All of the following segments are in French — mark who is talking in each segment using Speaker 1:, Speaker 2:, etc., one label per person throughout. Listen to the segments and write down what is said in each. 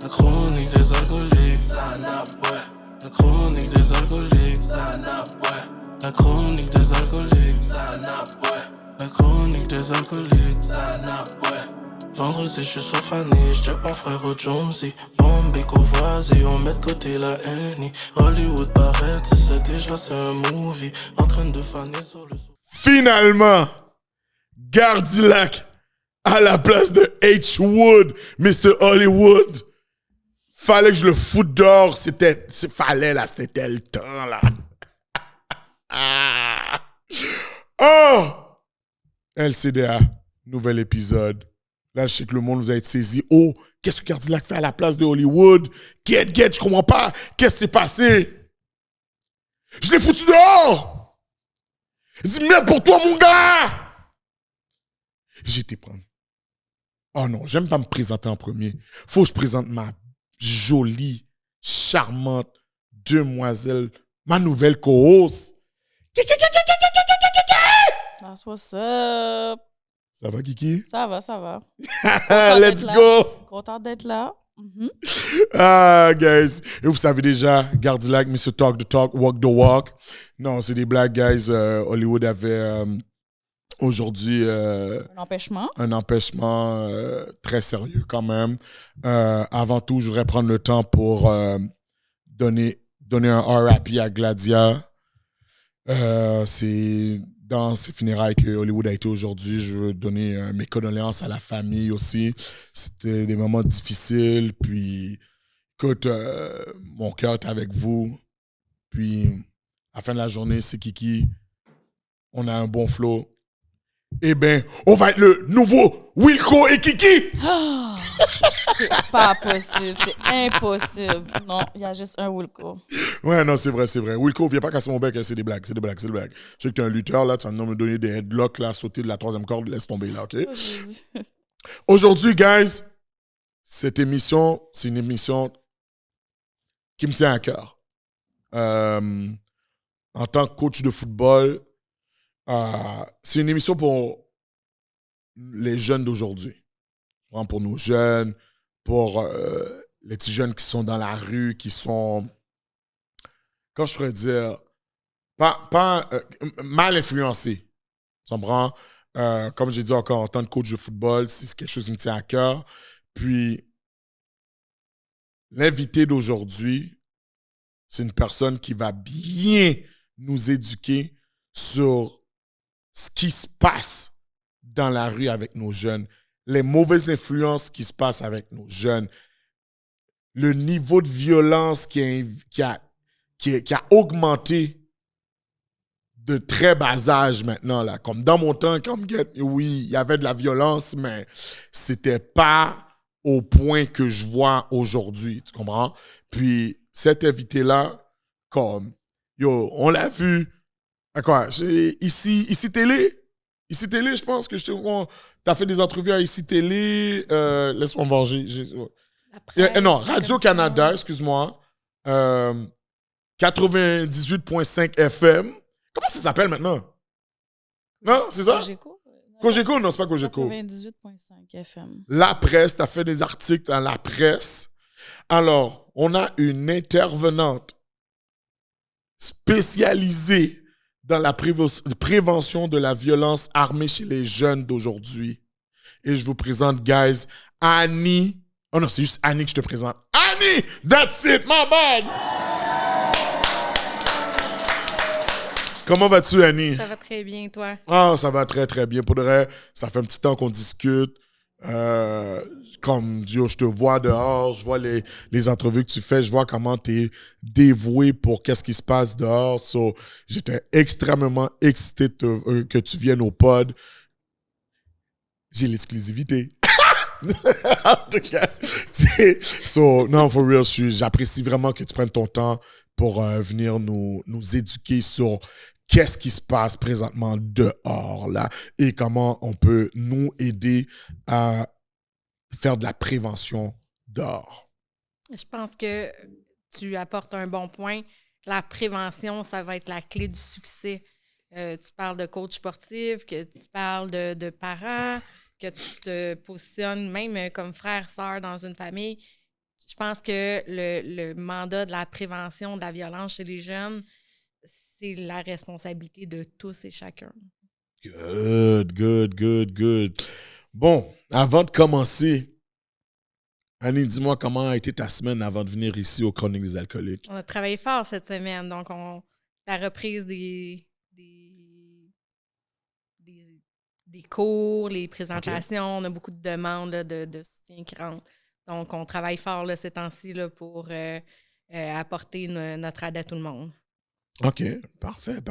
Speaker 1: La chronique des alcooliques, la chronique des alcooliques, la chronique des alcooliques, la chronique des alcooliques. Vendredi, je suis sur Fanny, j'check mon frère au Jonesy. Bombay, Courvoisier, on met de côté la Annie. Hollywood paraît, tu sais déjà c'est un movie. En train de faner sur le...
Speaker 2: Finalement, Gardilac à la place de H. Wood, Mr. Hollywood. Fallait que je le foute dehors, c'était le temps, là. Oh! LCDA, nouvel épisode. Là, je sais que le monde vous a été saisi. Oh, qu'est-ce que Gardilac fait à la place de Hollywood? Get, je comprends pas. Qu'est-ce qui s'est passé? Je l'ai foutu dehors! Dis merde pour toi, mon gars! J'ai été prendre. Oh non, j'aime pas me présenter en premier. Faut que je présente ma jolie, charmante demoiselle, ma nouvelle co-host.
Speaker 3: That's what's up.
Speaker 2: Ça va, Kiki?
Speaker 3: Ça va.
Speaker 2: Let's go!
Speaker 3: Content d'être là.
Speaker 2: Ah, guys. Et vous savez déjà, Gardilac, Mr. Talk the Talk, Walk the Walk. Non, c'est des blagues, guys. Hollywood avait aujourd'hui un empêchement très sérieux quand même. Avant tout, je voudrais prendre le temps pour donner un RIP à Gladia. C'est dans ces funérailles que Hollywood a été aujourd'hui. Je veux donner mes condoléances à la famille aussi. C'était des moments difficiles. Puis, écoute, mon cœur est avec vous. Puis, à la fin de la journée, c'est Kiki. On a un bon flow. Eh bien, on va être le nouveau Wilco et Kiki!
Speaker 3: C'est pas possible, c'est impossible. Non, il y a juste un Wilco.
Speaker 2: Ouais, non, c'est vrai. Wilco, viens pas casser mon bec, hein, c'est des blagues. Je sais que t'es un lutteur, là, tu vas me donner des headlocks, là, sauter de la 3e corde, laisse tomber, là, OK? Aujourd'hui, guys, cette émission, c'est une émission qui me tient à cœur. En tant que coach de football, c'est une émission pour les jeunes d'aujourd'hui. Pour nos jeunes, pour les petits jeunes qui sont dans la rue, qui sont, comment je pourrais dire, pas mal influencés. Tu comprends? Comme j'ai dit encore, en tant que coach de football, c'est quelque chose qui me tient à cœur. Puis, l'invité d'aujourd'hui, c'est une personne qui va bien nous éduquer sur ce qui se passe dans la rue avec nos jeunes, les mauvaises influences qui se passent avec nos jeunes, le niveau de violence qui a augmenté de très bas âge maintenant, là. Comme dans mon temps, oui, il y avait de la violence, mais c'était pas au point que je vois aujourd'hui, tu comprends? Puis, cet invité-là, comme, on l'a vu, à quoi? Ici Télé, je pense que t'as fait des entrevues à Ici Télé, laisse-moi venger. Non, Radio-Canada, excuse-moi. 98.5 FM. Comment ça s'appelle maintenant? Non, c'est ça? Cogeco? Non, c'est pas Cogeco.
Speaker 3: 98.5 FM.
Speaker 2: La Presse, t'as fait des articles dans La Presse. Alors, on a une intervenante spécialisée dans la prévention de la violence armée chez les jeunes d'aujourd'hui. Et je vous présente, guys, Annie. Oh non, c'est juste Annie que je te présente. Annie! That's it, my bad! Comment vas-tu, Annie?
Speaker 4: Ça va très bien, toi?
Speaker 2: Ah, ça va très, très bien. Pour de vrai, ça fait un petit temps qu'on discute. Comme Dieu, je te vois dehors, je vois les entrevues que tu fais, je vois comment tu es dévoué pour qu'est-ce qui se passe dehors. So, j'étais extrêmement excité que tu viennes au pod. J'ai l'exclusivité. En tout cas, non, for real, j'apprécie vraiment que tu prennes ton temps pour venir nous éduquer sur qu'est-ce qui se passe présentement dehors, là, et comment on peut nous aider à faire de la prévention dehors.
Speaker 4: Je pense que tu apportes un bon point. La prévention, ça va être la clé du succès. Tu parles de coach sportif, que tu parles de parents, que tu te positionnes même comme frère, sœur dans une famille. Je pense que le mandat de la prévention de la violence chez les jeunes, c'est la responsabilité de tous et chacun.
Speaker 2: Good. Bon, avant de commencer, Annie, dis-moi comment a été ta semaine avant de venir ici aux Chroniques des alcooliques.
Speaker 4: On a travaillé fort cette semaine, donc la reprise des cours, les présentations, on a beaucoup de demandes là, de soutien qui rentrent. Donc, on travaille fort là, ces temps-ci là, pour apporter notre aide à tout le monde.
Speaker 2: OK, parfait.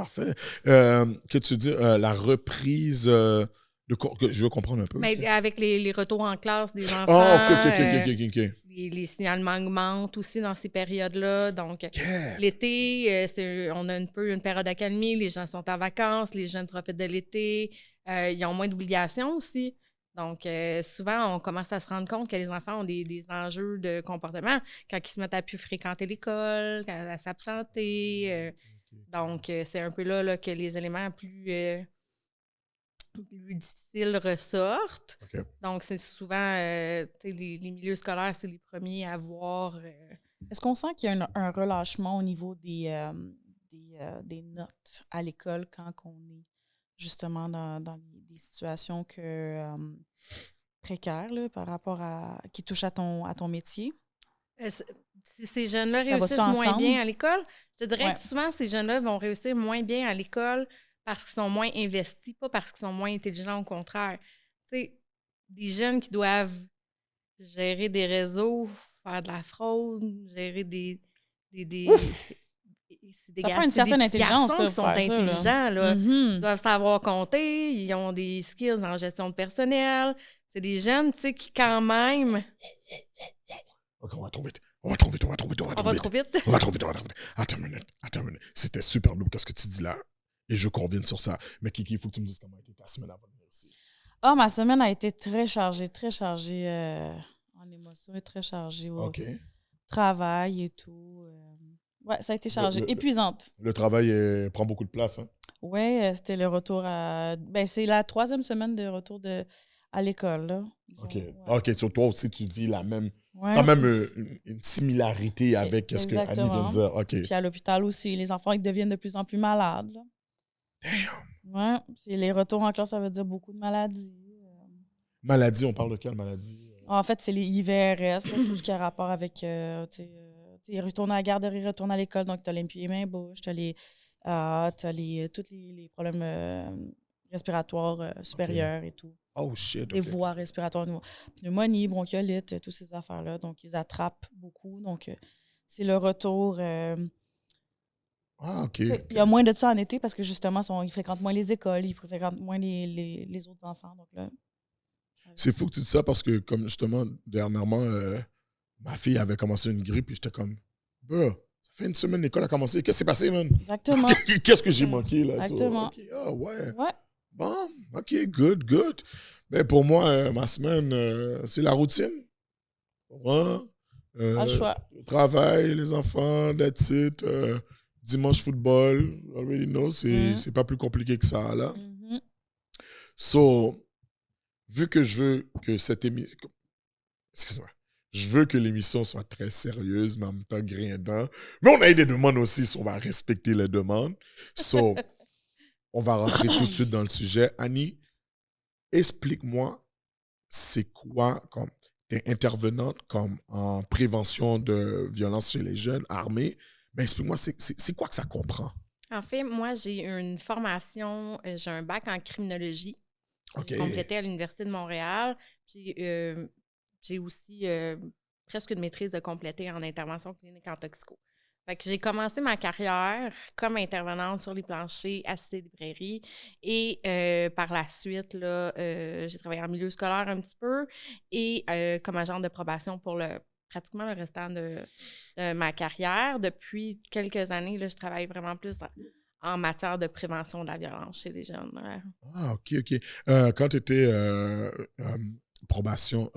Speaker 2: Que tu dis, la reprise de cours, que je veux comprendre un peu.
Speaker 4: Mais avec les retours en classe des enfants,
Speaker 2: OK.
Speaker 4: les signalements augmentent aussi dans ces périodes-là. Donc, l'été, on a une période d'accalmie, les gens sont en vacances, les jeunes profitent de l'été, ils ont moins d'obligations aussi. Donc, souvent, on commence à se rendre compte que les enfants ont des enjeux de comportement quand ils se mettent à plus fréquenter l'école, à s'absenter. Donc, c'est un peu là que les éléments plus difficiles ressortent.
Speaker 2: OK.
Speaker 4: Donc, c'est souvent, les milieux scolaires, c'est les premiers à voir.
Speaker 3: Est-ce qu'on sent qu'il y a un relâchement au niveau des notes à l'école quand on est justement dans des situations précaires là, par rapport qui touchent à ton métier?
Speaker 4: Si ces jeunes-là réussissent moins bien à l'école, je te dirais que souvent, ces jeunes-là vont réussir moins bien à l'école parce qu'ils sont moins investis, pas parce qu'ils sont moins intelligents, au contraire. Tu sais, des jeunes qui doivent gérer des réseaux, faire de la fraude, gérer des
Speaker 3: ça prend une certaine intelligence
Speaker 4: qui sont intelligents. Là.
Speaker 3: Mm-hmm.
Speaker 4: Ils doivent savoir compter, ils ont des skills en gestion de personnel. C'est des jeunes, tu sais, qui quand même...
Speaker 2: OK, on va trop vite. Attends une minute. C'était super lourd, qu'est-ce que tu dis là? Et je conviens sur ça. Mais Kiki, il faut que tu me dises comment a été ta semaine avant de venir ici.
Speaker 3: Ma semaine a été très chargée en émotions et très chargée au travail et tout. Ça a été chargé. Épuisante.
Speaker 2: Le travail prend beaucoup de place, hein?
Speaker 3: Oui, c'était le retour à... c'est la 3e semaine de retour à l'école, là.
Speaker 2: OK, sur toi aussi, tu vis la même... Quand même une similarité avec ce que Annie vient de dire. OK.
Speaker 3: Puis à l'hôpital aussi, les enfants ils deviennent de plus en plus malades. Là.
Speaker 2: Damn!
Speaker 3: Ouais, les retours en classe, ça veut dire beaucoup de maladies.
Speaker 2: Maladie, on parle de quelle maladie?
Speaker 3: En fait, c'est les IVRS, là, tout ce qui a rapport avec... retourner à la garderie, retourner à l'école, donc tu as les pieds, mains, bouche, tu as tous les problèmes respiratoires supérieurs et tout.
Speaker 2: Oh shit,
Speaker 3: les voies respiratoires, pneumonie, bronchiolite, toutes ces affaires-là. Donc, ils attrapent beaucoup. Donc, c'est le retour.
Speaker 2: OK.
Speaker 3: Il y a moins de ça en été parce que, justement, ils fréquentent moins les écoles, ils fréquentent moins les autres enfants. Donc, là,
Speaker 2: c'est fou que tu dis ça parce que, comme justement, dernièrement, ma fille avait commencé une grippe et j'étais comme, ça fait une semaine, l'école a commencé. Qu'est-ce qui s'est passé, man?
Speaker 3: Exactement.
Speaker 2: Qu'est-ce que j'ai manqué, là?
Speaker 3: Exactement.
Speaker 2: So, okay.
Speaker 3: Ouais.
Speaker 2: Bon, OK, good. Mais pour moi, ma semaine, c'est la routine.
Speaker 3: Pas le choix.
Speaker 2: Le travail, les enfants, that's it. Dimanche, football. Already know, c'est pas plus compliqué que ça, là.
Speaker 3: Mm-hmm.
Speaker 2: So, vu que je veux que cette émission... Excuse-moi. Je veux que l'émission soit très sérieuse, mais en même temps grinçante. Mais on a eu des demandes aussi, so on va respecter les demandes. So, on va rentrer tout de suite dans le sujet. Annie, explique-moi, c'est quoi, comme t'es intervenante comme en prévention de violence chez les jeunes armés, mais explique-moi, c'est quoi que ça comprend?
Speaker 4: En fait, moi, j'ai une formation, j'ai un bac en criminologie.
Speaker 2: OK.
Speaker 4: J'ai complété à l'Université de Montréal. Puis, j'ai aussi presque une maîtrise de compléter en intervention clinique en toxico. Fait que j'ai commencé ma carrière comme intervenante sur les planchers à Cité Librairie et par la suite, là, j'ai travaillé en milieu scolaire un petit peu et comme agente de probation pour pratiquement le restant de ma carrière. Depuis quelques années, là, je travaille vraiment plus en matière de prévention de la violence chez les jeunes.
Speaker 2: Ah, OK. Quand tu étais probation,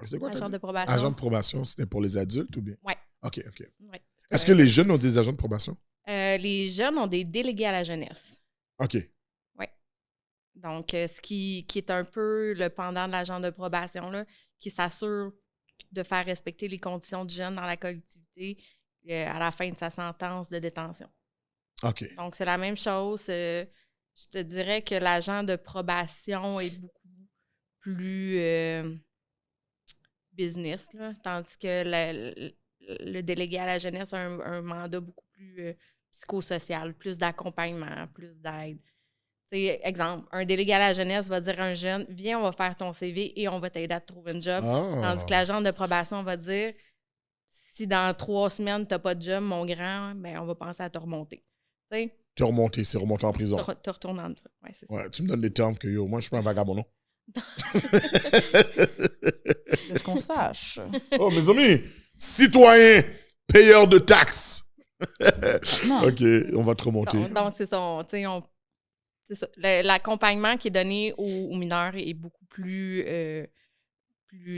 Speaker 2: c'est quoi?
Speaker 4: Agent de probation.
Speaker 2: Agent de probation, c'était pour les adultes ou bien?
Speaker 4: Oui.
Speaker 2: OK.
Speaker 4: Ouais.
Speaker 2: Est-ce que les jeunes ont des agents de probation?
Speaker 4: Les jeunes ont des délégués à la jeunesse.
Speaker 2: OK.
Speaker 4: Oui. Donc, ce qui est un peu le pendant de l'agent de probation, là, qui s'assure de faire respecter les conditions du jeune dans la collectivité à la fin de sa sentence de détention.
Speaker 2: OK.
Speaker 4: Donc, c'est la même chose. Je te dirais que l'agent de probation est beaucoup plus business, là, tandis que le délégué à la jeunesse a un mandat beaucoup plus psychosocial, plus d'accompagnement, plus d'aide. T'sais, exemple, un délégué à la jeunesse va dire à un jeune, viens, on va faire ton CV et on va t'aider à te trouver un job. Tandis que l'agent de probation va dire, si dans 3 semaines, tu n'as pas de job, mon grand, ben, on va penser à te remonter. T'sais?
Speaker 2: Te remonter, c'est remonter en prison.
Speaker 4: Te retourner en truc. Ouais, c'est ça.
Speaker 2: Ouais, tu me donnes des termes que yo, moi, je suis pas un vagabond, non?
Speaker 3: Est-ce qu'on sache?
Speaker 2: Oh, mes amis, citoyens, payeurs de taxes.
Speaker 3: Non.
Speaker 2: OK, on va te remonter.
Speaker 4: Donc c'est ça. C'est ça. L'accompagnement qui est donné aux mineurs est beaucoup plus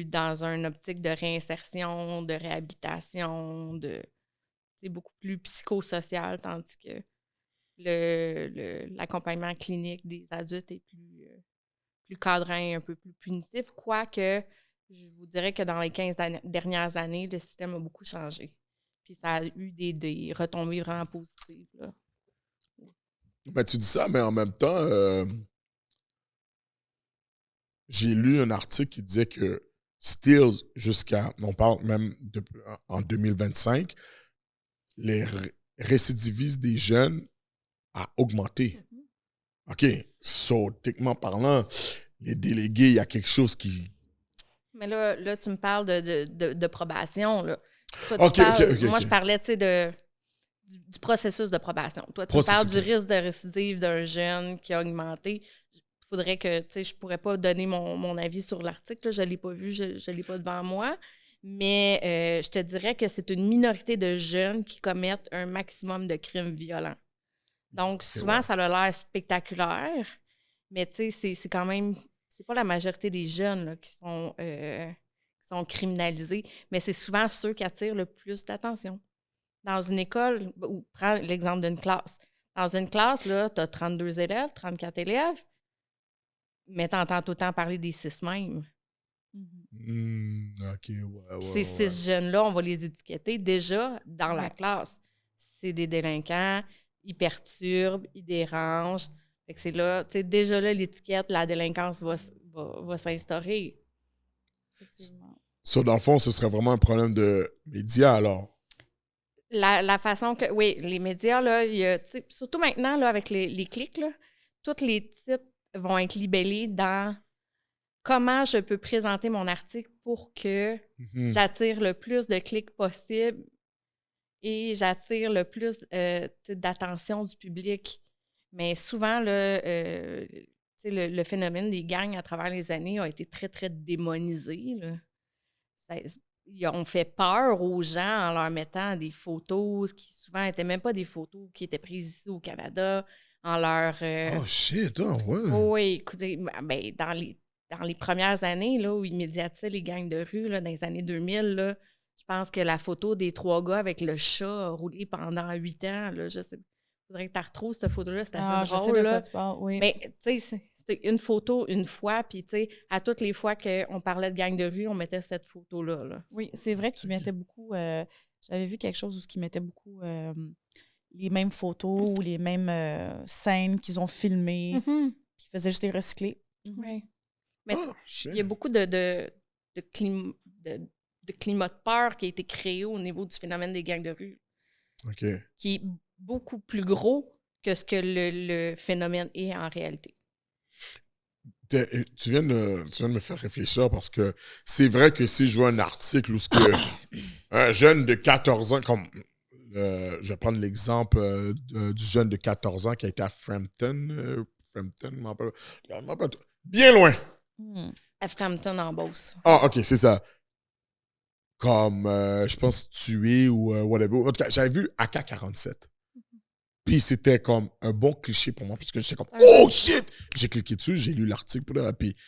Speaker 4: dans une optique de réinsertion, de réhabilitation, c'est beaucoup plus psychosocial, tandis que l'accompagnement clinique des adultes est plus cadrant et un peu plus punitif, quoique je vous dirais que dans les 15 dernières années, le système a beaucoup changé. Puis ça a eu des retombées vraiment positives, là.
Speaker 2: Ben, tu dis ça, mais en même temps, j'ai lu un article qui disait que still, on parle même en 2025, les récidivistes des jeunes a augmenté. OK. So, techniquement parlant, les délégués, il y a quelque chose qui...
Speaker 4: Mais là tu me parles de probation, là. Toi,
Speaker 2: OK.
Speaker 4: Moi, je parlais, tu sais, du processus de probation. Toi, tu parles du risque de récidive d'un jeune qui a augmenté. Il faudrait que, tu sais, je pourrais pas donner mon avis sur l'article, là. Je ne l'ai pas vu, je ne l'ai pas devant moi. Mais je te dirais que c'est une minorité de jeunes qui commettent un maximum de crimes violents. Donc, souvent, ça a l'air spectaculaire, mais tu sais, c'est quand même... C'est pas la majorité des jeunes là, qui sont criminalisés, mais c'est souvent ceux qui attirent le plus d'attention. Dans une école, ou prends l'exemple d'une classe. Dans une classe, là, tu as 32 élèves, 34 élèves, mais tu entends tout le temps parler des 6 mêmes.
Speaker 2: OK, ouais.
Speaker 4: Ces 6 jeunes-là, on va les étiqueter déjà dans la classe. C'est des délinquants, ils perturbent, ils dérangent. Fait que c'est là, tu sais, déjà là, l'étiquette, la délinquance va s'instaurer.
Speaker 3: Effectivement.
Speaker 2: So, dans le fond, ce serait vraiment un problème de médias, alors?
Speaker 4: La façon que... Oui, les médias, là, il y a, surtout maintenant, là, avec les clics, là, tous les titres vont être libellés dans comment je peux présenter mon article pour que j'attire le plus de clics possible et j'attire le plus d'attention du public. Mais souvent, là, le phénomène des gangs à travers les années a été très, très démonisé, là. On fait peur aux gens en leur mettant des photos qui souvent n'étaient même pas des photos qui étaient prises ici au Canada, en leur...
Speaker 2: Oh shit, ouais.
Speaker 4: Oui, écoutez, ben, dans les premières années là, où ils médiatisaient les gangs de rue, là, dans les années 2000, là, je pense que la photo des 3 gars avec le chat a roulé pendant 8 ans. Là, je sais, faudrait que tu retrouves cette photo-là, c'était assez drôle.
Speaker 3: Je sais de
Speaker 4: là.
Speaker 3: quoi tu parles, oui.
Speaker 4: Mais tu sais, c'était une photo une fois, puis tu sais, à toutes les fois qu'on parlait de gang de rue, on mettait cette photo-là. Là.
Speaker 3: Oui, c'est vrai qu'ils mettaient beaucoup... j'avais vu quelque chose où ils mettaient beaucoup les mêmes photos ou les mêmes scènes qu'ils ont filmées, puis ils faisaient juste les recycler.
Speaker 4: Oui. Mais il y a beaucoup de climat de peur qui a été créé au niveau du phénomène des gangs de rue.
Speaker 2: OK.
Speaker 4: Qui est beaucoup plus gros que ce que le phénomène est en réalité.
Speaker 2: Tu viens de me faire réfléchir parce que c'est vrai que si je vois un article où un jeune de 14 ans, comme je vais prendre l'exemple du jeune de 14 ans qui a été à Frampton, je m'en rappelle, bien loin.
Speaker 4: À Frampton en Beauce.
Speaker 2: Ah, OK, c'est ça. Comme, je pense, tué ou whatever. En tout cas, j'avais vu AK-47. Puis c'était comme un bon cliché pour moi, parce que j'étais comme « Oh shit! » J'ai cliqué dessus, j'ai lu l'article, puis tu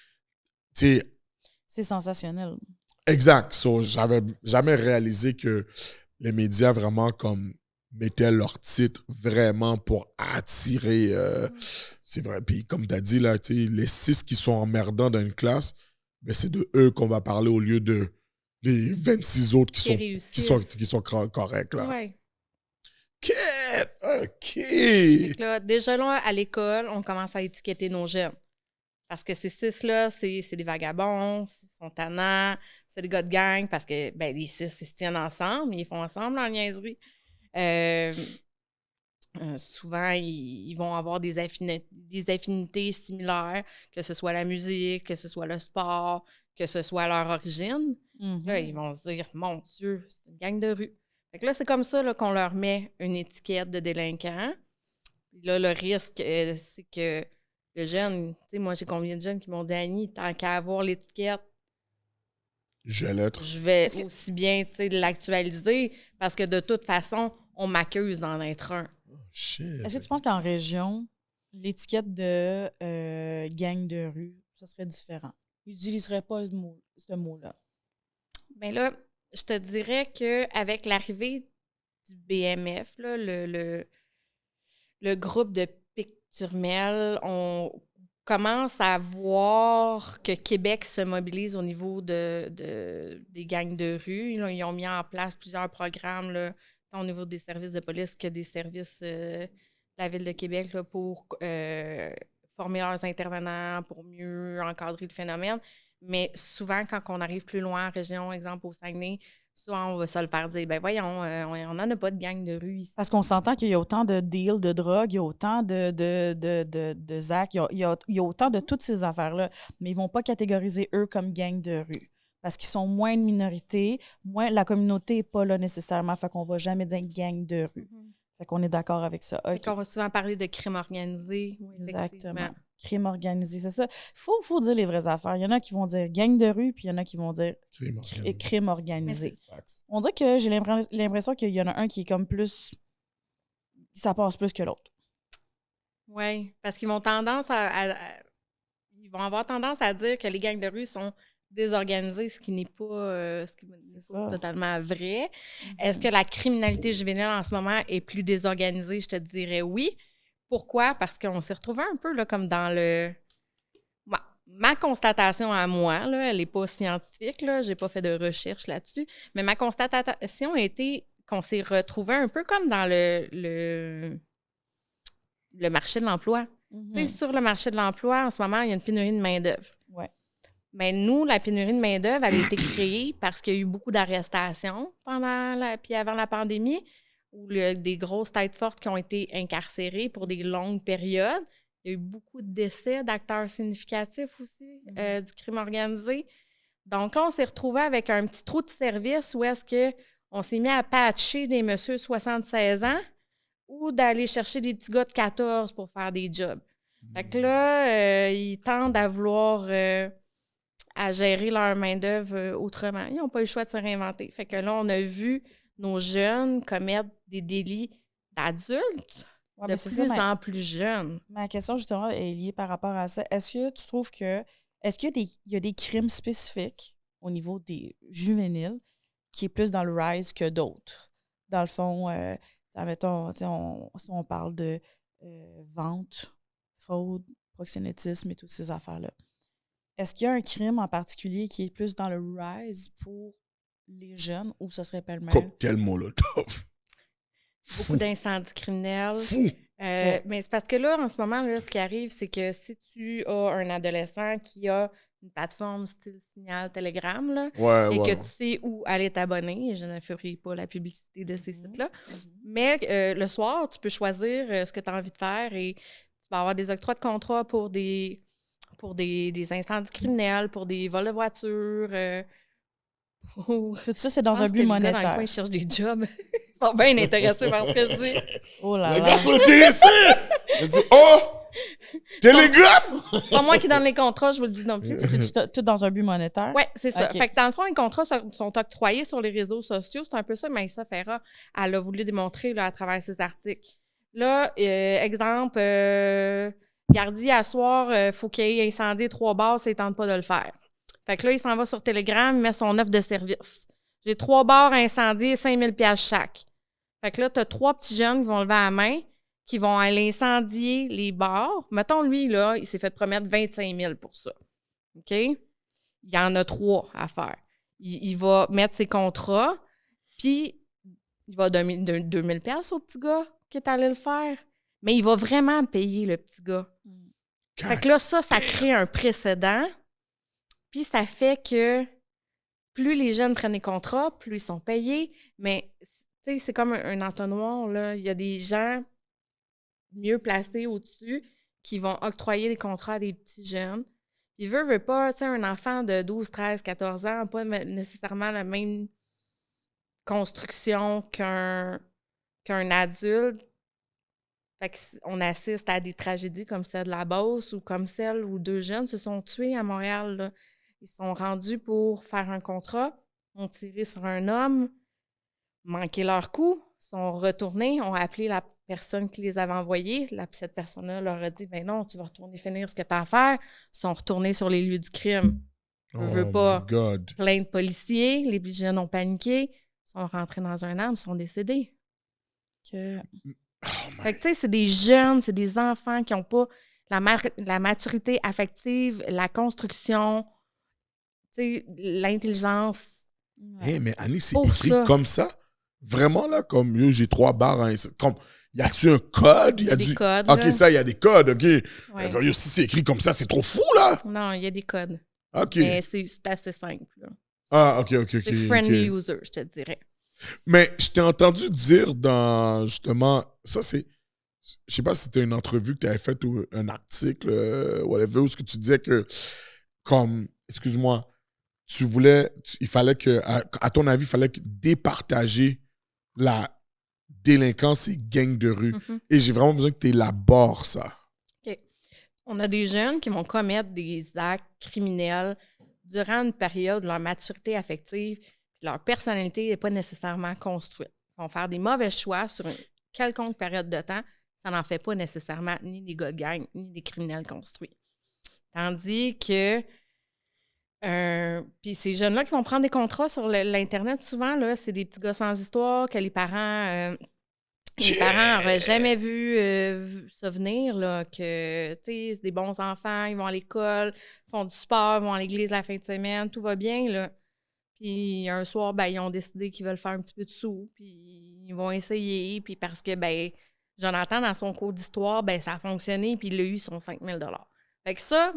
Speaker 2: sais...
Speaker 3: C'est sensationnel.
Speaker 2: Exact. So, j'avais jamais réalisé que les médias vraiment comme mettaient leur titre vraiment pour attirer. C'est vrai. Puis comme tu as dit, là, les 6 qui sont emmerdants dans une classe, ben, c'est de eux qu'on va parler au lieu de des 26 autres qui sont corrects. Là.
Speaker 4: Ouais.
Speaker 2: OK.
Speaker 4: Fait que là, déjà là, à l'école, on commence à étiqueter nos jeunes. Parce que ces 6-là, c'est des vagabonds, ils sont tannants, c'est des gars de gang, parce que ben, les 6, ils se tiennent ensemble, ils font ensemble en niaiserie. Souvent, ils vont avoir des affinités similaires, que ce soit la musique, que ce soit le sport, que ce soit leur origine. Là, ils vont se dire, mon Dieu, c'est une gang de rue. Fait que là, c'est comme ça là, qu'on leur met une étiquette de délinquant. Puis là, le risque, c'est que le jeune, tu sais, moi, j'ai combien de jeunes qui m'ont dit, Annie, tant qu'à avoir l'étiquette,
Speaker 2: je vais l'être.
Speaker 4: Je vais aussi bien, tu sais, l'actualiser, parce que de toute façon, on m'accuse d'en être un.
Speaker 2: Oh, shit.
Speaker 3: Est-ce que tu penses qu'en région, l'étiquette de gang de rue, ça serait différent? Ils n'utiliseraient pas ce mot-là.
Speaker 4: Bien là, je te dirais qu'avec l'arrivée du BMF, là, le groupe de Picturmel, on commence à voir que Québec se mobilise au niveau des gangs de rue. Là, ils ont mis en place plusieurs programmes, là, tant au niveau des services de police que des services de la Ville de Québec là, pour former leurs intervenants, pour mieux encadrer le phénomène. Mais souvent, quand on arrive plus loin en région, exemple au Saguenay, souvent on va se le faire dire, ben voyons, on n'en a pas de gang de rue ici.
Speaker 3: Parce qu'on s'entend qu'il y a autant de deals de drogue, il y a autant de ZAC, il y a autant de toutes ces affaires-là, mais ils ne vont pas catégoriser eux comme gang de rue. Parce qu'ils sont moins une minorité, la communauté n'est pas là nécessairement, fait qu'on ne va jamais dire gang de rue. Fait qu'on est d'accord avec ça. Okay.
Speaker 4: On va souvent parler de crime organisé. Oui,
Speaker 3: exactement. Crime organisé, c'est ça. Faut dire les vraies affaires. Il y en a qui vont dire gang de rue, puis il y en a qui vont dire crime organisé. On dirait que j'ai l'impression qu'il y en a un qui est comme plus... Ça passe plus que l'autre.
Speaker 4: Oui, parce qu'ils vont ils vont avoir tendance à dire que les gangs de rue sont désorganisés, ce qui n'est pas, totalement vrai. Est-ce que la criminalité juvénile en ce moment est plus désorganisée? Je te dirais oui. Pourquoi? Parce qu'on s'est retrouvé un peu là, comme dans le... Ma constatation à moi, là, elle n'est pas scientifique, je n'ai pas fait de recherche là-dessus, mais ma constatation a été qu'on s'est retrouvé un peu comme dans le marché de l'emploi. Tu sais, sur le marché de l'emploi, en ce moment, il y a une pénurie de main-d'œuvre.
Speaker 3: Ouais.
Speaker 4: Mais nous, la pénurie de main-d'œuvre, elle a été créée parce qu'il y a eu beaucoup d'arrestations puis avant la pandémie, ou des grosses têtes fortes qui ont été incarcérées pour des longues périodes. Il y a eu beaucoup de décès d'acteurs significatifs aussi du crime organisé. Donc là, on s'est retrouvé avec un petit trou de service où est-ce qu'on s'est mis à patcher des messieurs de 76 ans ou d'aller chercher des petits gars de 14 pour faire des jobs. Fait que là, ils tendent à vouloir à gérer leur main-d'œuvre autrement. Ils n'ont pas eu le choix de se réinventer. Fait que là, on a vu nos jeunes commettre des délits d'adultes de plus en plus jeunes.
Speaker 3: Ma question, justement, est liée par rapport à ça. Est-ce que tu trouves que... Est-ce qu'il y a des crimes spécifiques au niveau des juvéniles qui est plus dans le rise que d'autres? Dans le fond, admettons, si on parle de vente, fraude, proxénétisme et toutes ces affaires-là. Est-ce qu'il y a un crime en particulier qui est plus dans le rise pour les jeunes ou ça serait pêle-mêle?
Speaker 2: Cocktail Molotov.
Speaker 4: Beaucoup d'incendies criminels. Mais c'est parce que là, en ce moment, là, ce qui arrive, c'est que si tu as un adolescent qui a une plateforme style Signal, Telegram, là, que tu sais où aller t'abonner, je ne ferai pas la publicité de ces sites-là, mais le soir, tu peux choisir ce que tu as envie de faire et tu vas avoir des octrois de contrat pour des incendies criminels, pour des vols de voitures.
Speaker 3: Tout ça, c'est dans un but monétaire.
Speaker 4: Dans le coin, ils cherchent des jobs. Ils sont bien intéressés par ce que je dis.
Speaker 3: Oh là là.
Speaker 2: Les gars sont intéressés! Ils disent, oh! Télégramme!
Speaker 4: Pas moi qui donne les contrats, je vous le dis non plus.
Speaker 3: C'est tout dans un but monétaire?
Speaker 4: Oui, c'est ça.
Speaker 3: Okay.
Speaker 4: Fait que dans le fond, les contrats sont octroyés sur les réseaux sociaux. C'est un peu ça, Maïssa Ferra, elle a voulu démontrer là, à travers ses articles. Là, exemple, Gardi, à soir, faut qu'il y ait incendié 3 bars, ça ne tente pas de le faire. Fait que là, il s'en va sur Telegram, il met son offre de service. J'ai 3 bars incendiés, 5 000 $ chaque. Fait que là, tu as 3 petits jeunes qui vont lever la main, qui vont aller incendier les bars. Mettons, lui, là, il s'est fait promettre 25 000 pour ça. OK? Il y en a 3 à faire. Il va mettre ses contrats, puis il va donner 2 000 $ au petit gars qui est allé le faire. Mais il va vraiment payer le petit gars. Fait que là, ça crée un précédent. Puis ça fait que plus les jeunes prennent des contrats, plus ils sont payés. Mais, tu sais, c'est comme un entonnoir, là. Il y a des gens mieux placés au-dessus qui vont octroyer des contrats à des petits jeunes. Puis veut pas, tu sais, un enfant de 12, 13, 14 ans n'a pas nécessairement la même construction qu'un adulte. Fait qu'on assiste à des tragédies comme celle de la Beauce ou comme celle où 2 jeunes se sont tués à Montréal, là. Ils sont rendus pour faire un contrat, ont tiré sur un homme, manqué leur coup, sont retournés, ont appelé la personne qui les avait envoyés. Cette personne-là leur a dit « Ben non, tu vas retourner finir ce que tu as à faire. » Ils sont retournés sur les lieux du crime. Je veux pas.
Speaker 2: My God.
Speaker 4: Plein de policiers, les jeunes ont paniqué, sont rentrés dans un arbre, sont décédés. Fait que tu sais, c'est des jeunes, c'est des enfants qui n'ont pas la maturité affective, la construction, l'intelligence.
Speaker 2: Hey, mais Annie, c'est
Speaker 4: Pour
Speaker 2: écrit
Speaker 4: ça.
Speaker 2: comme ça? Vraiment, là? Comme, yo, j'ai 3 barres. Hein, comme, y a-tu un code?
Speaker 4: Il y a des codes,
Speaker 2: OK,
Speaker 4: là.
Speaker 2: ça, il y a des codes, OK.
Speaker 4: Ouais.
Speaker 2: Yo, si c'est écrit comme ça, c'est trop fou, là!
Speaker 4: Non, il y a des codes.
Speaker 2: OK.
Speaker 4: Mais c'est assez simple. Là.
Speaker 2: Ah, OK.
Speaker 4: C'est friendly
Speaker 2: OK.
Speaker 4: user, je te dirais.
Speaker 2: Mais je t'ai entendu dire dans, justement, ça, c'est... Je sais pas si c'était une entrevue que tu avais faite ou un article, whatever, où ce que tu disais que, comme, excuse-moi, tu voulais, il fallait que, à ton avis, il fallait départager la délinquance et gangs de rue.
Speaker 4: Mm-hmm.
Speaker 2: Et j'ai vraiment besoin que tu élabores ça.
Speaker 4: OK. On a des jeunes qui vont commettre des actes criminels durant une période de leur maturité affective, puis leur personnalité n'est pas nécessairement construite. Ils vont faire des mauvais choix sur une quelconque période de temps. Ça n'en fait pas nécessairement ni des gars de gang, ni des criminels construits. Tandis que puis ces jeunes-là qui vont prendre des contrats sur l'Internet, souvent, là, c'est des petits gars sans histoire que les parents n'auraient jamais vu ça venir, là, que, tu sais, c'est des bons enfants, ils vont à l'école, font du sport, vont à l'église la fin de semaine, tout va bien, là. Puis un soir, ben, ils ont décidé qu'ils veulent faire un petit peu de sous, puis ils vont essayer, puis parce que, ben, Jonathan, dans son cours d'histoire, ben, ça a fonctionné, puis il a eu son 5 000 $. Fait que ça,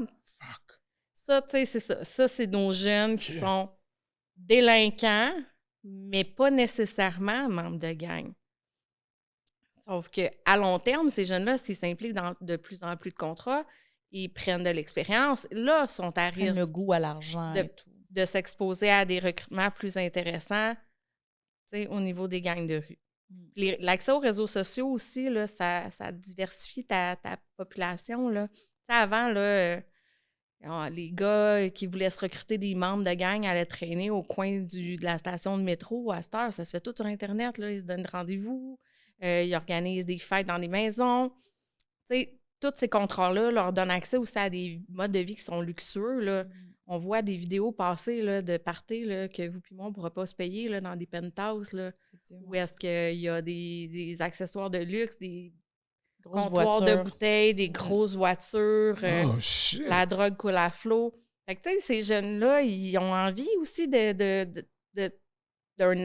Speaker 4: tu sais, c'est ça. Ça, c'est nos jeunes qui sont délinquants, mais pas nécessairement membres de gang. Sauf qu'à long terme, ces jeunes-là, s'ils s'impliquent dans de plus en plus de contrats, ils prennent de l'expérience, là, sont à risque
Speaker 3: le goût à l'argent et tout.
Speaker 4: de s'exposer à des recrutements plus intéressants, tu sais, au niveau des gangs de rue. L'accès aux réseaux sociaux aussi, là, ça diversifie ta population, là. Tu sais, avant, là, les gars qui voulaient se recruter des membres de gang allaient traîner au coin de la station de métro. À cette heure, ça se fait tout sur Internet, là. Ils se donnent rendez-vous, ils organisent des fêtes dans des maisons. Tu sais, tous ces contrats-là leur donnent accès aussi à des modes de vie qui sont luxueux, là. On voit des vidéos passer là, de parties là, que vous et moi, on ne pourra pas se payer là, dans des penthouses. Là, où est-ce qu'il y a des accessoires de luxe, des comptoirs de bouteilles, des grosses voitures, la drogue coule à flot. Fait que, tu sais, ces jeunes-là, ils ont envie aussi d'un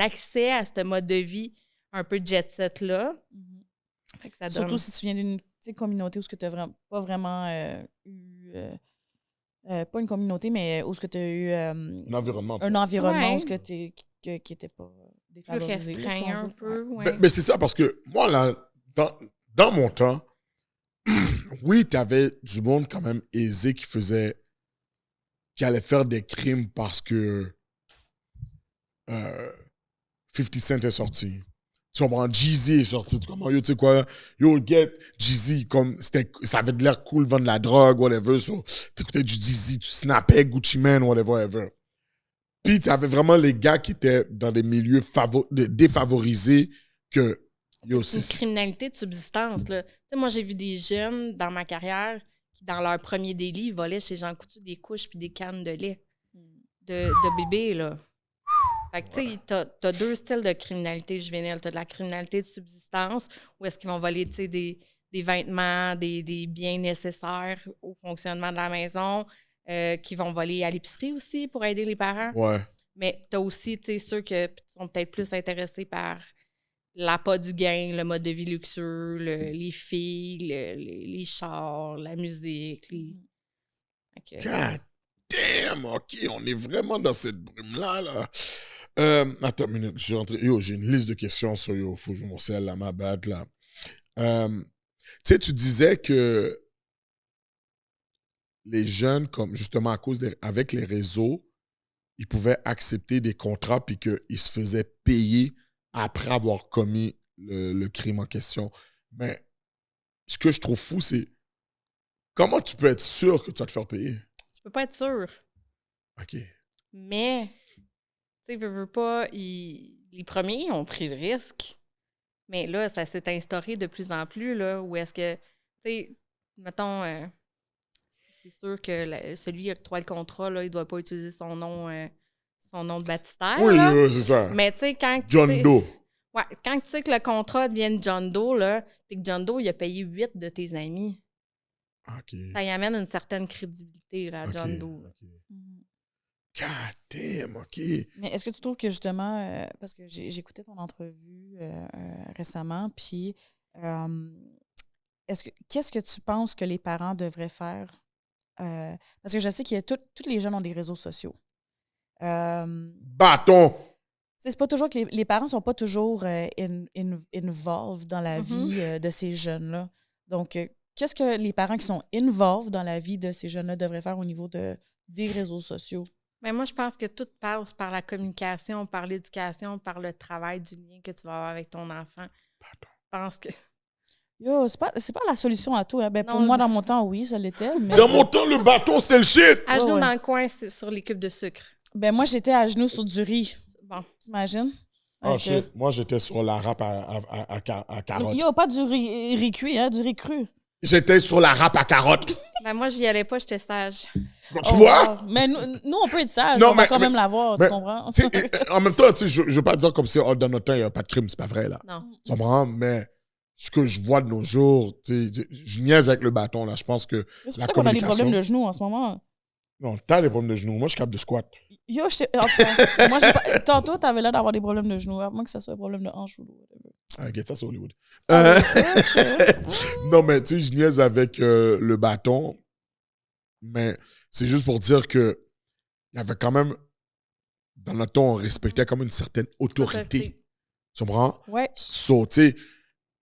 Speaker 4: accès à ce mode de vie un peu jet-set-là. Fait que ça donne...
Speaker 3: Surtout si tu viens d'une communauté où tu n'as pas vraiment eu... pas une communauté, mais où tu as eu
Speaker 2: un environnement
Speaker 3: ouais. Qui n'était pas défavorisé.
Speaker 4: Plus restreint un peu,
Speaker 2: ouais. Mais c'est ça, parce que moi, là, dans mon temps, oui, tu avais du monde quand même aisé qui allait faire des crimes parce que 50 Cent est sorti. Tu comprends? Jeezy est sorti. Tu comprends? Yo, tu sais quoi? Yo, get Jeezy. Comme, ça avait de l'air cool, vendre de la drogue, whatever. So, t'écoutais du Jeezy, tu snappais Gucci Mane, whatever. Puis, t'avais vraiment les gars qui étaient dans des milieux défavorisés que...
Speaker 4: C'est une criminalité de subsistance, là. Tu sais, moi, j'ai vu des jeunes dans ma carrière qui, dans leur premier délit, volaient chez Jean Coutu des couches puis des cannes de lait de bébés, là. Fait que, tu sais, t'as deux styles de criminalité juvénile. T'as de la criminalité de subsistance, où est-ce qu'ils vont voler, tu sais, des vêtements, des biens nécessaires au fonctionnement de la maison, qui vont voler à l'épicerie aussi pour aider les parents.
Speaker 2: Ouais.
Speaker 4: Mais t'as aussi, tu sais, ceux qui sont peut-être plus intéressés par l'appât du gain, le mode de vie luxueux, les filles, les chars, la musique.
Speaker 2: God damn, OK, on est vraiment dans cette brume-là, là. Attends une minute, je suis rentré. Yo, j'ai une liste de questions sur yo, faut que je m'en selle là, ma bad, là. Tu sais, tu disais que les jeunes, comme justement à cause avec les réseaux, ils pouvaient accepter des contrats puis qu'ils se faisaient payer après avoir commis le crime en question. Mais ce que je trouve fou, c'est comment tu peux être sûr que tu vas te faire payer?
Speaker 4: Tu peux pas être sûr.
Speaker 2: OK.
Speaker 4: Mais, tu sais, veux pas, les premiers ont pris le risque. Mais là, ça s'est instauré de plus en plus, là, où est-ce que, tu sais, mettons, c'est sûr que celui qui octroie le contrat, là, il doit pas utiliser son nom de baptistère.
Speaker 2: Oui,
Speaker 4: là.
Speaker 2: c'est ça.
Speaker 4: Mais tu sais, quand
Speaker 2: John Doe.
Speaker 4: Ouais, quand tu sais que le contrat devienne John Doe, là, puis que John Doe, il a payé 8 de tes amis,
Speaker 2: OK.
Speaker 4: ça y amène une certaine crédibilité, là, à
Speaker 2: OK,
Speaker 4: John Doe. Là.
Speaker 2: OK. God damn, OK.
Speaker 3: Mais est-ce que tu trouves que justement, parce que j'écoutais ton entrevue récemment, puis qu'est-ce que tu penses que les parents devraient faire? Parce que je sais que tous les jeunes ont des réseaux sociaux.
Speaker 2: Bâton!
Speaker 3: C'est pas toujours que les parents sont pas toujours involved dans la vie de ces jeunes-là. Donc, qu'est-ce que les parents qui sont involved dans la vie de ces jeunes-là devraient faire au niveau des réseaux sociaux?
Speaker 4: Mais moi, je pense que tout passe par la communication, par l'éducation, par le travail du lien que tu vas avoir avec ton enfant. Je pense que...
Speaker 3: Yo, c'est pas la solution à tout. Hein. Ben,
Speaker 4: Non,
Speaker 3: pour moi, dans mon temps, oui, ça l'était. Mais
Speaker 2: Dans mon temps, le bâton, c'était le shit!
Speaker 4: À genoux
Speaker 3: ouais.
Speaker 4: dans le coin, c'est sur les cubes de sucre.
Speaker 3: Ben, moi, j'étais à genoux sur du riz.
Speaker 4: Bon.
Speaker 3: T'imagines?
Speaker 2: Oh
Speaker 3: Fait que-
Speaker 2: shit, moi j'étais sur la râpe à carotte.
Speaker 3: Yo, pas du riz cuit, hein, du riz cru.
Speaker 2: J'étais sur la râpe à carotte.
Speaker 4: Ben moi, j'y allais pas, j'étais sage.
Speaker 2: Tu vois?
Speaker 3: Wow. Mais nous, on peut être sage,
Speaker 2: Non,
Speaker 3: on va
Speaker 2: mais-
Speaker 3: quand même
Speaker 2: mais-
Speaker 3: l'avoir,
Speaker 2: mais-
Speaker 3: tu comprends?
Speaker 2: Tu sais, en même temps, tu sais, je veux pas dire comme si dans notre temps, il n'y a pas de crime, c'est pas vrai, là.
Speaker 4: Non.
Speaker 2: Tu comprends? Mais ce que je vois de nos jours, tu sais, je niaise avec le bâton, là. Je pense que
Speaker 3: C'est
Speaker 2: la
Speaker 3: pour ça qu'on a des
Speaker 2: communication...
Speaker 3: problèmes de genoux en ce moment.
Speaker 2: Non, t'as des problèmes de genoux. Moi, je suis capable de squat.
Speaker 3: Yo, en tout cas, moi, j'ai pas... Tantôt, t'avais l'air d'avoir des problèmes de genoux, à moins que ça soit un problème de hanche ou whatever.
Speaker 2: Ah, get ça, c'est Hollywood.
Speaker 3: Ok.
Speaker 2: Non, mais tu sais, je niaise avec le bâton. Mais c'est juste pour dire que il y avait quand même, dans notre temps, on respectait comme une certaine autorité. Tu comprends?
Speaker 3: Ouais.
Speaker 2: So, tu sais,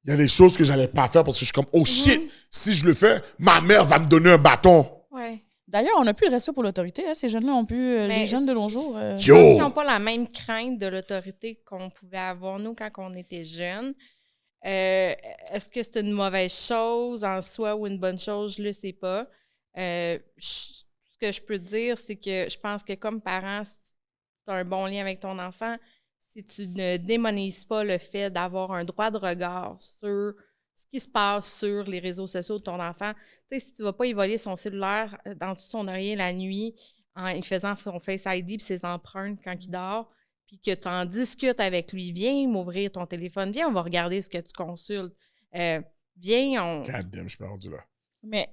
Speaker 2: il y a des choses que j'allais pas faire parce que je suis comme, oh shit, si je le fais, ma mère va me donner un bâton.
Speaker 4: Ouais.
Speaker 3: D'ailleurs, on n'a plus le respect pour l'autorité. Hein. Ces jeunes-là ont plus...
Speaker 4: Mais
Speaker 3: les jeunes de nos jours...
Speaker 4: Je pense qu'ils
Speaker 2: Yo!
Speaker 4: n'ont pas la même crainte de l'autorité qu'on pouvait avoir, nous, quand on était jeunes. Est-ce que c'est une mauvaise chose en soi ou une bonne chose? Je ne le sais pas. Ce que je peux dire, c'est que je pense que comme parent, si tu as un bon lien avec ton enfant, si tu ne démonises pas le fait d'avoir un droit de regard sur ce qui se passe sur les réseaux sociaux de ton enfant, tu sais, si tu ne vas pas y voler son cellulaire dans tout son oreiller la nuit en y faisant son Face ID puis ses empreintes quand il dort, puis que tu en discutes avec lui, viens m'ouvrir ton téléphone, viens, on va regarder ce que tu consultes. Viens, on
Speaker 2: God damn, je suis perdu là.
Speaker 3: Mais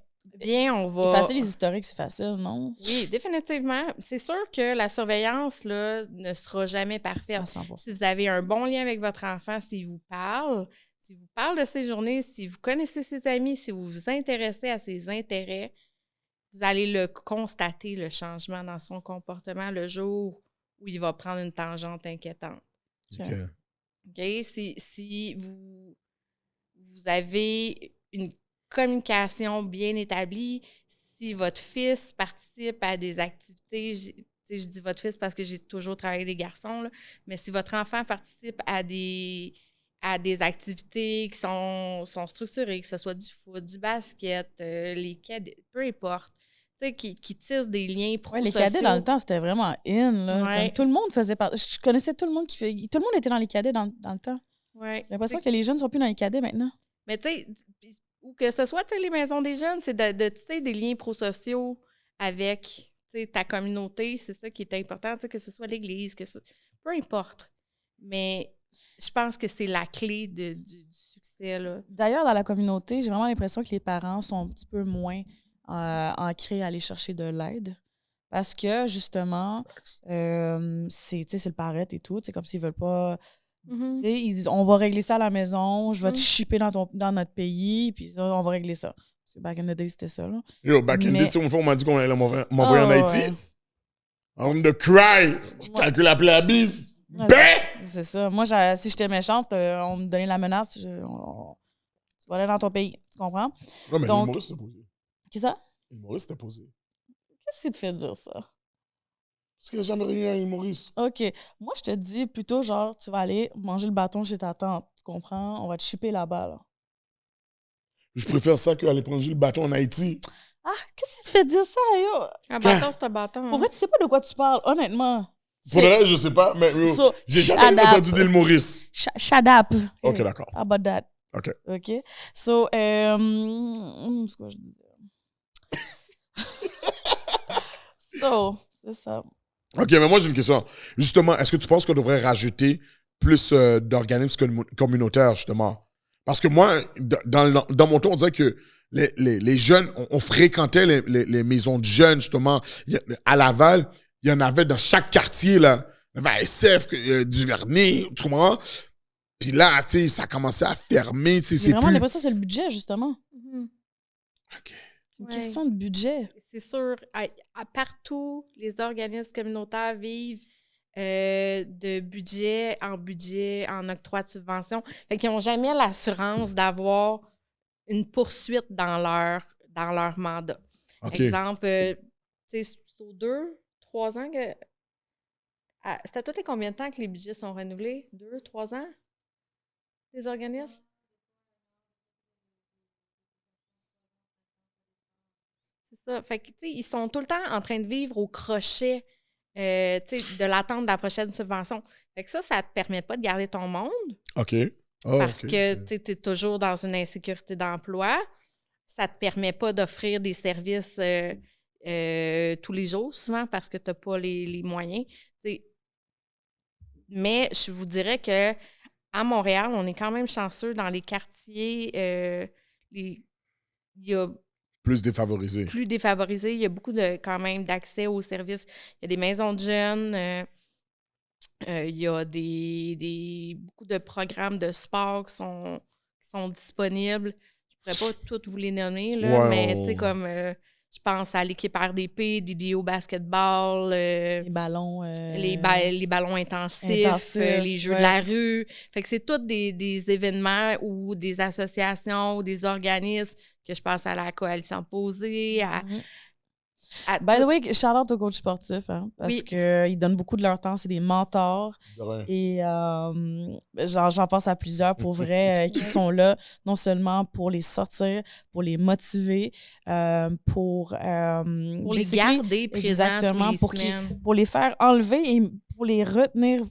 Speaker 4: on va...
Speaker 3: effacer les historiques, c'est facile, non?
Speaker 4: Oui, définitivement. C'est sûr que la surveillance là, ne sera jamais
Speaker 3: À
Speaker 4: parfaite.
Speaker 3: 100%.
Speaker 4: Si vous avez un bon lien avec votre enfant, s'il vous parle de ses journées, si vous connaissez ses amis, si vous vous intéressez à ses intérêts, vous allez le constater, le changement dans son comportement le jour où il va prendre une tangente inquiétante.
Speaker 2: OK.
Speaker 4: OK? Si vous avez une communication bien établie, si votre fils participe à des activités, je dis votre fils parce que j'ai toujours travaillé avec des garçons, là, mais si votre enfant participe à des activités qui sont structurées, que ce soit du foot, du basket, les cadets, peu importe, tu sais, qui tissent des liens
Speaker 3: Ouais,
Speaker 4: pro-sociaux.
Speaker 3: les cadets, dans le temps, c'était vraiment in. Là.
Speaker 4: Ouais.
Speaker 3: Comme tout le monde faisait partie. Je connaissais tout le monde tout le monde était dans les cadets dans le temps.
Speaker 4: Ouais.
Speaker 3: J'ai l'impression que les jeunes ne sont plus dans les cadets maintenant.
Speaker 4: Mais tu sais, ou que ce soit les maisons des jeunes, c'est de tisser des liens prosociaux avec sais, ta communauté, c'est ça qui est important, tu sais, que ce soit l'Église, peu importe. Mais je pense que c'est la clé du succès, là.
Speaker 3: D'ailleurs, dans la communauté, j'ai vraiment l'impression que les parents sont un petit peu moins ancrés à aller chercher de l'aide. Parce que, justement, c'est le paraître et tout. C'est comme s'ils veulent pas...
Speaker 4: Mm-hmm.
Speaker 3: Ils disent, on va régler ça à la maison, je vais te shipper dans notre pays, puis ça, on va régler ça. Parce que back in the day, c'était ça, là.
Speaker 2: Yo, back in the day, on m'a dit qu'on allait m'envoyer en Haïti.
Speaker 3: Ouais.
Speaker 2: I'm the cry. Je calcule la bise. Ben!
Speaker 3: C'est ça. Moi, si j'étais méchante, on me donnait la menace, tu vas aller dans ton pays. Tu comprends?
Speaker 2: Non, mais
Speaker 3: Donc,
Speaker 2: l'humoriste s'est posé.
Speaker 3: Qui ça?
Speaker 2: L'humoriste s'est posé.
Speaker 3: Qu'est-ce qui te fait dire ça?
Speaker 2: Parce qu'il n'y a jamais réuni un humoriste.
Speaker 3: OK. Moi, je te dis plutôt, genre, tu vas aller manger le bâton chez ta tante. Tu comprends? On va te shipper là-bas, là.
Speaker 2: Je préfère ça qu'aller prendre le bâton en Haïti.
Speaker 3: Ah, qu'est-ce qui te fait dire ça, yo?
Speaker 4: Un bâton, c'est un bâton.
Speaker 3: Pour vrai, tu sais pas de quoi tu parles, honnêtement.
Speaker 2: Pour le reste, je sais pas, mais yo, j'ai jamais entendu dire l'humoriste.
Speaker 3: Shut up.
Speaker 2: OK, d'accord.
Speaker 3: How about that?
Speaker 2: OK.
Speaker 3: So, c'est quoi je disais? C'est ça.
Speaker 2: OK, mais moi, j'ai une question. Justement, est-ce que tu penses qu'on devrait rajouter plus d'organismes communautaires, justement? Parce que moi, dans mon tour, on dirait que les jeunes, on fréquentait les maisons de jeunes, justement. À Laval, il y en avait dans chaque quartier, là. Il y avait à SF, Duvernay, tu comprends? Puis là, tu sais, ça a commencé à fermer.
Speaker 3: J'ai vraiment l'impression que c'est le budget, justement.
Speaker 4: Mm-hmm.
Speaker 2: OK.
Speaker 3: C'est une question de budget.
Speaker 4: C'est sûr. Partout, les organismes communautaires vivent de budget, en octroi de subvention. Fait qu'ils n'ont jamais l'assurance d'avoir une poursuite dans leur mandat.
Speaker 2: OK.
Speaker 4: Exemple, tu sais, c'est aux 2-3 ans que... C'est à tous les combien de temps que les budgets sont renouvelés? 2-3 ans? Les organismes? C'est ça. Fait que, tu sais, ils sont tout le temps en train de vivre au crochet, tu sais, de l'attente de la prochaine subvention. Fait que ça te permet pas de garder ton monde.
Speaker 2: OK.
Speaker 4: Parce que, tu sais, t'es toujours dans une insécurité d'emploi. Ça te permet pas d'offrir des services tous les jours, souvent, parce que t'as pas les moyens. T'sais. Mais je vous dirais que à Montréal, on est quand même chanceux dans les quartiers. Il y a
Speaker 2: plus défavorisés.
Speaker 4: Plus défavorisés. Il y a beaucoup quand même d'accès aux services. Il y a des maisons de jeunes. Il y a beaucoup de programmes de sport qui sont disponibles. Je ne pourrais pas toutes vous les nommer, là, mais tu sais, comme je pense à l'équipe RDP, DDO Basketball,
Speaker 3: les ballons
Speaker 4: les ballons intensifs, les jeux de la rue. Fait que c'est tous des événements ou des associations ou des organismes que je pense à la Coalition Posée,
Speaker 3: By the way, shout-out aux coachs sportifs, hein, parce qu'ils donnent beaucoup de leur temps. C'est des mentors. Et j'en pense à plusieurs, pour vrai, qui sont là, non seulement pour les sortir, pour les motiver, pour
Speaker 4: les garder présents.
Speaker 3: Exactement, pour les faire enlever et pour les retenir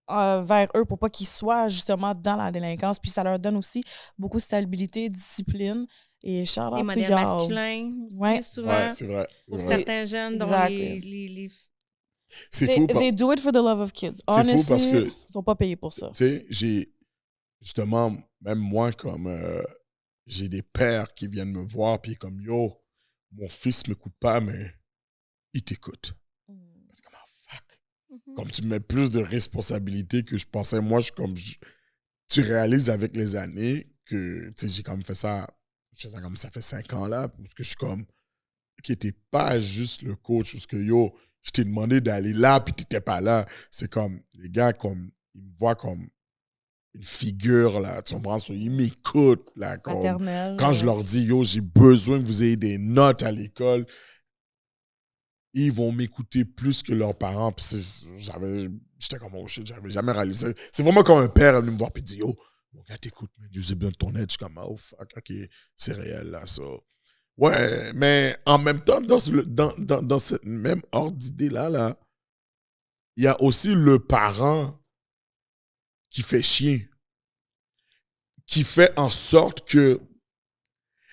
Speaker 3: vers eux, pour pas qu'ils soient justement dans la délinquance. Puis ça leur donne aussi beaucoup de stabilité, discipline. Et
Speaker 4: les modèles masculins aussi, souvent.
Speaker 2: Ouais, c'est vrai.
Speaker 4: Pour certains jeunes dont les...
Speaker 2: C'est fou
Speaker 3: They do it for the love of kids.
Speaker 2: C'est fou parce que...
Speaker 3: Ils sont pas payés pour ça.
Speaker 2: Tu sais, j'ai... Justement, même moi, comme... j'ai des pères qui viennent me voir, puis comme, yo, mon fils m'écoute pas, mais il t'écoute. Comme, fuck. Comme tu me mets plus de responsabilités que je pensais. Moi, tu réalises avec les années que, tu sais, j'ai quand même fait ça... Je fais ça comme ça fait 5 ans là, parce que je suis comme, qui n'était pas juste le coach, parce que yo, je t'ai demandé d'aller là, puis tu n'étais pas là. C'est comme, les gars, comme, ils me voient comme une figure, là, tu comprends? Ils m'écoutent, là, comme,
Speaker 3: paternelle,
Speaker 2: quand je leur dis, yo, j'ai besoin que vous ayez des notes à l'école, ils vont m'écouter plus que leurs parents, puis j'étais comme, oh shit, j'avais jamais réalisé. C'est vraiment comme un père venu me voir, puis dit, yo, mon gars, t'écoute, mais j'ai besoin de ton aide. Je suis comme, oh fuck, ok, c'est réel là, ça. Ouais, mais en même temps, dans ce même ordre d'idée-là, il y a aussi le parent qui fait chier, qui fait en sorte que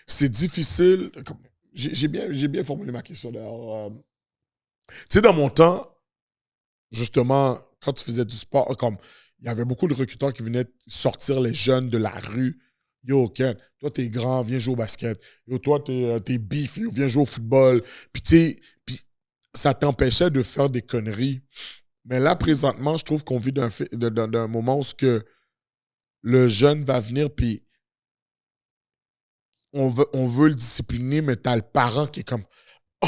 Speaker 2: c'est difficile. J'ai bien formulé ma question d'ailleurs. Tu sais, dans mon temps, justement, quand tu faisais du sport, comme il y avait beaucoup de recruteurs qui venaient sortir les jeunes de la rue. Yo, Ken, toi, t'es grand, viens jouer au basket. Yo, toi, t'es beef, yo, viens jouer au football. Puis, tu sais, ça t'empêchait de faire des conneries. Mais là, présentement, je trouve qu'on vit d'un moment où le jeune va venir, puis on veut le discipliner, mais t'as le parent qui est comme « Oh,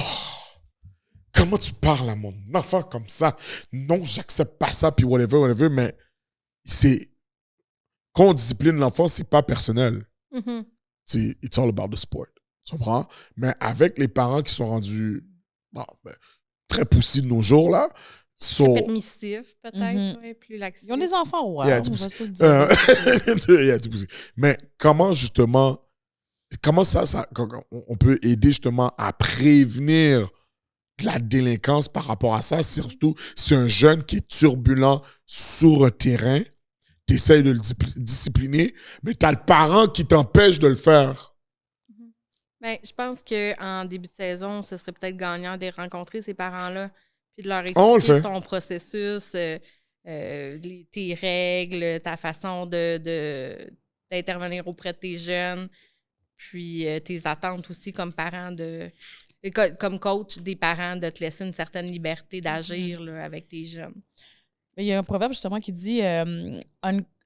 Speaker 2: comment tu parles à mon enfant comme ça? Non, j'accepte pas ça, puis whatever. » Mais c'est... Quand on discipline l'enfant, c'est pas personnel.
Speaker 4: Mhm.
Speaker 2: C'est « It's all about the sport. » Tu comprends? Mais avec les parents qui sont rendus très poussés de nos jours, là,
Speaker 4: Permissif, peut-être,
Speaker 3: Mhm.
Speaker 4: ouais, plus laxiste.
Speaker 3: Ils ont des enfants, ouais.
Speaker 2: Yeah,
Speaker 3: on
Speaker 2: tu
Speaker 3: va
Speaker 2: pousses.
Speaker 3: se le dire.
Speaker 2: Yeah, tu pousses. Mais comment, justement, on peut aider, justement, à prévenir de la délinquance par rapport à ça, surtout si un jeune qui est turbulent sur un terrain, tu essaies de le discipliner, mais tu as le parent qui t'empêche de le faire.
Speaker 4: Ben, je pense qu'en début de saison, ce serait peut-être gagnant de rencontrer ces parents-là puis de leur
Speaker 2: On le
Speaker 4: expliquer
Speaker 2: fait.
Speaker 4: ton processus, tes règles, ta façon d'intervenir auprès de tes jeunes, puis tes attentes aussi comme parent comme coach des parents, de te laisser une certaine liberté d'agir là, avec tes jeunes.
Speaker 3: Mais il y a un proverbe justement qui dit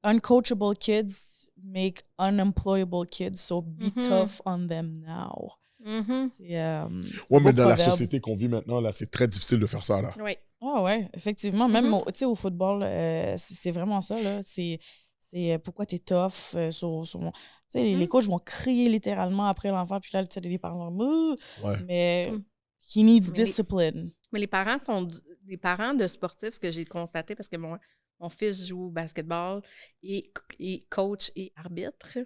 Speaker 3: uncoachable kids make unemployable kids, so be tough on them now.
Speaker 4: Mm-hmm.
Speaker 2: Ouais, mais dans la société qu'on vit maintenant, là, c'est très difficile de faire ça, là.
Speaker 4: Oui.
Speaker 3: Ah ouais, effectivement. Même au football, c'est vraiment ça, là. C'est pourquoi t'es tough. Les coachs vont crier littéralement après l'enfant, puis là, tu sais, les parents mais he needs discipline.
Speaker 4: Mais les parents sont des parents de sportifs, ce que j'ai constaté, parce que mon fils joue au basketball et coach et arbitre.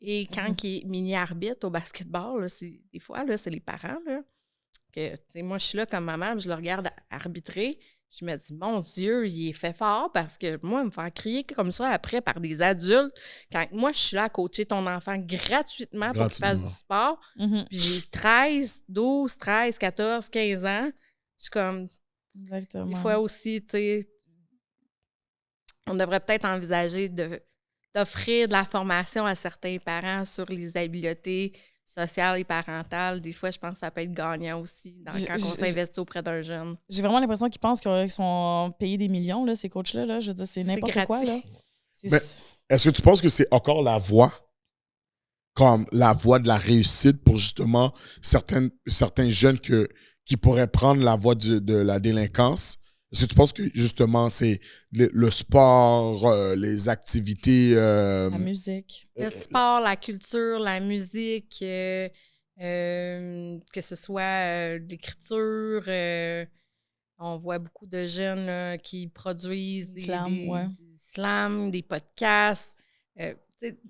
Speaker 4: Et quand il est mini-arbitre au basketball, là, des fois, là, c'est les parents. Là, que, moi, je suis là comme maman, je le regarde arbitrer. Je me dis, mon Dieu, il est fait fort parce que moi, me faire crier comme ça après par des adultes, quand moi, je suis là à coacher ton enfant gratuitement pour qu'il fasse du sport, puis j'ai 12, 13, 14, 15 ans, je suis comme...
Speaker 3: Exactement.
Speaker 4: Des fois aussi, tu sais, on devrait peut-être envisager d'offrir de la formation à certains parents sur les habiletés sociales et parentales. Des fois, je pense que ça peut être gagnant aussi quand on s'investit auprès d'un jeune.
Speaker 3: J'ai vraiment l'impression qu'ils pensent qu'ils sont payés des millions, là, ces coachs-là. Là. Je veux dire, c'est n'importe quoi. Là.
Speaker 2: Mais est-ce que tu penses que c'est encore la voie, comme la voie de la réussite pour justement certains jeunes qui pourraient prendre la voie de la délinquance? Est-ce que tu penses que justement c'est le sport, les activités...
Speaker 3: la musique.
Speaker 4: Le sport, la culture, la musique, que ce soit l'écriture. On voit beaucoup de jeunes là, qui produisent des slams, des podcasts.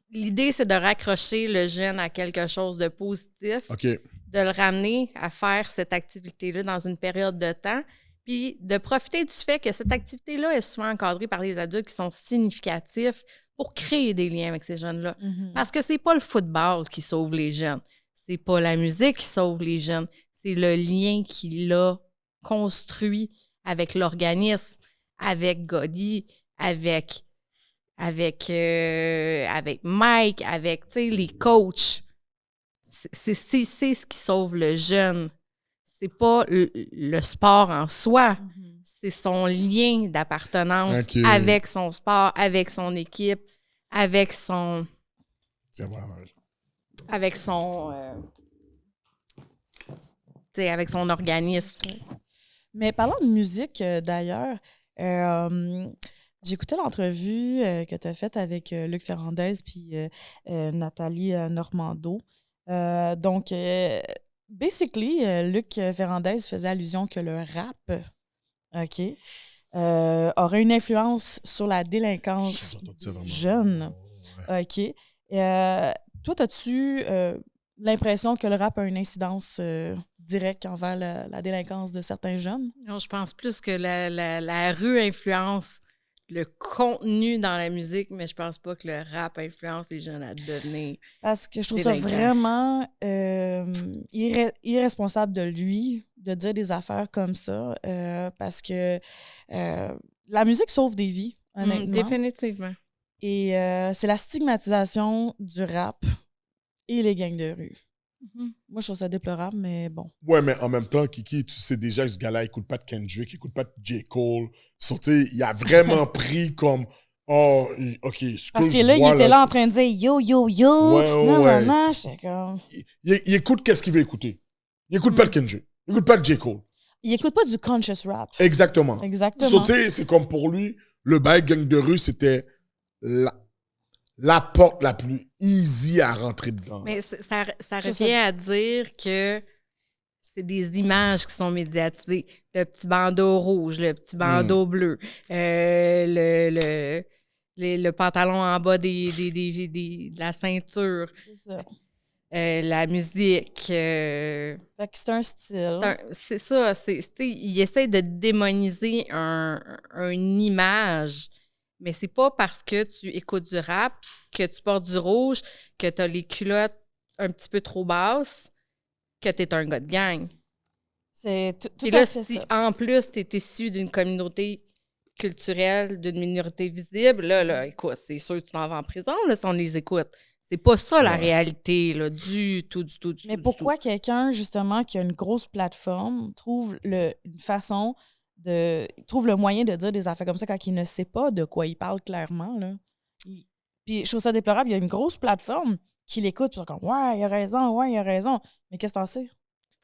Speaker 4: L'idée, c'est de raccrocher le jeune à quelque chose de positif, de le ramener à faire cette activité-là dans une période de temps, puis de profiter du fait que cette activité-là est souvent encadrée par des adultes qui sont significatifs pour créer des liens avec ces jeunes-là. Parce que c'est pas le football qui sauve les jeunes, c'est pas la musique qui sauve les jeunes, c'est le lien qu'il a construit avec l'organisme, avec Godi, avec Mike, avec les coachs. C'est ce qui sauve le jeune. C'est pas le sport en soi. C'est son lien d'appartenance avec son sport, avec son équipe, avec son... avec son organisme.
Speaker 3: Mais parlant de musique, d'ailleurs, j'écoutais l'entrevue que tu as faite avec Luc Ferrandez puis Nathalie Normando. Donc, basically, Luc Ferrandez faisait allusion que le rap, aurait une influence sur la délinquance jeune. OK. Toi, as-tu l'impression que le rap a une incidence directe envers la délinquance de certains jeunes?
Speaker 4: Non, je pense plus que la rue influence le contenu dans la musique, mais je pense pas que le rap influence les jeunes à devenir.
Speaker 3: Parce que je trouve ça vraiment irresponsable de lui de dire des affaires comme ça parce que la musique sauve des vies, honnêtement.
Speaker 4: Définitivement.
Speaker 3: Et c'est la stigmatisation du rap et les gangs de rue. Moi, je trouve ça déplorable, mais bon.
Speaker 2: Ouais, mais en même temps, Kiki, tu sais déjà que ce gars-là, il écoute pas de Kendrick, il écoute pas de J. Cole. So, tu sais, il a vraiment pris comme, oh, OK, ce
Speaker 3: Parce
Speaker 2: que
Speaker 3: que
Speaker 2: je
Speaker 3: là, il
Speaker 2: vois,
Speaker 3: était là en train de dire yo, yo, yo.
Speaker 2: Ouais,
Speaker 3: non,
Speaker 2: ouais.
Speaker 3: non, non. J'étais comme.
Speaker 2: Il écoute qu'est-ce qu'il veut écouter. Il écoute pas de Kendrick, il écoute pas de J. Cole.
Speaker 3: Il écoute pas du conscious rap.
Speaker 2: Exactement.
Speaker 3: Exactement.
Speaker 2: So, tu sais, c'est comme pour lui, le bail gang de rue, c'était la porte la plus easy à rentrer dedans.
Speaker 4: Mais ça revient à dire que c'est des images qui sont médiatisées. Le petit bandeau rouge, le petit bandeau bleu, le pantalon en bas de la ceinture,
Speaker 3: C'est ça.
Speaker 4: la musique.
Speaker 3: Fait que c'est un style.
Speaker 4: C'est ça. Il essaie de démoniser une image. Mais c'est pas parce que tu écoutes du rap, que tu portes du rouge, que tu as les culottes un petit peu trop basses, que tu es un gars de gang.
Speaker 3: C'est tout
Speaker 4: Et là,
Speaker 3: à fait
Speaker 4: si
Speaker 3: ça.
Speaker 4: en plus tu es issu d'une communauté culturelle, d'une minorité visible, là, écoute, c'est sûr que tu t'en vas en prison là, si on les écoute. C'est pas ça la réalité, là, du tout.
Speaker 3: Mais pourquoi quelqu'un, justement, qui a une grosse plateforme, trouve une façon trouve le moyen de dire des affaires comme ça quand il ne sait pas de quoi il parle clairement, là? Puis je trouve ça déplorable. Il y a une grosse plateforme qui l'écoute, puis ils sont comme « Ouais, il a raison. » Mais qu'est-ce que t'en sais?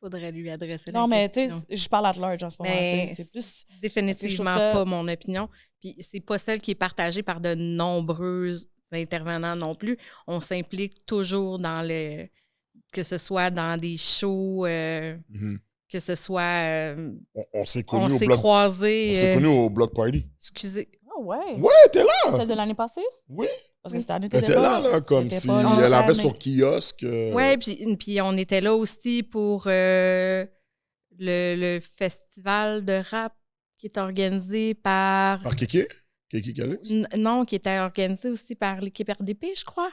Speaker 4: Faudrait lui adresser
Speaker 3: Non,
Speaker 4: la
Speaker 3: mais tu
Speaker 4: question.
Speaker 3: sais, je parle à large en ce moment.
Speaker 4: Mais
Speaker 3: tu sais, c'est plus...
Speaker 4: définitivement
Speaker 3: ça-
Speaker 4: pas mon opinion. Puis c'est pas celle qui est partagée par de nombreux intervenants non plus. On s'implique toujours dans que ce soit dans des shows, que ce soit...
Speaker 2: On s'est
Speaker 4: on
Speaker 2: connus au
Speaker 4: s'est
Speaker 2: bloc.
Speaker 4: croisés...
Speaker 2: On s'est connus au block party.
Speaker 4: excusez.
Speaker 3: Ah ouais?
Speaker 2: Ouais, t'es là.
Speaker 3: Celle de l'année passée?
Speaker 2: Oui.
Speaker 3: Parce que cette année,
Speaker 2: Elle était là, comme
Speaker 3: T'étais
Speaker 2: si
Speaker 3: pas là
Speaker 2: elle
Speaker 3: cette
Speaker 2: avait
Speaker 3: année.
Speaker 2: son kiosque.
Speaker 4: Oui, puis on était là aussi pour le festival de rap qui est organisé par...
Speaker 2: Par Kéké? Kéké Calix?
Speaker 4: Non, qui était organisé aussi par l'équipe RDP, je crois.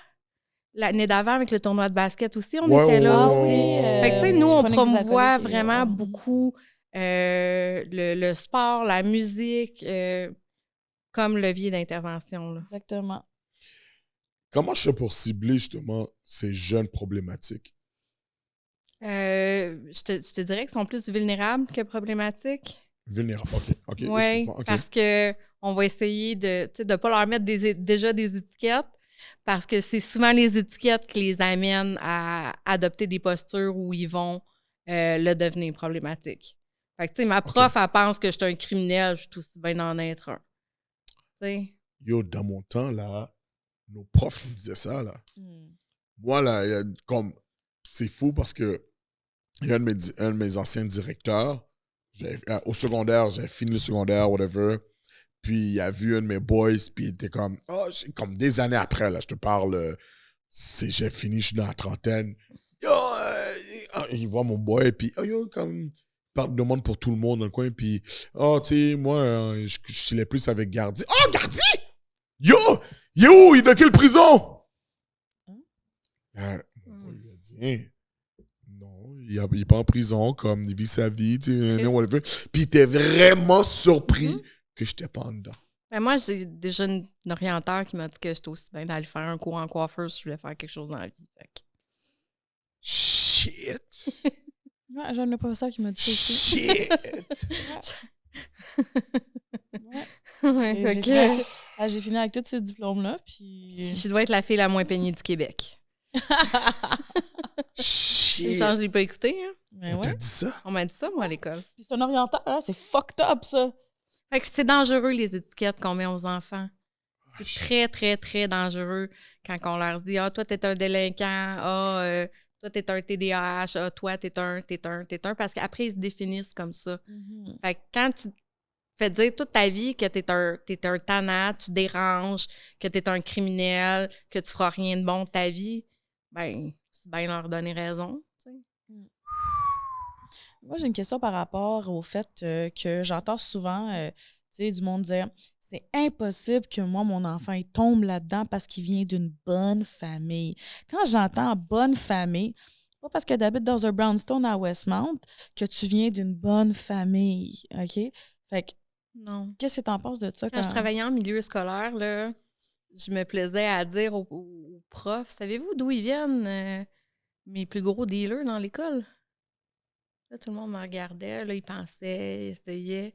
Speaker 4: L'année d'avant, avec le tournoi de basket aussi, on était là aussi. Fait que, tu sais, nous, on
Speaker 3: Chronique des
Speaker 4: promouvoit
Speaker 3: alcooliques,
Speaker 4: vraiment beaucoup le sport, la musique, comme levier d'intervention. Là.
Speaker 3: Exactement.
Speaker 2: Comment je fais pour cibler justement ces jeunes problématiques?
Speaker 4: Je te dirais qu'ils sont plus vulnérables que problématiques.
Speaker 2: Vulnérables, OK.
Speaker 4: Oui,
Speaker 2: excuse-moi, OK.
Speaker 4: parce qu'on va essayer de ne pas leur mettre déjà des étiquettes, parce que c'est souvent les étiquettes qui les amènent à adopter des postures où ils vont le devenir problématique. Fait que, tu sais, ma prof, elle pense que je suis un criminel, je suis aussi bien d'en être un. Tu sais?
Speaker 2: Yo, dans mon temps, là, nos profs nous disaient ça, là. Moi, là, c'est fou parce que il y a un de mes anciens directeurs, au secondaire, j'avais fini le secondaire, whatever, puis il a vu un de mes boys, puis il était comme, comme des années après, là, je te parle, j'ai fini, je suis dans la trentaine. Yo, il voit mon boy, puis yo, comme, il demande pour tout le monde dans le coin, puis, tu sais, moi, je chillais plus avec Gardi. Oh, Gardi! Yo! Il est où? Il est dans quelle prison? Mon boy lui a dit, hein? Non, il n'est pas en prison, comme il vit sa vie, tu sais, whatever. Puis il était vraiment surpris que je n'étais pas en dedans.
Speaker 4: Ben moi, j'ai déjà une orienteur qui m'a dit que j'étais aussi bien d'aller faire un cours en coiffeur si je voulais faire quelque chose dans la vie. Fait que...
Speaker 2: Shit!
Speaker 3: Ouais, j'ai un professeur qui m'a dit ça aussi.
Speaker 2: Shit!
Speaker 3: Ouais.
Speaker 4: Ouais,
Speaker 3: J'ai fini avec tous ces diplômes-là, puis...
Speaker 4: Je dois être la fille la moins peignée du Québec.
Speaker 2: Shit!
Speaker 4: Ça, je l'ai pas écouté. Hein?
Speaker 3: Mais
Speaker 2: On
Speaker 3: ouais.
Speaker 2: t'a dit ça?
Speaker 4: On m'a dit ça, moi, à l'école.
Speaker 3: Puis c'est un orienteur, hein? C'est fucked up, ça!
Speaker 4: Fait que c'est dangereux, les étiquettes qu'on met aux enfants. C'est très, très, très dangereux quand on leur dit « Ah, toi, t'es un délinquant. Ah, toi, t'es un TDAH. Ah, toi, t'es un. » Parce qu'après, ils se définissent comme ça. Fait que quand tu fais dire toute ta vie que t'es un tannant, tu déranges, que t'es un criminel, que tu feras rien de bon de ta vie, ben, c'est bien leur donner raison. T'sais.
Speaker 3: Moi, j'ai une question par rapport au fait que j'entends souvent du monde dire « C'est impossible que moi, mon enfant, il tombe là-dedans parce qu'il vient d'une bonne famille. » Quand j'entends « bonne famille », pas parce que tu habites dans un brownstone à Westmount que tu viens d'une bonne famille, OK? Fait que,
Speaker 4: Non.
Speaker 3: qu'est-ce que t'en penses de ça?
Speaker 4: Quand je travaillais en milieu scolaire, là, je me plaisais à dire aux profs, savez-vous d'où ils viennent mes plus gros dealers dans l'école? Là, tout le monde me regardait, là, ils pensaient, ils essayaient.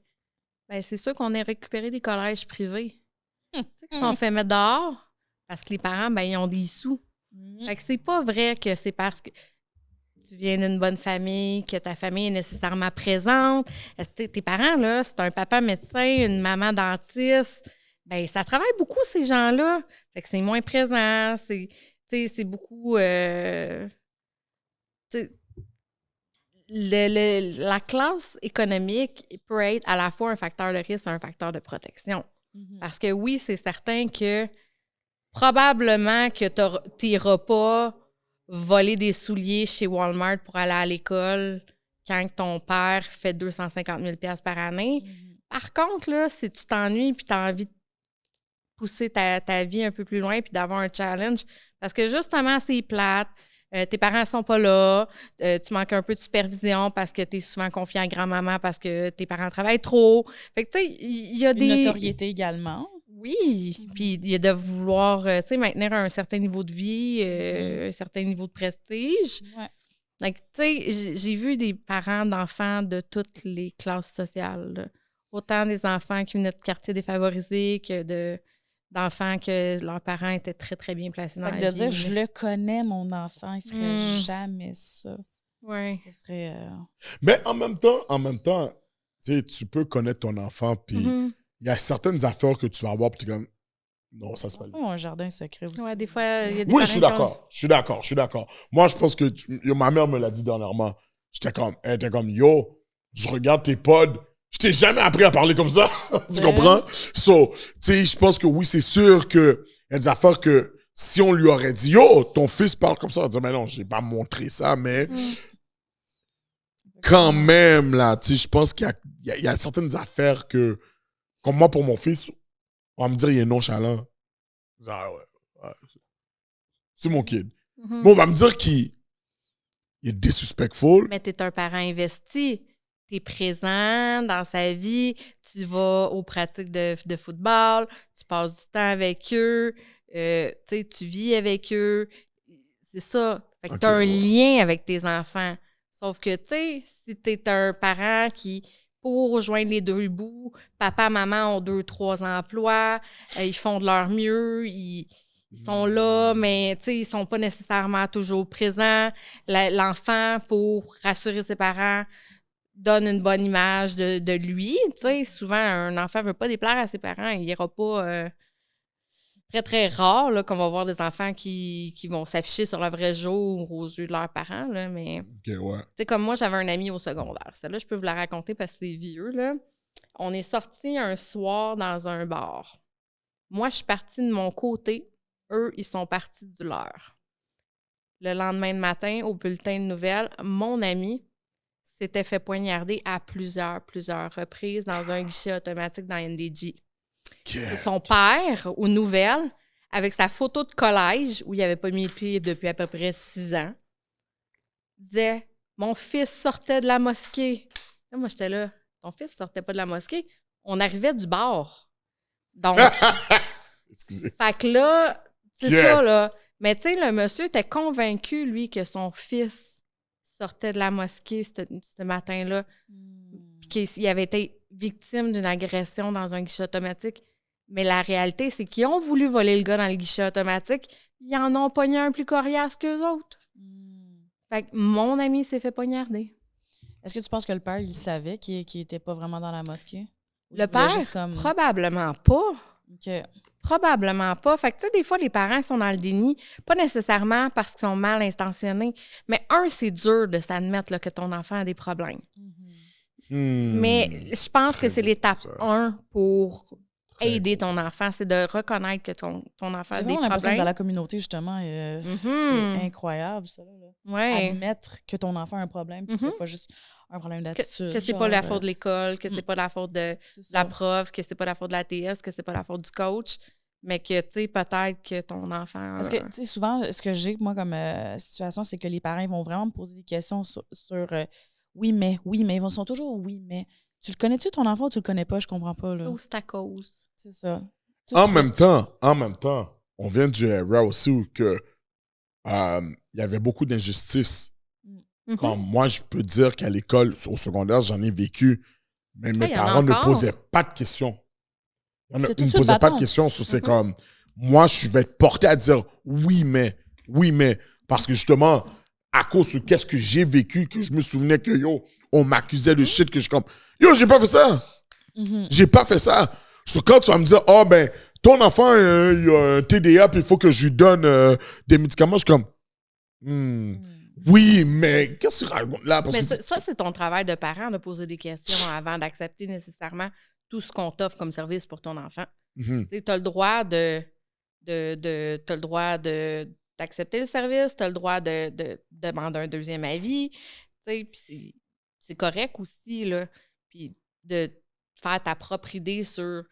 Speaker 4: Ben, c'est sûr qu'on a récupéré des collèges privés. Tu sais, qui sont fait mettre dehors parce que les parents, ben, ils ont des sous. Fait que c'est pas vrai que c'est parce que tu viens d'une bonne famille, que ta famille est nécessairement présente. Tes parents, là, c'est un papa médecin, une maman dentiste. Ben, ça travaille beaucoup, ces gens-là. Fait que c'est moins présent. C'est beaucoup... la classe économique peut être à la fois un facteur de risque et un facteur de protection. Parce que oui, c'est certain que probablement que tu n'iras pas voler des souliers chez Walmart pour aller à l'école quand ton père fait 250 000 $ par année. Par contre, là, si tu t'ennuies et tu as envie de pousser ta vie un peu plus loin puis d'avoir un challenge, parce que justement, c'est plate, tes parents sont pas là, tu manques un peu de supervision parce que tu es souvent confiant à grand-maman parce que tes parents travaillent trop. Fait que, tu sais, il y a des...
Speaker 3: Une notoriété également.
Speaker 4: Oui, puis il y a de vouloir, tu sais, maintenir un certain niveau de vie, un certain niveau de prestige.
Speaker 3: Ouais.
Speaker 4: Donc, tu sais, j'ai vu des parents d'enfants de toutes les classes sociales, là. Autant des enfants qui venaient de quartiers défavorisés que d'enfants que leurs parents étaient très, très bien placés dans
Speaker 3: Fait que
Speaker 4: la
Speaker 3: de
Speaker 4: vie.
Speaker 3: dire, je le connais, mon enfant, il ferait jamais ça.
Speaker 4: Oui.
Speaker 3: Ce serait...
Speaker 2: Mais en même temps, tu sais, tu peux connaître ton enfant, puis il y a certaines affaires que tu vas avoir, puis tu es comme, non, ça, c'est pas lui.
Speaker 3: Oui, un jardin secret aussi.
Speaker 4: Ouais, des fois, il y a des
Speaker 2: Oui,
Speaker 4: parents
Speaker 2: je suis
Speaker 4: qui ont-
Speaker 2: d'accord. Je suis d'accord. Moi, je pense que ma mère me l'a dit dernièrement. Elle était comme, yo, je regarde tes pods. Je t'ai jamais appris à parler comme ça. Tu comprends? So, tu sais, je pense que oui, c'est sûr que il y a des affaires que si on lui aurait dit, yo, ton fils parle comme ça, on va dire, mais non, j'ai pas montré ça, mais quand même, là, tu sais, je pense qu'il y a certaines affaires que, comme moi, pour mon fils, on va me dire, il est nonchalant. Je dis, ah ouais. C'est mon kid. Mais on va me dire qu'il est disrespectful.
Speaker 4: Mais tu es un parent investi. Tu es présent dans sa vie. Tu vas aux pratiques de football. Tu passes du temps avec eux. Tu vis avec eux. C'est ça. Fait que tu as un lien avec tes enfants. Sauf que, tu sais, si tu es un parent qui, pour rejoindre les deux bouts, papa, maman ont 2-3 emplois, ils font de leur mieux, ils sont là, mais ils sont pas nécessairement toujours présents. L'enfant, pour rassurer ses parents, donne une bonne image de lui. Souvent, un enfant veut pas déplaire à ses parents. Il ira pas... très, très rare là, qu'on va voir des enfants qui vont s'afficher sur le vrai jour aux yeux de leurs parents. Là, mais
Speaker 2: OK, ouais.
Speaker 4: comme moi, j'avais un ami au secondaire. Celle-là, je peux vous la raconter parce que c'est vieux. Là. On est sortis un soir dans un bar. Moi, je suis partie de mon côté. Eux, ils sont partis du leur. Le lendemain de matin, au bulletin de nouvelles, mon ami s'était fait poignarder à plusieurs reprises dans un guichet automatique dans NDG. C'est son père, aux nouvelles, avec sa photo de collège, où il n'avait pas mis le pied depuis à peu près 6 ans, disait « Mon fils sortait de la mosquée. » Là, moi, j'étais là. « Ton fils sortait pas de la mosquée? » On arrivait du bar. Donc,
Speaker 2: Excusez.
Speaker 4: fait que là, c'est ça, là. Mais tu sais, le monsieur était convaincu, lui, que son fils sortait de la mosquée ce matin-là, puis qu'il avait été victime d'une agression dans un guichet automatique. Mais la réalité, c'est qu'ils ont voulu voler le gars dans le guichet automatique, ils en ont pogné un plus coriace qu'eux autres. Fait que mon ami s'est fait poignarder.
Speaker 3: Est-ce que tu penses que le père, il savait qu'il n'était pas vraiment dans la mosquée?
Speaker 4: Le père, probablement pas.
Speaker 3: Okay.
Speaker 4: Probablement pas. Fait que, tu sais, des fois, les parents sont dans le déni, pas nécessairement parce qu'ils sont mal intentionnés, mais c'est dur de s'admettre là, que ton enfant a des problèmes. Mais je pense que c'est l'étape 1 pour aider ton enfant, c'est de reconnaître que ton enfant a des problèmes.
Speaker 3: L'impression que dans la communauté, justement, c'est incroyable, ça. Là.
Speaker 4: Ouais.
Speaker 3: Admettre que ton enfant a un problème, puis que c'est pas juste un problème d'attitude.
Speaker 4: Que c'est pas la faute de l'école, que c'est pas la faute de la prof, que c'est pas la faute de la TS, que c'est pas la faute du coach. mais que, tu sais, peut-être que ton enfant...
Speaker 3: Parce que, tu sais, souvent, ce que j'ai, moi, comme situation, c'est que les parents ils vont vraiment me poser des questions sur oui, mais, ils sont toujours oui, mais. Tu le connais-tu, ton enfant, ou tu le connais pas? Je comprends pas, là.
Speaker 4: Ça, c'est à cause.
Speaker 3: C'est ça.
Speaker 2: En même temps, on vient du era aussi où que, il y avait beaucoup d'injustices.
Speaker 4: Mhm.
Speaker 2: Comme moi, je peux dire qu'à l'école, au secondaire, j'en ai vécu, mais mes
Speaker 4: il y en a
Speaker 2: parents ne
Speaker 4: encore.
Speaker 2: posaient pas de questions. Ils
Speaker 3: C'est tout
Speaker 2: ne
Speaker 3: de suite
Speaker 2: posaient pas de
Speaker 3: bâton.
Speaker 2: questions. C'est
Speaker 4: Mhm.
Speaker 2: comme, moi, je vais être porté à dire oui, mais. Parce que justement, à cause de qu'est-ce que j'ai vécu, que je me souvenais que, yo, on m'accusait de shit, que je comme, yo, j'ai pas fait ça.
Speaker 3: Mhm.
Speaker 2: J'ai pas fait ça. Quand tu vas me dire, oh, ben, ton enfant, il a un TDA, puis il faut que je lui donne des médicaments, je suis comme, oui, mais qu'est-ce que tu racontes là? Parce
Speaker 4: Mais
Speaker 2: que
Speaker 4: ça, c'est ton travail de parent de poser des questions avant d'accepter nécessairement tout ce qu'on t'offre comme service pour ton enfant.
Speaker 2: Mhm.
Speaker 4: Tu as le droit d'accepter le service, tu as le droit de demander un deuxième avis. Puis c'est correct aussi, là. Puis de faire ta propre idée sur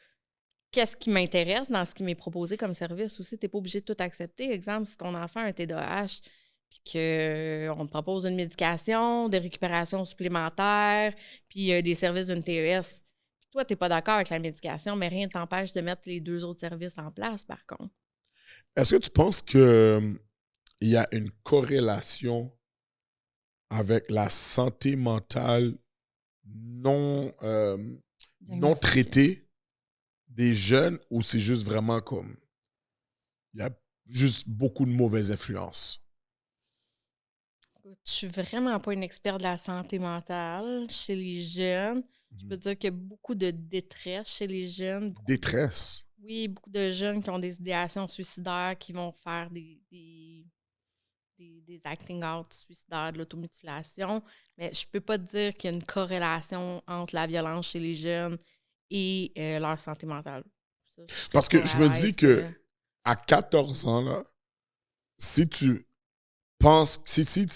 Speaker 4: qu'est-ce qui m'intéresse dans ce qui m'est proposé comme service aussi. Tu n'es pas obligé de tout accepter. Exemple, si ton enfant a un TDAH, puis qu'on te propose une médication, des récupérations supplémentaires, puis des services d'une TES. Puis toi, tu n'es pas d'accord avec la médication, mais rien ne t'empêche de mettre les 2 autres services en place, par contre.
Speaker 2: est-ce que tu penses qu'il y a une corrélation avec la santé mentale non traitée des jeunes, ou c'est juste vraiment comme, il y a juste beaucoup de mauvaises influences?
Speaker 4: Je suis vraiment pas une experte de la santé mentale chez les jeunes. Je peux dire qu'il y a beaucoup de détresse chez les jeunes.
Speaker 2: Détresse.
Speaker 4: Oui, beaucoup de jeunes qui ont des idéations suicidaires, qui vont faire des acting out suicidaires, de l'automutilation. Mais je peux pas te dire qu'il y a une corrélation entre la violence chez les jeunes et leur santé mentale. Ça,
Speaker 2: Parce que je me dis que à 14 ans, là, si tu penses, si tu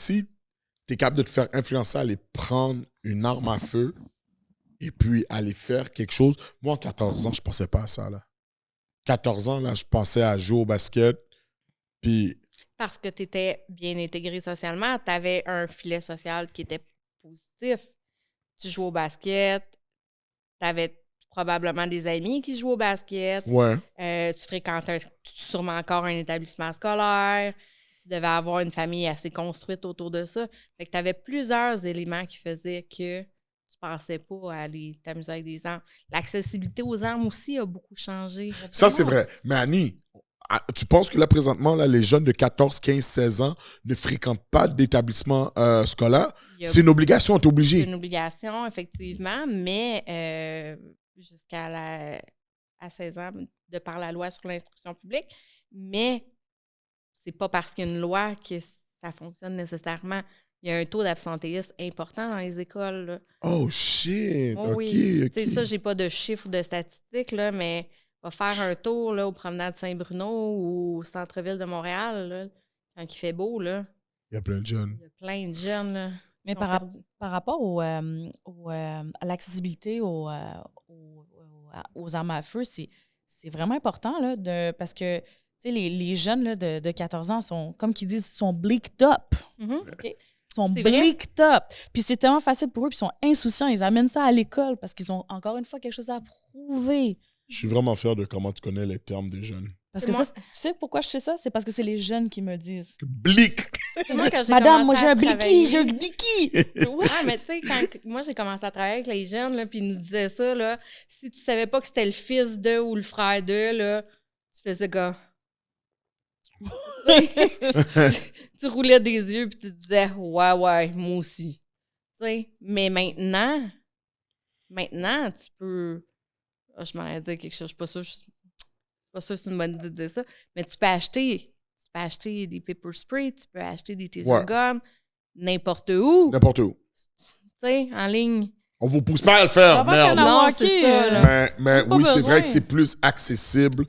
Speaker 2: es capable de te faire influencer à aller prendre une arme à feu et puis aller faire quelque chose. Moi, à 14 ans, je pensais pas à ça, là. 14 ans, là, je pensais à jouer au basket, puis...
Speaker 4: Parce que tu étais bien intégré socialement, tu avais un filet social qui était positif. Tu jouais au basket, tu avais probablement des amis qui jouaient au basket.
Speaker 2: Ouais.
Speaker 4: Tu fréquentais sûrement encore un établissement scolaire. Tu devais avoir une famille assez construite autour de ça. Fait que tu avais plusieurs éléments qui faisaient que tu pensais pas à aller t'amuser avec des armes. L'accessibilité aux armes aussi a beaucoup changé.
Speaker 2: Ça, c'est vrai. Mais Annie, tu penses que là, présentement, là, les jeunes de 14, 15, 16 ans ne fréquentent pas d'établissement scolaire? C'est une obligation, t'es obligé.
Speaker 4: C'est une obligation, effectivement, mais jusqu'à 16 ans, de par la loi sur l'instruction publique. Mais c'est pas parce qu'il y a une loi que ça fonctionne nécessairement. Il y a un taux d'absentéisme important dans les écoles, là.
Speaker 2: Oh, shit!
Speaker 4: Oh,
Speaker 2: OK,
Speaker 4: oui.
Speaker 2: OK.
Speaker 4: Tu sais, ça, j'ai pas de chiffres ou de statistiques, là, mais va faire un tour là, aux promenades Saint-Bruno ou au centre-ville de Montréal, là, quand il fait beau, là.
Speaker 2: Il y a plein de jeunes.
Speaker 4: Il y a plein de jeunes, là.
Speaker 3: Mais par rapport à l'accessibilité aux armes à feu, c'est vraiment important, là, parce que les jeunes là, de 14 ans sont, comme qu'ils disent, sont bleaked up. Okay? Ils sont bleaked up. Puis c'est tellement facile pour eux, puis ils sont insouciants. Ils amènent ça à l'école parce qu'ils ont, encore une fois, quelque chose à prouver.
Speaker 2: Je suis vraiment fier de comment tu connais les termes des jeunes.
Speaker 3: Parce que ça, tu sais pourquoi je sais ça? C'est parce que c'est les jeunes qui me disent.
Speaker 2: Bleak!
Speaker 3: Madame, moi j'ai un bliki, j'ai un bliki!
Speaker 4: Ouais, mais tu sais, quand moi j'ai commencé à travailler avec les jeunes, là, puis ils nous disaient ça, là, si tu savais pas que c'était le fils d'eux ou le frère d'eux, là, tu faisais comme... tu roulais des yeux puis tu disais ouais, moi aussi. T'sais, mais maintenant, tu peux... Oh, je m'en ai dit quelque chose, je suis pas sûre que c'est une bonne idée de dire ça, mais tu peux acheter des pepper spray, tu peux acheter des taser guns, n'importe où.
Speaker 2: N'importe où.
Speaker 4: Tu sais, en ligne.
Speaker 2: On vous pousse pas à le faire, merde.
Speaker 4: Non, c'est ça, là.
Speaker 2: Mais oui, c'est vrai que c'est plus accessible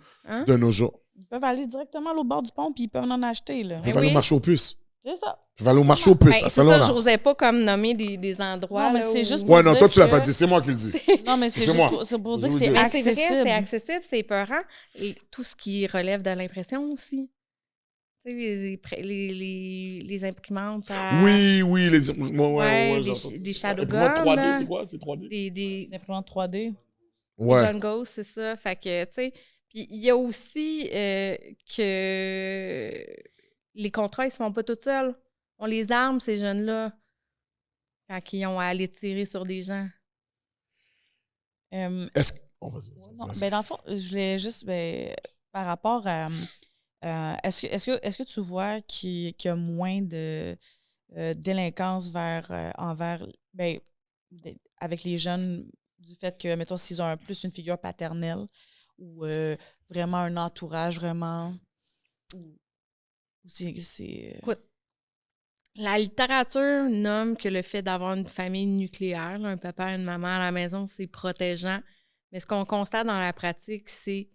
Speaker 2: de nos jours.
Speaker 3: Ils peuvent aller directement à l'autre bord du pont puis ils peuvent en acheter, là.
Speaker 2: Ils peuvent aller marcher aux puces.
Speaker 3: C'est ça.
Speaker 2: Je vais aller au marché aux puces,
Speaker 4: Ben,
Speaker 2: à
Speaker 4: c'est ça,
Speaker 2: Salon-là.
Speaker 4: j'osais pas comme nommer des endroits.
Speaker 3: Non, mais
Speaker 4: là,
Speaker 3: c'est
Speaker 4: où-
Speaker 3: juste
Speaker 2: Ouais,
Speaker 3: pour
Speaker 2: non,
Speaker 3: dire
Speaker 2: toi, tu l'as
Speaker 3: que-
Speaker 2: pas dit. C'est moi qui le dis.
Speaker 3: Non, mais c'est
Speaker 2: moi.
Speaker 3: juste pour dire que
Speaker 2: Je
Speaker 3: c'est
Speaker 2: vous dis.
Speaker 4: Mais c'est vrai,
Speaker 3: accessible.
Speaker 4: c'est accessible, c'est épeurant. Et tout ce qui relève de l'impression aussi. Tu sais, les imprimantes à...
Speaker 2: Oui, les...
Speaker 4: Ouais,
Speaker 2: j'ai
Speaker 4: des
Speaker 2: entendu.
Speaker 4: shadow
Speaker 2: Imprimante
Speaker 4: guns,
Speaker 2: 3D,
Speaker 4: là.
Speaker 2: c'est quoi? C'est 3D?
Speaker 4: Des
Speaker 3: Les imprimantes 3D.
Speaker 2: Ouais.
Speaker 4: gun ghosts, c'est ça. Fait que, tu sais... Puis il y a aussi que les contrats, ils se font pas tout seuls. On les arme, ces jeunes-là, quand ils ont à aller tirer sur des gens.
Speaker 2: Est-ce que... Oh, vas-y.
Speaker 3: Non, ben dans le fond, je voulais juste, par rapport à... est-ce que tu vois qu'il y a moins de délinquance envers, avec les jeunes, du fait que, mettons, s'ils ont plus une figure paternelle ou vraiment un entourage, vraiment... ou c'est...
Speaker 4: Écoute, la littérature nomme que le fait d'avoir une famille nucléaire, là, un papa et une maman à la maison, c'est protégeant. Mais ce qu'on constate dans la pratique, c'est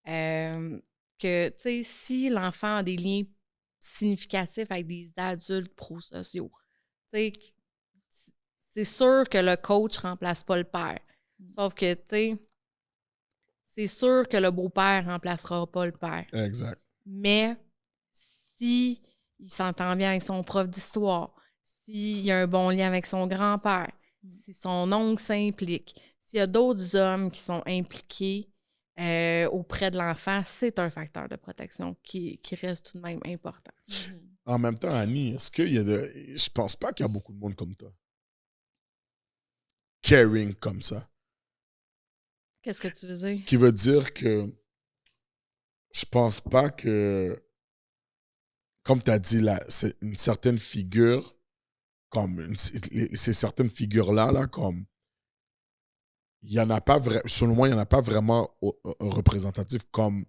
Speaker 4: que, tu sais, si l'enfant a des liens significatifs avec des adultes prosociaux, tu sais, c'est sûr que le coach ne remplace pas le père. Sauf que, tu sais, c'est sûr que le beau-père ne remplacera pas le père.
Speaker 2: Exact.
Speaker 4: Mais si il s'entend bien avec son prof d'histoire, s'il y a un bon lien avec son grand-père, si son oncle s'implique, s'il y a d'autres hommes qui sont impliqués auprès de l'enfant, c'est un facteur de protection qui reste tout de même important.
Speaker 2: En même temps, Annie, est-ce qu'il y a de... Je pense pas qu'il y a beaucoup de monde comme toi. Caring comme ça.
Speaker 4: Qu'est-ce que tu veux dire?
Speaker 2: Qui veut dire que je pense pas que, comme tu as dit, là, c'est une certaine figure, comme ces certaines figures-là, là, comme il y en a pas vraiment, selon moi, il n'y en a pas vraiment un représentatif comme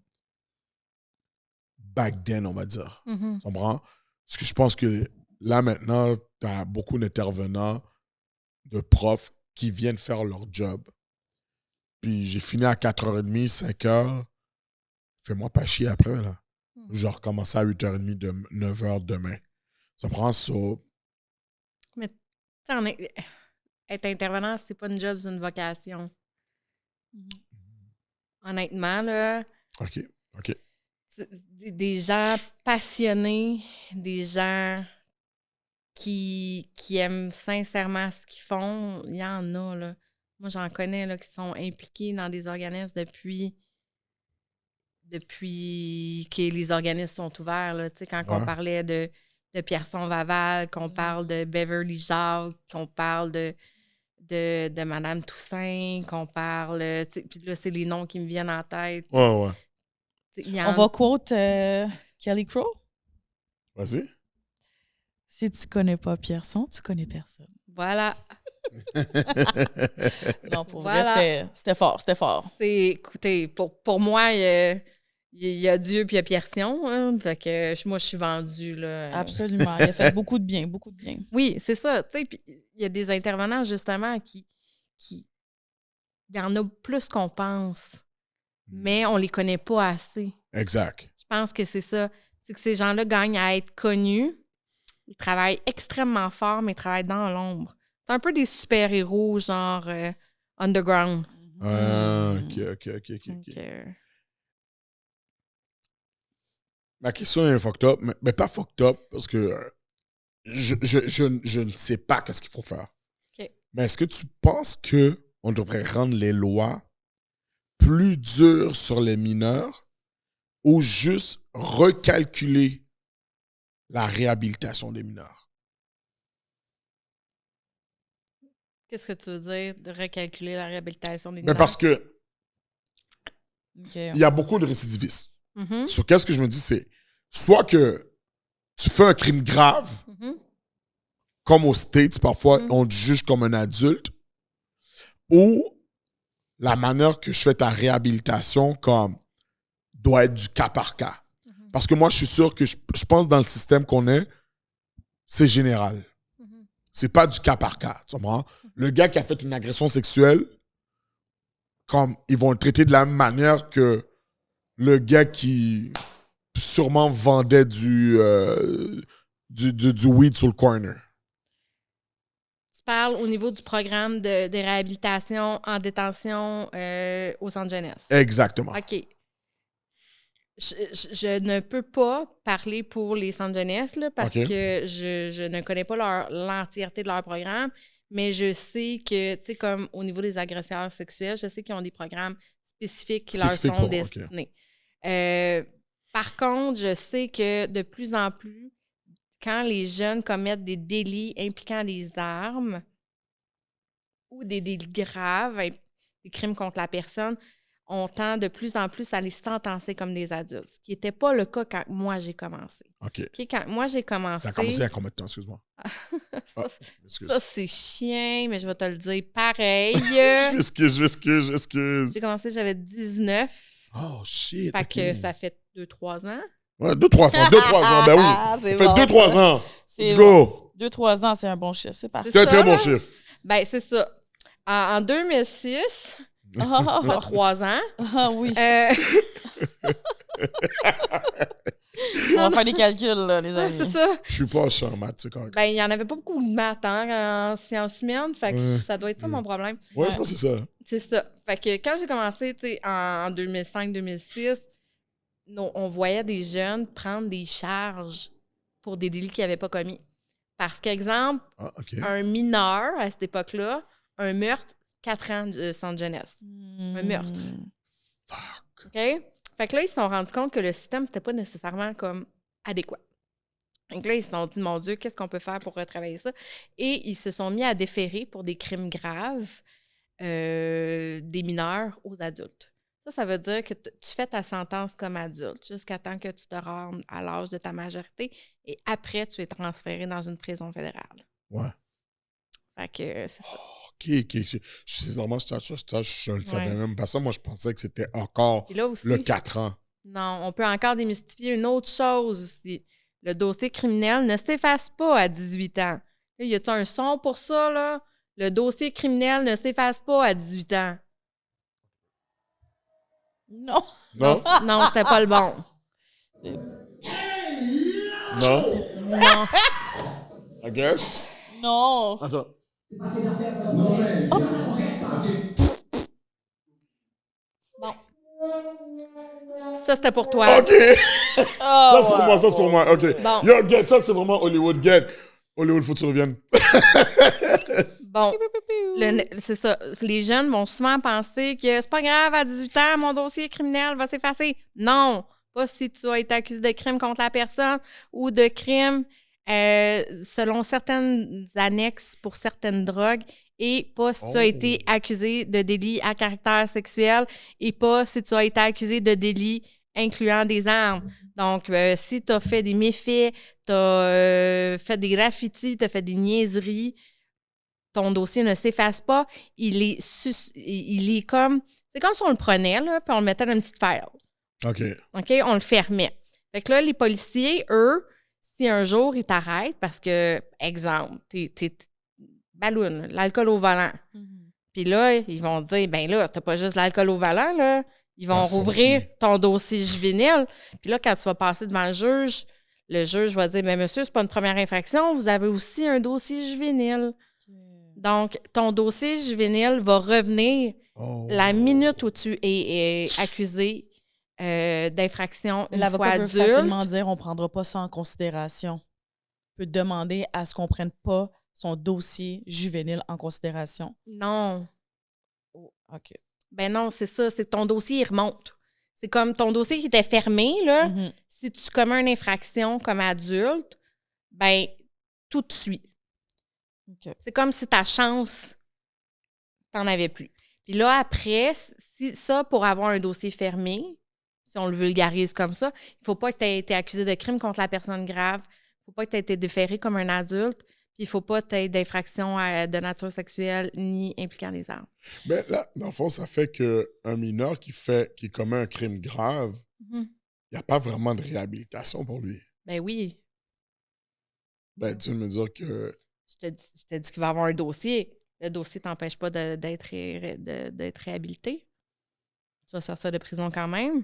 Speaker 2: back then, on va dire.
Speaker 4: Mm-hmm.
Speaker 2: Tu comprends? Parce que je pense que là, maintenant, tu as beaucoup d'intervenants, de profs qui viennent faire leur job. Puis j'ai fini à 4h30, 5h. Fais-moi pas chier après, là. Je vais recommencer à 8h30, 9h demain. Ça prend ça.
Speaker 4: Mais, tu sais, être intervenant, c'est pas une job, c'est une vocation. Honnêtement, là...
Speaker 2: OK.
Speaker 4: Des gens passionnés, des gens qui aiment sincèrement ce qu'ils font, il y en a, là. Moi, j'en connais, là, qui sont impliqués dans des organismes depuis que les organismes sont ouverts, là. Tu sais, quand on parlait de Pierson-Vaval, qu'on parle de Beverly Jacques, qu'on parle de Madame Toussaint, qu'on parle... Puis là, c'est les noms qui me viennent en tête.
Speaker 2: Ouais.
Speaker 3: On va quote Kelly Crow.
Speaker 2: Vas-y.
Speaker 3: Si tu connais pas Pierson, tu connais personne.
Speaker 4: Voilà.
Speaker 3: Non, pour
Speaker 4: Voilà.
Speaker 3: vrai, c'était fort.
Speaker 4: Écoutez, pour moi, il y a Dieu puis il y a Pierson. Hein, fait que moi, je suis vendue, là.
Speaker 3: Absolument. Il a fait beaucoup de bien.
Speaker 4: Oui, c'est ça. Tu sais, puis il y a des intervenants, justement, qui... Il y en a plus qu'on pense, mais on les connaît pas assez.
Speaker 2: Exact.
Speaker 4: Je pense que c'est ça. C'est que ces gens-là gagnent à être connus. Ils travaillent extrêmement fort, mais ils travaillent dans l'ombre. C'est un peu des super-héros, genre underground.
Speaker 2: OK.
Speaker 4: Donc,
Speaker 2: Ma question est fucked up, mais pas fucked up parce que je ne sais pas qu'est-ce qu'il faut faire.
Speaker 4: OK.
Speaker 2: Mais est-ce que tu penses qu'on devrait rendre les lois plus dures sur les mineurs ou juste recalculer la réhabilitation des mineurs?
Speaker 4: Qu'est-ce que tu veux dire de recalculer la réhabilitation des
Speaker 2: Mais
Speaker 4: mineurs?
Speaker 2: parce que
Speaker 3: OK.
Speaker 2: il y a beaucoup de récidivistes.
Speaker 4: Mhm,
Speaker 2: Sur qu'est-ce que je me dis, c'est soit que tu fais un crime grave,
Speaker 4: mhm.
Speaker 2: comme aux States, parfois, on te juge comme un adulte, ou la manière que je fais ta réhabilitation comme doit être du cas par cas. Parce que moi, je suis sûr que je pense dans le système qu'on est, c'est général. C'est pas du cas par cas. Tu comprends? Le gars qui a fait une agression sexuelle, comme ils vont le traiter de la même manière que le gars qui sûrement vendait du weed sur le corner.
Speaker 4: Tu parles au niveau du programme de réhabilitation en détention au centre jeunesse.
Speaker 2: Exactement.
Speaker 4: OK. Je ne peux pas parler pour les centres jeunesse là, parce
Speaker 2: OK.
Speaker 4: que je ne connais pas l'entièreté de leur programme, mais je sais que, tu sais, comme au niveau des agresseurs sexuels, je sais qu'ils ont des programmes spécifiques qui leur sont
Speaker 2: pour-
Speaker 4: destinés. Par contre, je sais que de plus en plus, quand les jeunes commettent des délits impliquant des armes ou des délits graves, des crimes contre la personne, on tend de plus en plus à les sentencer comme des adultes, ce qui n'était pas le cas quand moi j'ai commencé.
Speaker 2: OK.
Speaker 4: Okay, quand moi j'ai commencé...
Speaker 2: T'as commencé à combien de temps, excuse-moi?
Speaker 4: ça,
Speaker 2: Excuse.
Speaker 4: ça, c'est chien, mais je vais te le dire pareil.
Speaker 2: Je m'excuse.
Speaker 4: J'ai commencé, j'avais 19.
Speaker 2: Oh, shit.
Speaker 4: Fait
Speaker 2: OK.
Speaker 4: que ça fait 2-3 ans.
Speaker 2: Ouais, 2-3 ans, 2-3 ans, ben oui.
Speaker 3: C'est
Speaker 2: Ça fait
Speaker 3: bon,
Speaker 2: 2-3
Speaker 3: ça.
Speaker 2: ans.
Speaker 3: C'est
Speaker 2: Let's go.
Speaker 3: 2-3 ans, c'est un bon chiffre. C'est parfait.
Speaker 2: C'est un
Speaker 4: ça,
Speaker 2: très bon
Speaker 4: là?
Speaker 2: chiffre.
Speaker 4: Ben, c'est ça. En 2006,
Speaker 3: Ah,
Speaker 4: il y a 3 ans,
Speaker 3: oui.
Speaker 4: euh,
Speaker 3: On va faire des calculs, là, les
Speaker 4: ouais,
Speaker 3: amis.
Speaker 4: c'est ça.
Speaker 2: Je suis pas cher en maths, c'est correct.
Speaker 4: Ben, il n'y en avait pas beaucoup de maths en sciences humaines, fait que
Speaker 2: Ouais.
Speaker 4: ça doit être ça mon problème.
Speaker 2: Ouais, je pense que c'est ça.
Speaker 4: C'est ça. Fait que quand j'ai commencé, tu sais, en 2005-2006, on voyait des jeunes prendre des charges pour des délits qu'ils n'avaient pas commis. Parce qu'exemple,
Speaker 2: Ah, OK.
Speaker 4: un mineur, à cette époque-là, un meurtre, 4 ans de centre jeunesse. Un meurtre.
Speaker 2: Fuck.
Speaker 4: OK? Fait que là, ils se sont rendus compte que le système, c'était pas nécessairement comme adéquat. Donc là, ils se sont dit, mon Dieu, qu'est-ce qu'on peut faire pour retravailler ça? Et ils se sont mis à déférer pour des crimes graves des mineurs aux adultes. Ça veut dire que tu fais ta sentence comme adulte jusqu'à temps que tu te rendes à l'âge de ta majorité et après, tu es transféré dans une prison fédérale.
Speaker 2: Ouais.
Speaker 4: Fait que c'est ça.
Speaker 2: OK. Sincèrement, je le savais
Speaker 4: Ouais.
Speaker 2: même pas ça. Moi, je pensais que c'était encore
Speaker 4: Puis là aussi,
Speaker 2: le 4 ans.
Speaker 4: non, on peut encore démystifier une autre chose aussi. Le dossier criminel ne s'efface pas à 18 ans. Là, y a-t-il un son pour ça, là? Le dossier criminel ne s'efface pas à 18 ans.
Speaker 3: Non.
Speaker 2: Non?
Speaker 4: Non, c'était pas le bon.
Speaker 2: Non?
Speaker 4: Non.
Speaker 2: I guess?
Speaker 3: Non.
Speaker 2: Attends.
Speaker 4: Ça, c'était pour toi.
Speaker 2: OK! Ça, c'est pour moi. OK.
Speaker 4: Bon.
Speaker 2: Yo, get, ça, c'est vraiment Hollywood. Get. Hollywood, faut que tu reviennes.
Speaker 4: Bon, c'est ça. Les jeunes vont souvent penser que c'est pas grave, à 18 ans, mon dossier criminel va s'effacer. Non, pas si tu as été accusé de crime contre la personne ou de crime selon certaines annexes pour certaines drogues et pas si tu as été accusé de délit à caractère sexuel et pas si tu as été accusé de délit incluant des armes. Donc, si tu as fait des méfaits, tu as fait des graffitis, tu as fait des niaiseries, ton dossier ne s'efface pas, il est comme... C'est comme si on le prenait, là, puis on le mettait dans une petite file.
Speaker 2: OK.
Speaker 4: OK? On le fermait. Fait que là, les policiers, eux, si un jour ils t'arrêtent parce que, exemple, t'es balloune, l'alcool au volant. Puis là, ils vont dire, ben là, t'as pas juste l'alcool au volant, là. Ils vont rouvrir ton dossier juvénile. Puis là, quand tu vas passer devant le juge va dire, ben monsieur, c'est pas une première infraction, vous avez aussi un dossier juvénile. Donc, ton dossier juvénile va revenir la minute où tu es accusé d'infraction une fois
Speaker 3: L'avocat peut
Speaker 4: adulte.
Speaker 3: facilement dire on ne prendra pas ça en considération. Peut demander à ce qu'on ne prenne pas son dossier juvénile en considération.
Speaker 4: Non.
Speaker 3: Oh, OK.
Speaker 4: Ben non, c'est ça. C'est que ton dossier, il remonte. C'est comme ton dossier qui était fermé, là.
Speaker 3: Mhm.
Speaker 4: Si tu commets une infraction comme adulte, ben tout te suit.
Speaker 3: OK.
Speaker 4: C'est comme si ta chance, t'en avais plus. Puis là, après, si ça, pour avoir un dossier fermé, si on le vulgarise comme ça, il ne faut pas que tu aies été accusé de crime contre la personne grave. Il ne faut pas que tu aies été déféré comme un adulte. Puis il ne faut pas que tu aies d'infraction de nature sexuelle ni impliquant les armes.
Speaker 2: Mais là, dans le fond, ça fait qu'un mineur qui commet un crime grave, il n'y a pas vraiment de réhabilitation pour lui.
Speaker 4: Ben oui.
Speaker 2: Ben, tu veux me dire que...
Speaker 4: Je te dis qu'il va avoir un dossier. Le dossier ne t'empêche pas d'être réhabilité. Tu vas sortir de prison quand même.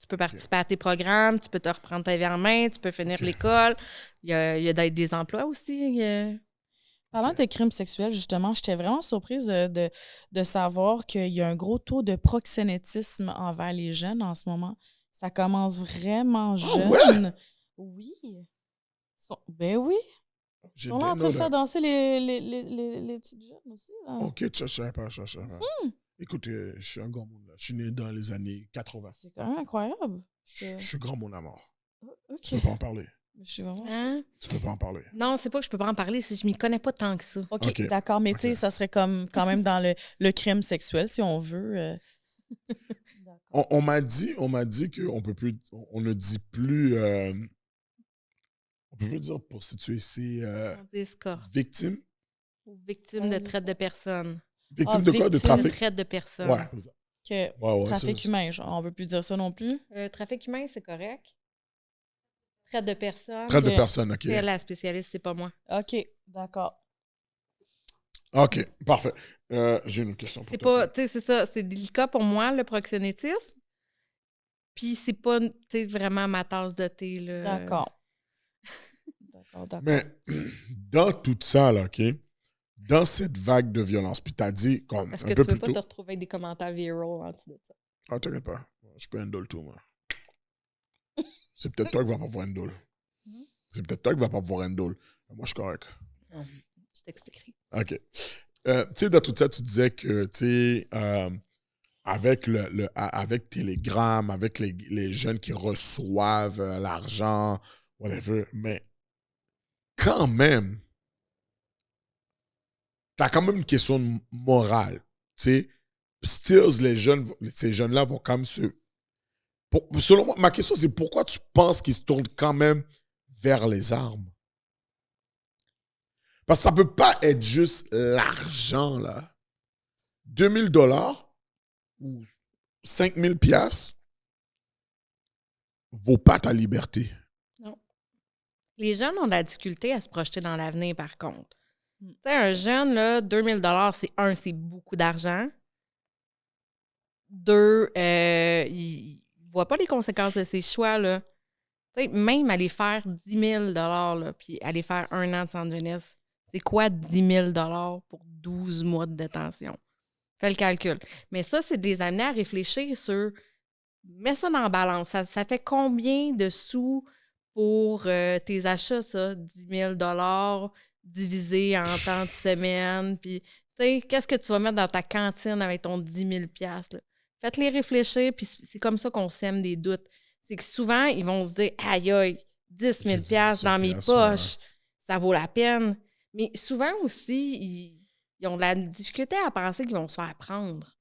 Speaker 4: Tu peux participer à tes programmes, tu peux te reprendre ta vie en main, tu peux finir l'école. Il y a des emplois aussi.
Speaker 3: Parlant de crimes sexuels, justement, j'étais vraiment surprise de savoir qu'il y a un gros taux de proxénétisme envers les jeunes en ce moment. Ça commence vraiment jeune. Oui. Ben oui. Ils sont là en train de faire danser les petites jeunes aussi. Là.
Speaker 2: OK, je savais pas. Écoute, je suis un grand monde. Là. Je suis né dans les années 80.
Speaker 3: C'est quand même incroyable.
Speaker 2: Je suis grand monde à mort.
Speaker 3: OK.
Speaker 2: Tu peux pas en parler.
Speaker 3: Je suis vraiment...
Speaker 4: Hein?
Speaker 2: Tu peux pas en parler.
Speaker 4: Non, c'est pas que je peux pas en parler, c'est que je m'y connais pas tant que ça.
Speaker 3: OK, d'accord. Mais tu sais, ça serait comme quand même dans le crime sexuel, si on veut.
Speaker 2: On m'a dit qu'on peut plus... On ne dit plus... on peut plus dire prostituée. C'est
Speaker 4: On dit escorte.
Speaker 2: victime.
Speaker 4: Ou victime de traite de personnes.
Speaker 2: Victime de quoi? De
Speaker 4: Victime de
Speaker 2: trafic?
Speaker 4: traite de personnes.
Speaker 2: Ouais, c'est ça.
Speaker 3: Ouais, trafic humain, genre, on veut plus dire ça non plus.
Speaker 4: Trafic humain, c'est correct. Traite de personnes.
Speaker 2: Traite de personnes, OK.
Speaker 4: C'est la spécialiste, c'est pas moi.
Speaker 3: OK, d'accord.
Speaker 2: OK, parfait. J'ai une question pour
Speaker 4: C'est
Speaker 2: toi.
Speaker 4: pas, tu sais, c'est ça, c'est délicat pour moi, le proxénétisme. Puis c'est pas, tu sais, vraiment ma tasse de thé, là.
Speaker 3: D'accord.
Speaker 2: Mais dans tout ça, là, OK, dans cette vague de violence, puis t'as dit comme
Speaker 4: Est-ce
Speaker 2: un
Speaker 4: que
Speaker 2: peu
Speaker 4: tu veux
Speaker 2: plus
Speaker 4: pas
Speaker 2: tôt...
Speaker 4: te retrouver avec des commentaires viral en dessous de ça?
Speaker 2: Ah, t'inquiète pas. Je peux handle tout, moi. C'est peut-être toi qui vas pas pouvoir handle. C'est peut-être toi qui vas pas pouvoir handle. Moi, je suis correct.
Speaker 4: Je t'expliquerai.
Speaker 2: OK. Tu sais, dans tout ça, tu disais que, tu sais, avec avec Telegram, avec les jeunes qui reçoivent l'argent, whatever, mais quand même, t'as quand même une question morale, tu sais. Stills, ces jeunes-là vont quand même selon moi, ma question, c'est pourquoi tu penses qu'ils se tournent quand même vers les armes? Parce que ça peut pas être juste l'argent, là. 2 000 $ ou 5 000 $ vaut pas ta liberté.
Speaker 4: Non. Les jeunes ont de la difficulté à se projeter dans l'avenir, par contre. Tu sais, un jeune, là, 2 000 $, c'est beaucoup d'argent. 2, il ne voit pas les conséquences de ses choix, là. Tu sais, même aller faire 10 000 $, là, puis aller faire 1 an de centre jeunesse, c'est quoi 10 000 $ pour 12 mois de détention? Fais le calcul. Mais ça, c'est de les amener à réfléchir sur... Mets ça dans la balance. Ça fait combien de sous pour tes achats, ça? 10 000 $ divisé en temps de semaine. Puis, tu sais, qu'est-ce que tu vas mettre dans ta cantine avec ton 10 000 $, là? Faites-les réfléchir, puis c'est comme ça qu'on sème des doutes. C'est que souvent, ils vont se dire « Aïe, aïe, 10 000 $ dans mes poches, ça vaut la peine. » Mais souvent aussi, ils ont de la difficulté à penser qu'ils vont se faire prendre.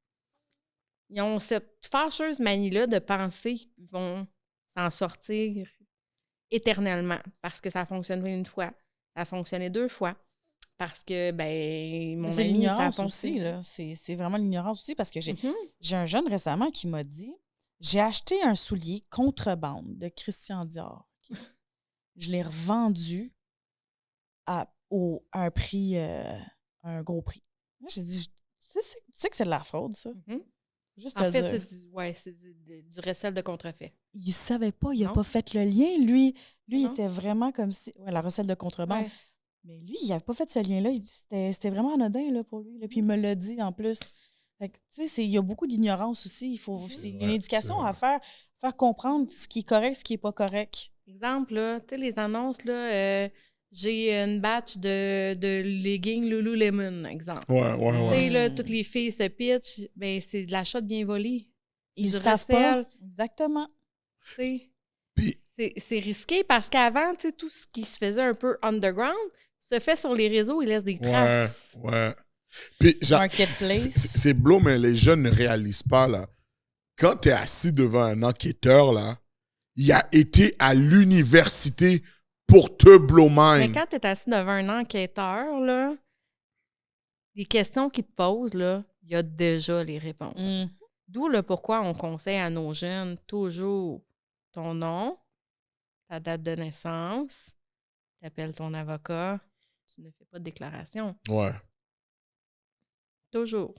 Speaker 4: Ils ont cette fâcheuse manie-là de penser qu'ils vont s'en sortir éternellement parce que ça a fonctionné une fois, ça a fonctionné 2 fois. Parce que, ben, mon
Speaker 3: c'est
Speaker 4: ami,
Speaker 3: l'ignorance
Speaker 4: ça a
Speaker 3: aussi, là. C'est vraiment l'ignorance aussi parce que j'ai
Speaker 4: Mm-hmm.
Speaker 3: un jeune récemment qui m'a dit « J'ai acheté un soulier contrebande de Christian Dior. Je l'ai revendu à un prix, un gros prix. » J'ai dit « Tu sais que c'est de la fraude, ça?
Speaker 4: Mm-hmm. »
Speaker 3: Juste
Speaker 4: En fait,
Speaker 3: dire.
Speaker 4: c'est du recel de contrefait.
Speaker 3: Il savait pas, il n'a
Speaker 4: Non?
Speaker 3: pas fait le lien. Lui il
Speaker 4: Non?
Speaker 3: était vraiment comme si... Ouais, la recette de contrebande.
Speaker 4: Ouais.
Speaker 3: Mais lui, il n'avait pas fait ce lien-là. C'était vraiment anodin là, pour lui. Là. Puis il me l'a dit en plus. Fait que, tu sais, il y a beaucoup d'ignorance aussi. Il y a une éducation à faire comprendre ce qui est correct, ce qui n'est pas correct.
Speaker 4: Exemple, là, tu sais, les annonces, là, j'ai une batch de leggings Lululemon, exemple.
Speaker 2: Ouais.
Speaker 4: Tu sais, là, toutes les filles se pitchent, ben c'est de l'achat de bien volé.
Speaker 3: Ils
Speaker 4: Du
Speaker 3: ne savent
Speaker 4: recel,
Speaker 3: pas. Exactement.
Speaker 4: tu sais.
Speaker 2: Puis,
Speaker 4: C'est risqué parce qu'avant, tu sais, tout ce qui se faisait un peu underground se fait sur les réseaux et laisse des traces.
Speaker 2: ouais. Puis,
Speaker 3: Marketplace.
Speaker 2: c'est beau, mais les jeunes ne réalisent pas, là. Quand tu es assis devant un enquêteur, là, il a été à l'université pour te blow mind.
Speaker 4: Mais quand tu es assis devant un enquêteur, là, les questions qu'il te pose, là, il y a déjà les réponses. D'où le pourquoi on conseille à nos jeunes toujours ton nom, ta date de naissance, tu appelles ton avocat, tu ne fais pas de déclaration.
Speaker 2: Ouais.
Speaker 4: Toujours.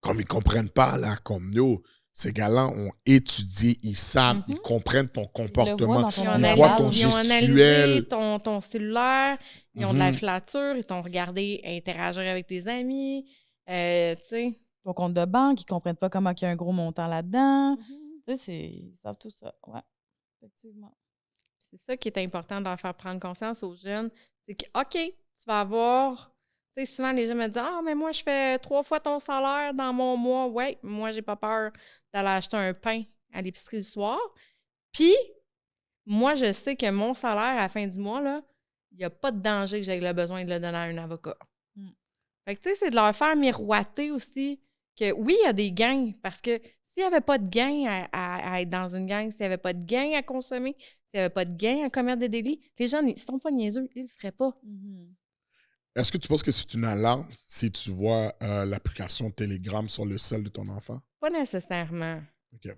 Speaker 2: Comme ils comprennent pas, là, comme nous, Ces gars-là ont étudié, ils savent, ils comprennent ton comportement,
Speaker 3: dans ton
Speaker 2: ils
Speaker 3: langage.
Speaker 2: voient ton
Speaker 4: Ils ont analysé
Speaker 2: gestuel.
Speaker 4: ton cellulaire, ils ont de la filature, ils t'ont regardé interagir avec tes amis, tu sais.
Speaker 3: Ton compte de banque, ils ne comprennent pas comment il y a un gros montant là-dedans. Tu sais, ils savent tout ça. Ouais, effectivement.
Speaker 4: C'est ça qui est important d'en faire prendre conscience aux jeunes. C'est que, OK, tu vas avoir... Tu sais, souvent, les gens me disent « Ah, mais moi, je fais 3 fois ton salaire dans mon mois. » Ouais, moi, j'ai pas peur d'aller acheter un pain à l'épicerie du soir. Puis, moi, je sais que mon salaire, à la fin du mois, là, il n'y a pas de danger que j'aie le besoin de le donner à un avocat. Fait que, tu sais, c'est de leur faire miroiter aussi que, oui, il y a des gains, parce que s'il n'y avait pas de gain à être dans une gang, s'il n'y avait pas de gain à consommer, s'il n'y avait pas de gain à commettre des délits, les gens, ils ne sont pas niaiseux, ils ne le feraient pas.
Speaker 2: Est-ce que tu penses que c'est une alarme si tu vois l'application Telegram sur le cell de ton enfant?
Speaker 4: Pas nécessairement.
Speaker 2: OK.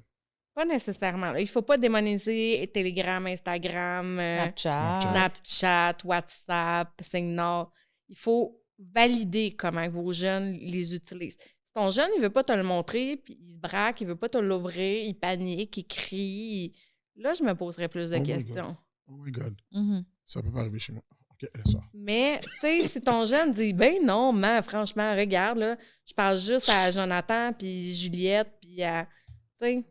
Speaker 4: Pas nécessairement. Il ne faut pas démoniser Telegram, Instagram, Snapchat, WhatsApp, Signal. Il faut valider comment vos jeunes les utilisent. Si ton jeune, il ne veut pas te le montrer, puis il se braque, il ne veut pas te l'ouvrir, il panique, il crie, là, je me poserais plus de questions.
Speaker 2: Oh my God. Ça peut pas arriver chez moi. OK, laisse ça.
Speaker 4: Mais, tu sais, si ton jeune dit « Ben non, man, franchement, regarde, là, je parle juste à Jonathan, puis Juliette, puis à... » Tu sais,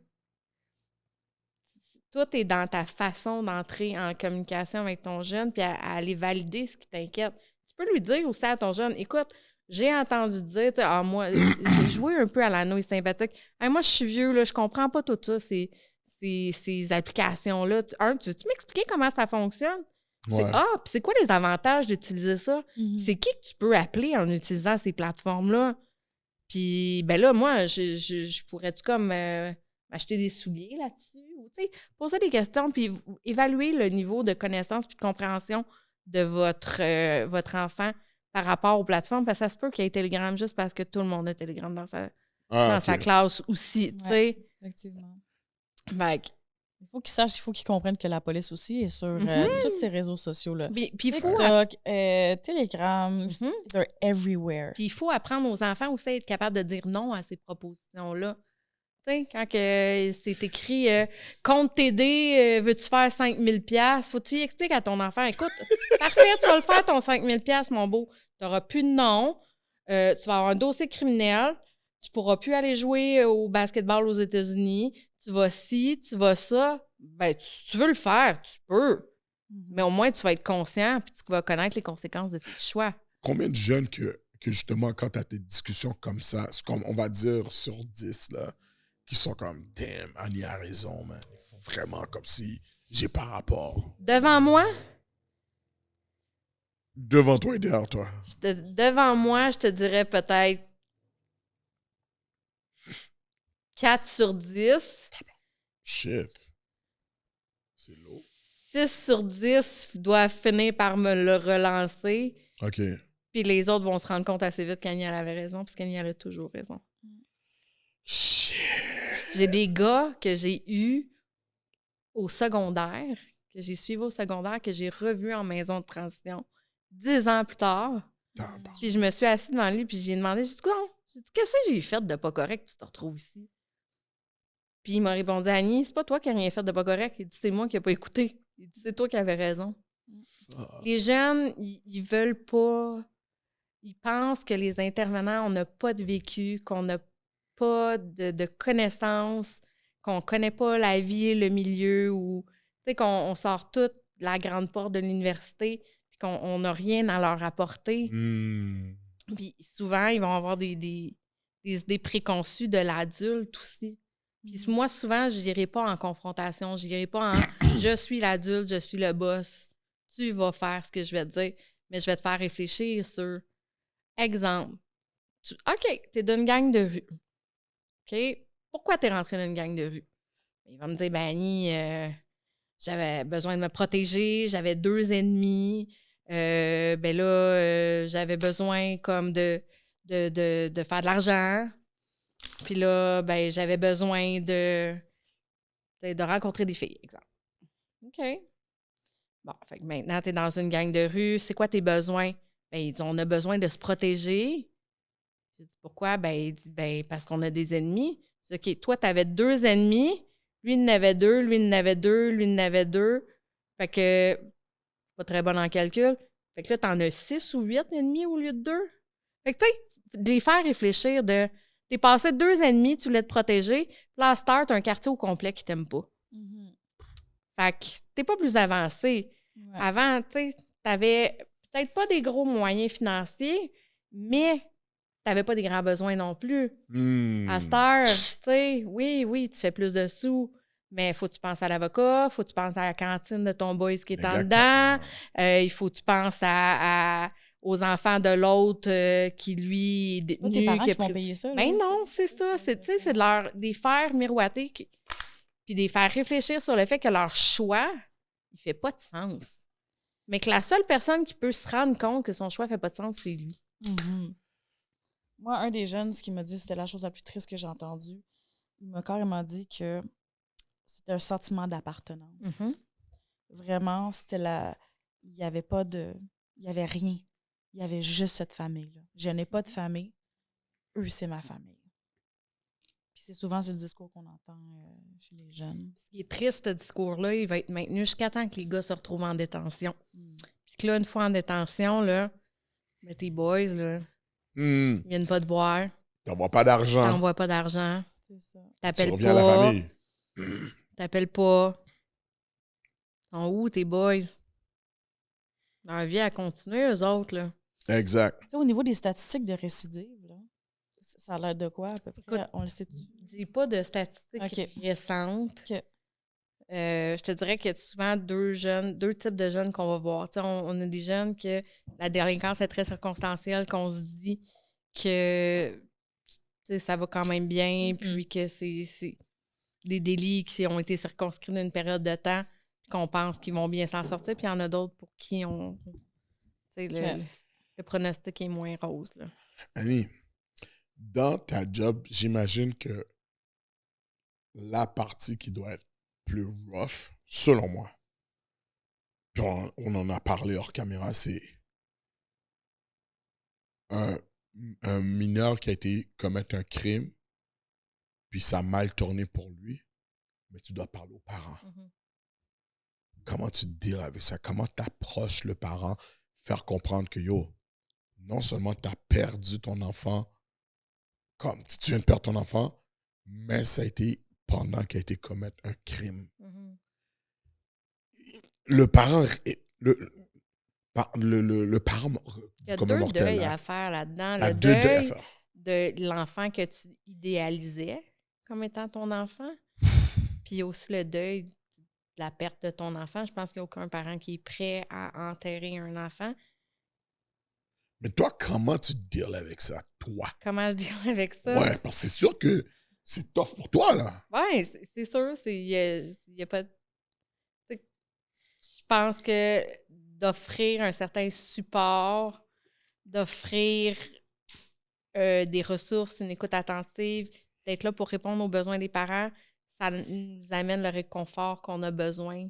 Speaker 4: tout est dans ta façon d'entrer en communication avec ton jeune, puis à aller valider ce qui t'inquiète. Tu peux lui dire aussi à ton jeune « Écoute, j'ai entendu dire, tu sais, moi, j'ai joué un peu à la nouille sympathique. Hey, moi, je suis vieux, là, je comprends pas tout ça, ces applications-là. Tu veux-tu m'expliquer comment ça fonctionne? »
Speaker 2: Ouais.
Speaker 4: Puis c'est quoi les avantages d'utiliser ça? C'est qui que tu peux appeler en utilisant ces plateformes-là? Puis, ben là, moi, je pourrais-tu comme m'acheter des souliers là-dessus? Ou, tu sais, poser des questions, puis évaluer le niveau de connaissance puis de compréhension de votre enfant par rapport aux plateformes, parce que ça se peut qu'il y ait Telegram juste parce que tout le monde a Telegram dans sa classe aussi, tu sais.
Speaker 3: Effectivement.
Speaker 4: Fait que,
Speaker 3: il faut qu'ils sachent, il faut qu'ils comprennent que la police aussi est sur tous ces réseaux sociaux-là.
Speaker 4: Puis
Speaker 3: TikTok, Telegram, they're everywhere.
Speaker 4: Puis il faut apprendre aux enfants aussi à être capable de dire non à ces propositions-là. Tu sais, quand c'est écrit compte TD, veux-tu faire 5 000 $, faut que tu expliques à ton enfant, écoute, parfait, tu vas le faire ton 5 000 $, mon beau. Tu n'auras plus de nom, tu vas avoir un dossier criminel, tu ne pourras plus aller jouer au basketball aux États-Unis, tu vas ci, tu vas ça. Ben, tu veux le faire, tu peux. Mais au moins, tu vas être conscient puis tu vas connaître les conséquences de tes choix.
Speaker 2: Combien de jeunes que justement, quand tu as des discussions comme ça, c'est comme, on va dire, sur 10, là, qui sont comme, damn, Annie a raison, man. Il faut vraiment comme si j'ai pas rapport.
Speaker 4: Devant moi?
Speaker 2: Devant toi et derrière toi.
Speaker 4: Devant moi, je te dirais peut-être 4 sur 10.
Speaker 2: Shit. C'est lourd.
Speaker 4: 6 sur 10 doivent finir par me le relancer.
Speaker 2: OK.
Speaker 4: Puis les autres vont se rendre compte assez vite qu'Annie avait raison, parce qu'Annie a toujours raison.
Speaker 2: Shit.
Speaker 4: J'ai des gars que j'ai eus au secondaire, que j'ai suivis au secondaire, que j'ai revus en maison de transition 10 ans plus tard. Puis je me suis assise devant lui, puis j'ai demandé, j'ai dit, qu'est-ce que j'ai fait de pas correct que tu te retrouves ici? Puis il m'a répondu, Annie, c'est pas toi qui n'as rien fait de pas correct. Il dit, c'est moi qui n'ai pas écouté. Il dit, c'est toi qui avais raison. Les jeunes, ils veulent pas... Ils pensent que les intervenants, on n'a pas de vécu, qu'on n'a pas de connaissances, qu'on connaît pas la vie, le milieu, ou tu sais, qu'on sort toute la grande porte de l'université, puis qu'on n'a rien à leur apporter. Puis souvent, ils vont avoir des idées préconçues de l'adulte aussi. Puis moi, souvent, je n'irai pas en confrontation, je n'irai pas en « je suis l'adulte, je suis le boss, tu vas faire ce que je vais te dire », mais je vais te faire réfléchir sur, exemple, OK, tu es d'une gang de rue. OK, pourquoi tu es rentré dans une gang de rue? Il va me dire, ben Annie, j'avais besoin de me protéger, j'avais 2 ennemis, ben là, j'avais besoin comme de faire de l'argent. Puis là, ben, j'avais besoin de rencontrer des filles, exemple. OK. Bon, fait que maintenant, tu es dans une gang de rue. C'est quoi tes besoins? Ben, il dit, on a besoin de se protéger. J'ai dit, pourquoi? Ben, il dit, ben, parce qu'on a des ennemis. OK, toi, tu avais 2 ennemis, lui, il en avait 2, lui, il en avait 2, lui, il en avait 2. Fait que, pas très bon en calcul. Fait que là, t'en as 6 ou 8 ennemis au lieu de 2. Fait que, tu sais, de les faire réfléchir de... T'es passé 2 ennemis, tu voulais te protéger, puis là, à Star, t'as un quartier au complet qui t'aime pas.
Speaker 3: Mhm.
Speaker 4: Fait que t'es pas plus avancé.
Speaker 3: Ouais.
Speaker 4: Avant, tu sais, t'avais peut-être pas des gros moyens financiers, mais t'avais pas des grands besoins non plus. À Star, tu sais, oui, tu fais plus de sous, mais il faut que tu penses à l'avocat, il faut que tu penses à la cantine de ton boys qui est en dedans, il faut que tu penses aux enfants de l'autre qui, lui, est
Speaker 3: Pas
Speaker 4: détenu.
Speaker 3: tes parents
Speaker 4: qui a
Speaker 3: qui vont
Speaker 4: pris-
Speaker 3: payer ça.
Speaker 4: Ben
Speaker 3: là,
Speaker 4: non,
Speaker 3: tu sais.
Speaker 4: c'est ça. C'est, tu sais, c'est de les faire miroiter puis de les faire réfléchir sur le fait que leur choix, il fait pas de sens. Mais que la seule personne qui peut se rendre compte que son choix fait pas de sens, c'est lui.
Speaker 3: Mhm. Moi, un des jeunes, ce qu'il m'a dit, c'était la chose la plus triste que j'ai entendue. Il m'a carrément dit que c'était un sentiment d'appartenance.
Speaker 4: Mhm.
Speaker 3: Vraiment, c'était la... Il n'y avait pas de... Il n'y avait rien. Il y avait juste cette famille-là. Je n'ai pas de famille. Eux, c'est ma famille. Puis c'est le discours qu'on entend chez les jeunes.
Speaker 4: Ce qui est triste, ce discours-là, il va être maintenu jusqu'à temps que les gars se retrouvent en détention. Puis que là, une fois en détention, là, ben, tes boys, là, ils viennent pas te voir.
Speaker 2: T'envoies pas d'argent.
Speaker 4: T'envoies pas d'argent.
Speaker 3: C'est ça.
Speaker 2: Tu
Speaker 4: T'appelles
Speaker 2: reviens à la
Speaker 4: pas.
Speaker 2: famille.
Speaker 4: T'appelles pas. Ils sont où, tes boys? Leur vie a continué, eux autres, là.
Speaker 2: Exact.
Speaker 3: Tu sais, au niveau des statistiques de récidive, là, ça a l'air de quoi, à peu près?
Speaker 4: Écoute,
Speaker 3: on le sait-tu?
Speaker 4: J'ai pas de statistiques
Speaker 3: OK.
Speaker 4: récentes.
Speaker 3: OK.
Speaker 4: Je te dirais qu'il y a souvent deux types de jeunes qu'on va voir. Tu sais, on a des jeunes que la délinquance est très circonstancielle, qu'on se dit que tu sais, ça va quand même bien, puis que c'est des délits qui ont été circonscrits d'une période de temps, qu'on pense qu'ils vont bien s'en sortir, puis il y en a d'autres pour qui tu sais, le pronostic est moins rose. Là.
Speaker 2: Annie, dans ta job, j'imagine que la partie qui doit être plus rough, selon moi, puis on en a parlé hors caméra, c'est un mineur qui a été commettre un crime, puis ça a mal tourné pour lui, mais tu dois parler aux parents.
Speaker 4: Mm-hmm.
Speaker 2: Comment tu te deals avec ça? Comment tu approches le parent? Faire comprendre que, yo, non seulement tu as perdu ton enfant, comme tu viens de perdre ton enfant, mais ça a été pendant qu'il a été commettre un crime.
Speaker 4: Mm-hmm.
Speaker 2: Le parent... Le parent
Speaker 4: Il y a
Speaker 2: comme
Speaker 4: 2
Speaker 2: mortel,
Speaker 4: deuils
Speaker 2: là.
Speaker 4: à faire là-dedans.
Speaker 2: Il y a
Speaker 4: Le
Speaker 2: 2 deuils à
Speaker 4: deuil
Speaker 2: faire.
Speaker 4: de l'enfant que tu idéalisais comme étant ton enfant. Puis il y a aussi le deuil de la perte de ton enfant. Je pense qu'il n'y a aucun parent qui est prêt à enterrer un enfant.
Speaker 2: Mais toi, comment tu deals avec ça, toi?
Speaker 4: Comment je dis avec ça?
Speaker 2: Ouais, parce que c'est sûr que c'est tough pour toi, là.
Speaker 4: Oui, c'est sûr. Il y a pas... Je pense que d'offrir un certain support, d'offrir des ressources, une écoute attentive, d'être là pour répondre aux besoins des parents, ça nous amène le réconfort qu'on a besoin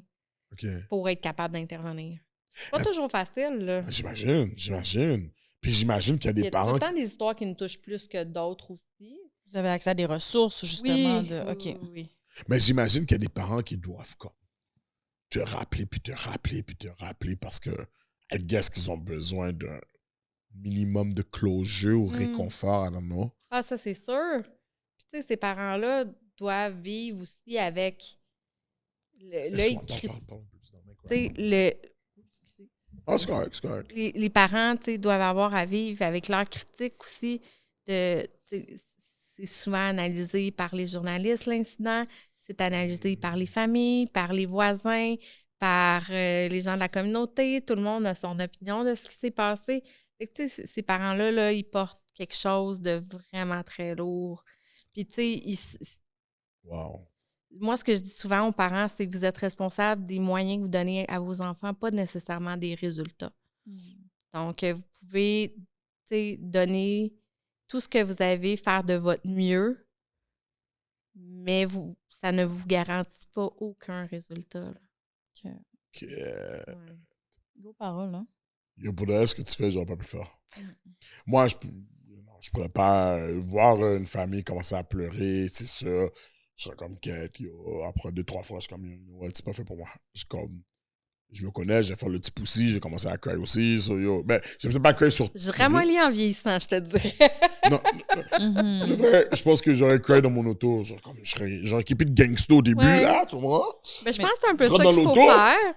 Speaker 4: pour être capable d'intervenir. C'est pas toujours facile, là.
Speaker 2: J'imagine. Puis j'imagine qu'il y a des
Speaker 4: Il y a tout
Speaker 2: parents...
Speaker 4: le temps des histoires qui nous touchent plus que d'autres aussi.
Speaker 3: Vous avez accès à des ressources, justement.
Speaker 4: Oui.
Speaker 2: Mais j'imagine qu'il y a des parents qui doivent comme, te rappeler, puis te rappeler, puis te rappeler, parce que I guess qu'ils ont besoin d'un minimum de closure ou réconfort, I don't know.
Speaker 4: Ah, ça, c'est sûr. Puis, tu sais, ces parents-là doivent vivre aussi avec l'œil critique. Tu sais,
Speaker 2: Ah, c'est correct.
Speaker 4: les parents, tu sais, doivent avoir à vivre avec leur critique aussi. C'est souvent analysé par les journalistes, l'incident. C'est analysé par les familles, par les voisins, par les gens de la communauté. Tout le monde a son opinion de ce qui s'est passé. Fait que, tu sais, ces parents-là, là, ils portent quelque chose de vraiment très lourd. Puis, tu sais,
Speaker 2: Wow.
Speaker 4: moi, ce que je dis souvent aux parents, c'est que vous êtes responsable des moyens que vous donnez à vos enfants, pas nécessairement des résultats. Donc, vous pouvez, tu sais, donner tout ce que vous avez, faire de votre mieux, mais ça ne vous garantit pas aucun résultat. Là.
Speaker 2: Ouais.
Speaker 3: Gros parole, hein?
Speaker 2: Yo, pour de ce que tu fais, j'aurais pas pu faire. Moi, je pourrais pas voir une famille commencer à pleurer, c'est sûr. Je serais comme quête, yo. Après 2-3 fois, je suis comme, ouais, c'est pas fait pour moi. Je me connais, j'ai fait le petit poussi, j'ai commencé à cry aussi. So, yo. Ben, j'ai peut-être pas cry sur.
Speaker 4: Je ramollis en vieillissant, je te dirais.
Speaker 2: Non, de vrai, je pense que j'aurais cry dans mon auto. Genre, comme, j'aurais keepé de gangsta au début,
Speaker 4: Ouais.
Speaker 2: là, tu vois.
Speaker 4: Ben, je pense que c'est un peu
Speaker 2: tu
Speaker 4: ça
Speaker 2: rentres
Speaker 4: qu'il
Speaker 2: dans
Speaker 4: faut
Speaker 2: l'auto.
Speaker 4: faire.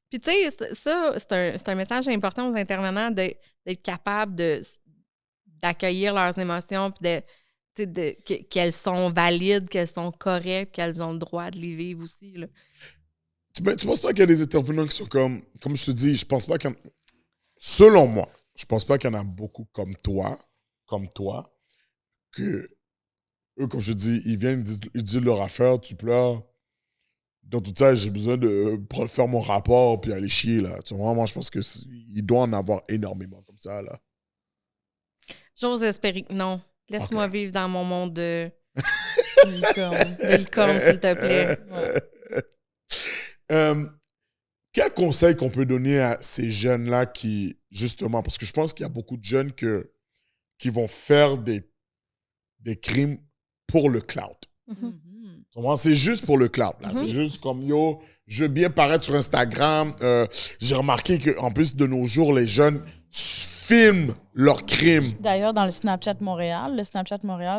Speaker 4: Puis, tu sais, ça, c'est un message important aux intervenants d'être capable d'accueillir leurs émotions, puis qu'elles sont valides, qu'elles sont correctes, qu'elles ont le droit de les vivre aussi. Là.
Speaker 2: Tu penses pas qu'il y a des intervenants qui sont comme je te dis, je pense pas qu'il y en a, selon moi, je pense pas qu'il y en a beaucoup comme toi, que eux, comme je te dis, ils viennent, ils disent leur affaire, tu pleures. Dans tout ça, j'ai besoin de faire mon rapport puis aller chier, là. Tu vois, moi, je pense qu'il doit en avoir énormément comme ça, là.
Speaker 4: J'ose espérer que non. Laisse-moi
Speaker 2: Ok.
Speaker 4: vivre dans mon monde de
Speaker 3: Licorne.
Speaker 4: licorne, s'il te plaît.
Speaker 3: Ouais.
Speaker 2: Quel conseil qu'on peut donner à ces jeunes-là qui, justement, parce que je pense qu'il y a beaucoup de jeunes qui vont faire des crimes pour le clout.
Speaker 4: Mhm.
Speaker 2: Tu comprends? C'est juste pour le clout. Là. C'est juste comme, yo, je veux bien paraître sur Instagram. J'ai remarqué qu'en plus, de nos jours, les jeunes filment leurs crimes.
Speaker 3: D'ailleurs, dans le Snapchat Montréal,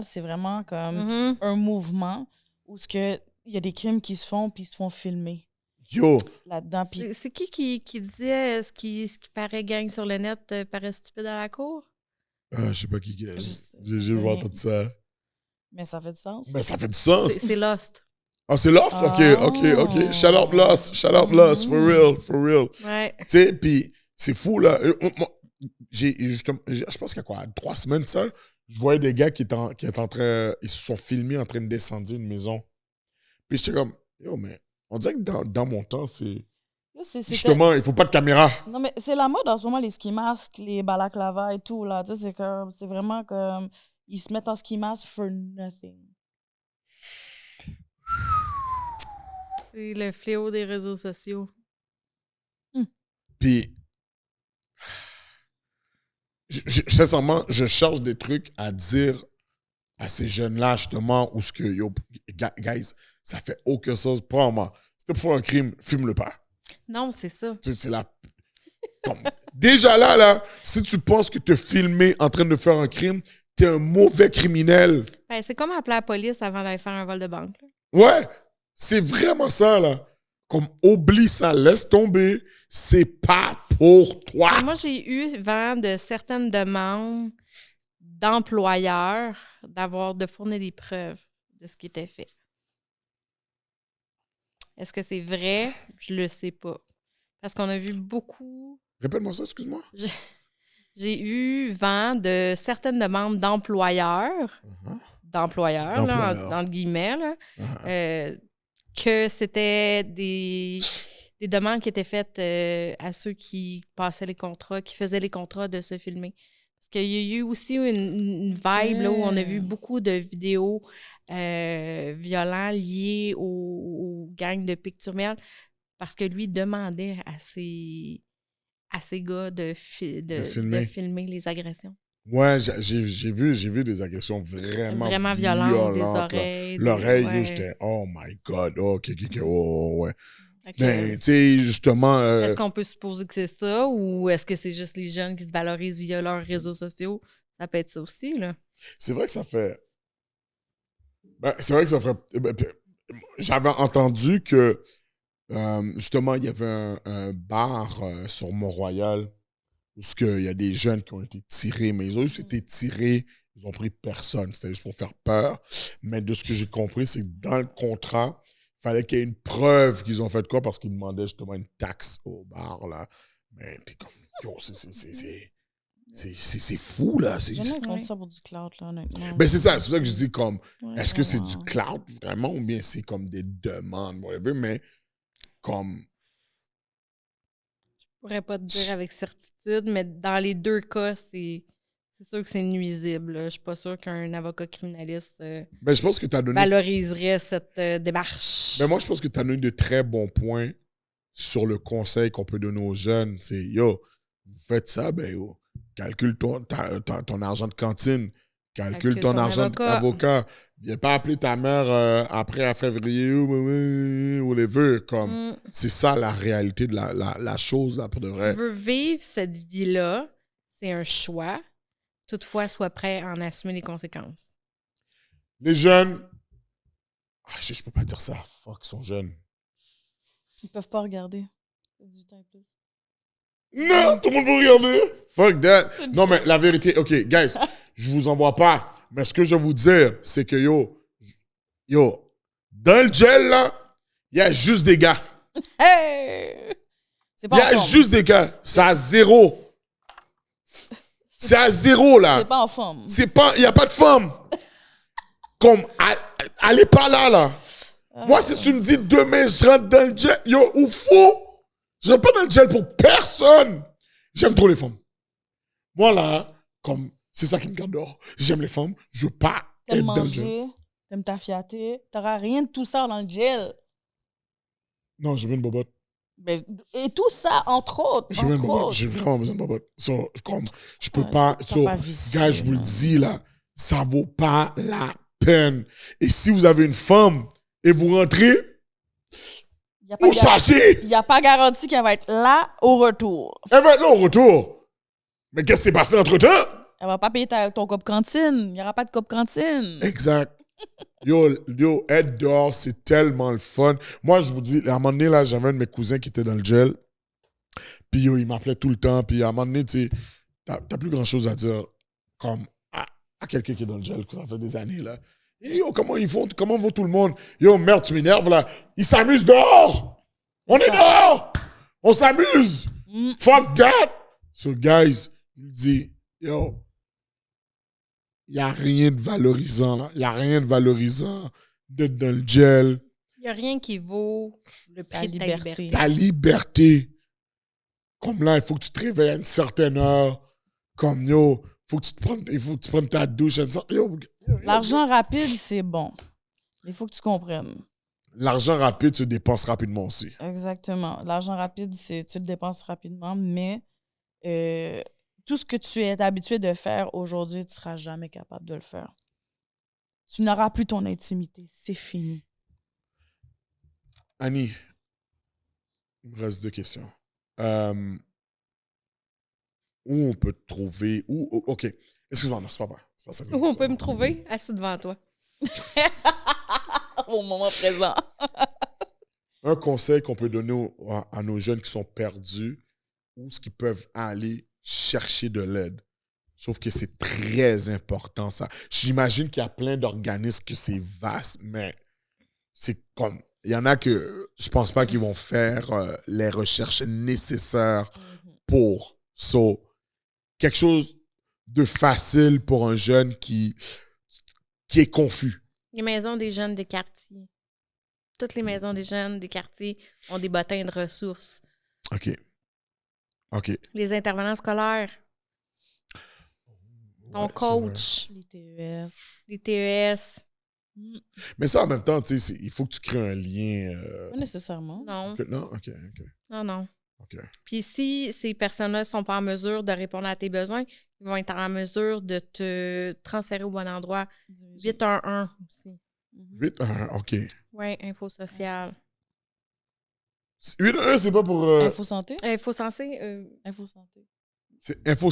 Speaker 3: c'est vraiment comme
Speaker 4: Mhm.
Speaker 3: un mouvement où il y a des crimes qui se font puis ils se font filmer
Speaker 2: Yo,
Speaker 3: là-dedans. Puis
Speaker 4: C'est qui disait ce qui paraît gang sur le net paraît stupide à la cour?
Speaker 2: je sais pas qui est.
Speaker 3: Je-
Speaker 2: J'ai vu entendre ça.
Speaker 3: Mais ça fait du sens.
Speaker 2: Mais ça fait du sens.
Speaker 4: C'est Lost.
Speaker 2: Ah, c'est Lost? OK. Shout out Lost. Shout out Lost. For real.
Speaker 4: Ouais.
Speaker 2: Tu sais, puis c'est fou, là. Moi, je pense qu'il y a quoi, 3 semaines, ça, je voyais des gars qui étaient en train, ils se sont filmés en train de descendre une maison. Puis j'étais comme, yo, mais on dirait que dans mon temps, c'est... Justement, il faut pas de caméra.
Speaker 3: Non, mais c'est la mode en ce moment, les ski masks, les balaclavas et tout, là. Tu sais, c'est vraiment comme... Ils se mettent en ski mask for nothing.
Speaker 4: C'est le fléau des réseaux sociaux.
Speaker 2: Puis, sincèrement, je cherche des trucs à dire à ces jeunes-là, justement, où ce que, yo, guys, ça fait aucun sens. Prends-moi. Si t'es pour faire un crime, filme-le pas.
Speaker 4: Non, c'est ça.
Speaker 2: C'est la... Déjà là, si tu penses que te filmer en train de faire un crime, t'es un mauvais criminel.
Speaker 4: Ben, c'est comme appeler la police avant d'aller faire un vol de banque. Là.
Speaker 2: Ouais, c'est vraiment ça, là. Comme, oublie ça, laisse tomber. C'est pas pour toi.
Speaker 4: Moi, j'ai eu vent de certaines demandes d'employeurs de fournir des preuves de ce qui était fait. Est-ce que c'est vrai? Je le sais pas. Parce qu'on a vu beaucoup...
Speaker 2: Répète-moi ça, excuse-moi.
Speaker 4: J'ai eu vent de certaines demandes d'employeurs, là, entre guillemets, là, que c'était des demandes qui étaient faites à ceux qui passaient les contrats, qui faisaient les contrats de se filmer. Parce qu'il y a eu aussi une vibe là, où on a vu beaucoup de vidéos violentes liées aux gangs de Picturmel parce que lui demandait à ses gars de filmer les agressions.
Speaker 2: Ouais, j'ai vu des agressions vraiment
Speaker 4: violentes, des
Speaker 2: là.
Speaker 4: oreilles.
Speaker 2: L'oreille,
Speaker 4: ouais.
Speaker 2: j'étais, oh my God, OK, ouais.
Speaker 4: Okay.
Speaker 2: Ben, tu sais, justement...
Speaker 4: Est-ce qu'on peut supposer que c'est ça ou est-ce que c'est juste les jeunes qui se valorisent via leurs réseaux sociaux? Ça peut être ça aussi, là.
Speaker 2: C'est vrai que ça fait... J'avais entendu que, justement, il y avait un bar sur Mont-Royal où il y a des jeunes qui ont été tirés, mais ils ont juste été tirés, ils ont pris personne. C'était juste pour faire peur. Mais de ce que j'ai compris, c'est que dans le contrat, il fallait qu'il y ait une preuve qu'ils ont fait quoi parce qu'ils demandaient justement une taxe au bar, là. Mais t'es comme, yo, c'est fou, là.
Speaker 3: Jamais font ça pour du cloud, là, honnêtement.
Speaker 2: Ben, c'est ça que je dis comme,
Speaker 3: Ouais,
Speaker 2: est-ce que c'est
Speaker 3: vraiment.
Speaker 2: du cloud vraiment ou bien c'est comme des demandes, whatever, mais comme...
Speaker 4: Je pourrais pas te dire avec certitude, mais dans les deux cas, c'est sûr que c'est nuisible. Là. Je suis pas sûre qu'un avocat criminaliste
Speaker 2: Ben, je pense que tu as donné...
Speaker 4: valoriserait cette démarche.
Speaker 2: Ben, moi, je pense que tu as donné de très bons points sur le conseil qu'on peut donner aux jeunes. C'est, yo, vous faites ça, ben, yo, calcule ton argent de cantine. Calcule ton argent d'avocat. Viens pas appeler ta mère après à février ou les vœux. Comme, c'est ça la réalité de la chose, là, pour de vrai.
Speaker 4: Tu veux vivre cette vie-là, c'est un choix. Toutefois, sois prêt à en assumer les conséquences.
Speaker 2: Les jeunes... Ah, je peux pas dire ça. Fuck, ils sont jeunes.
Speaker 3: Ils peuvent pas regarder. 18 ans et plus.
Speaker 2: Non, tout le monde peut regarder. Fuck that. Non, mais la vérité, OK, guys, je vous envoie pas. Mais ce que je vais vous dire, c'est que yo, dans le gel, là, il y a juste des gars.
Speaker 3: Hey! C'est
Speaker 2: Il
Speaker 3: pas
Speaker 2: y
Speaker 3: en
Speaker 2: a
Speaker 3: forme.
Speaker 2: juste des gars. C'est à zéro. C'est à zéro, là.
Speaker 3: C'est pas en forme.
Speaker 2: Il n'y a pas de femme. Comme, allez pas là. Moi, si tu me dis demain, je rentre dans le gel, yo, ou fou, je rentre pas dans le gel pour personne. J'aime trop les femmes. Moi, là, comme, c'est ça qui me garde dehors. J'aime les femmes, je veux pas être
Speaker 3: T'aimes
Speaker 2: dans le gel.
Speaker 3: manger, t'aimes t'affiater. T'auras rien de tout ça dans le gel.
Speaker 2: Non, j'ai besoin de bobotte.
Speaker 3: Ben, et tout ça, entre autres.
Speaker 2: J'ai besoin de
Speaker 3: entre
Speaker 2: bobotte.
Speaker 3: autres.
Speaker 2: J'ai vraiment besoin de bobotte. So, comme, je peux
Speaker 3: Ouais,
Speaker 2: pas.
Speaker 3: c'est
Speaker 2: So,
Speaker 3: pas vicieux,
Speaker 2: gars, je vous le
Speaker 3: man.
Speaker 2: dis, là, ça vaut pas la peine. Et si vous avez une femme et vous rentrez, vous cherchez.
Speaker 3: Il n'y a pas garanti qu'elle va être là au retour.
Speaker 2: Elle va être là au retour. Mais qu'est-ce qui s'est passé entre-temps?
Speaker 3: Elle va pas payer ton cop cantine. Il n'y aura pas de cop cantine.
Speaker 2: Exact. Yo, être dehors, c'est tellement le fun. Moi, je vous dis, à un moment donné, là, j'avais un de mes cousins qui était dans le gel. Puis, yo, il m'appelait tout le temps. Puis, à un moment donné, tu sais, t'as plus grand-chose à dire comme à quelqu'un qui est dans le gel, ça fait des années, là. Et yo, comment ils font? Comment va tout le monde? Yo, merde, tu m'énerves, là. Ils s'amusent dehors! On est dehors! On s'amuse! Fuck that! So, guys, je vous dis, yo, il n'y a rien de valorisant, là. Il n'y a rien de valorisant d'être dans le gel.
Speaker 4: Il n'y a rien qui vaut le prix de ta liberté.
Speaker 2: Ta liberté. Comme là, il faut que tu te réveilles à une certaine heure. Comme, yo, il faut que tu prennes ta douche à une certaine heure.
Speaker 3: L'argent rapide, c'est bon. Il faut que tu comprennes.
Speaker 2: L'argent rapide, tu le dépenses rapidement aussi.
Speaker 3: Exactement. L'argent rapide, tu le dépenses rapidement, mais tout ce que tu es habitué de faire aujourd'hui, tu ne seras jamais capable de le faire. Tu n'auras plus ton intimité. C'est fini.
Speaker 2: Annie, il me reste 2 questions. Où on peut te trouver? OK. Excuse-moi, non, c'est pas vrai. C'est pas ça que
Speaker 4: Où on peut me trouver? Assis devant toi.
Speaker 3: Au moment présent.
Speaker 2: Un conseil qu'on peut donner à nos jeunes qui sont perdus, où est-ce qu'ils peuvent aller chercher de l'aide? Je trouve que c'est très important, ça. J'imagine qu'il y a plein d'organismes que c'est vaste, mais c'est comme... Il y en a que je pense pas qu'ils vont faire les recherches nécessaires pour. So, quelque chose de facile pour un jeune qui est confus.
Speaker 4: Les maisons des jeunes des quartiers. Toutes les maisons des jeunes des quartiers ont des bottins de ressources.
Speaker 2: OK.
Speaker 4: Les intervenants scolaires. Ton coach.
Speaker 3: Les TES.
Speaker 4: Les TES.
Speaker 2: Mais ça, en même temps, tu sais, il faut que tu crées un lien.
Speaker 3: Pas nécessairement.
Speaker 4: Non.
Speaker 2: Non? OK.
Speaker 4: Non.
Speaker 2: OK.
Speaker 4: Puis si ces personnes-là ne sont pas en mesure de répondre à tes besoins, ils vont être en mesure de te transférer au bon endroit. 811 aussi.
Speaker 2: 811, OK.
Speaker 4: Oui, Info sociale.
Speaker 2: 811, c'est pas pour...
Speaker 3: Info santé?
Speaker 4: Info santé.
Speaker 3: Info santé.
Speaker 2: C'est Info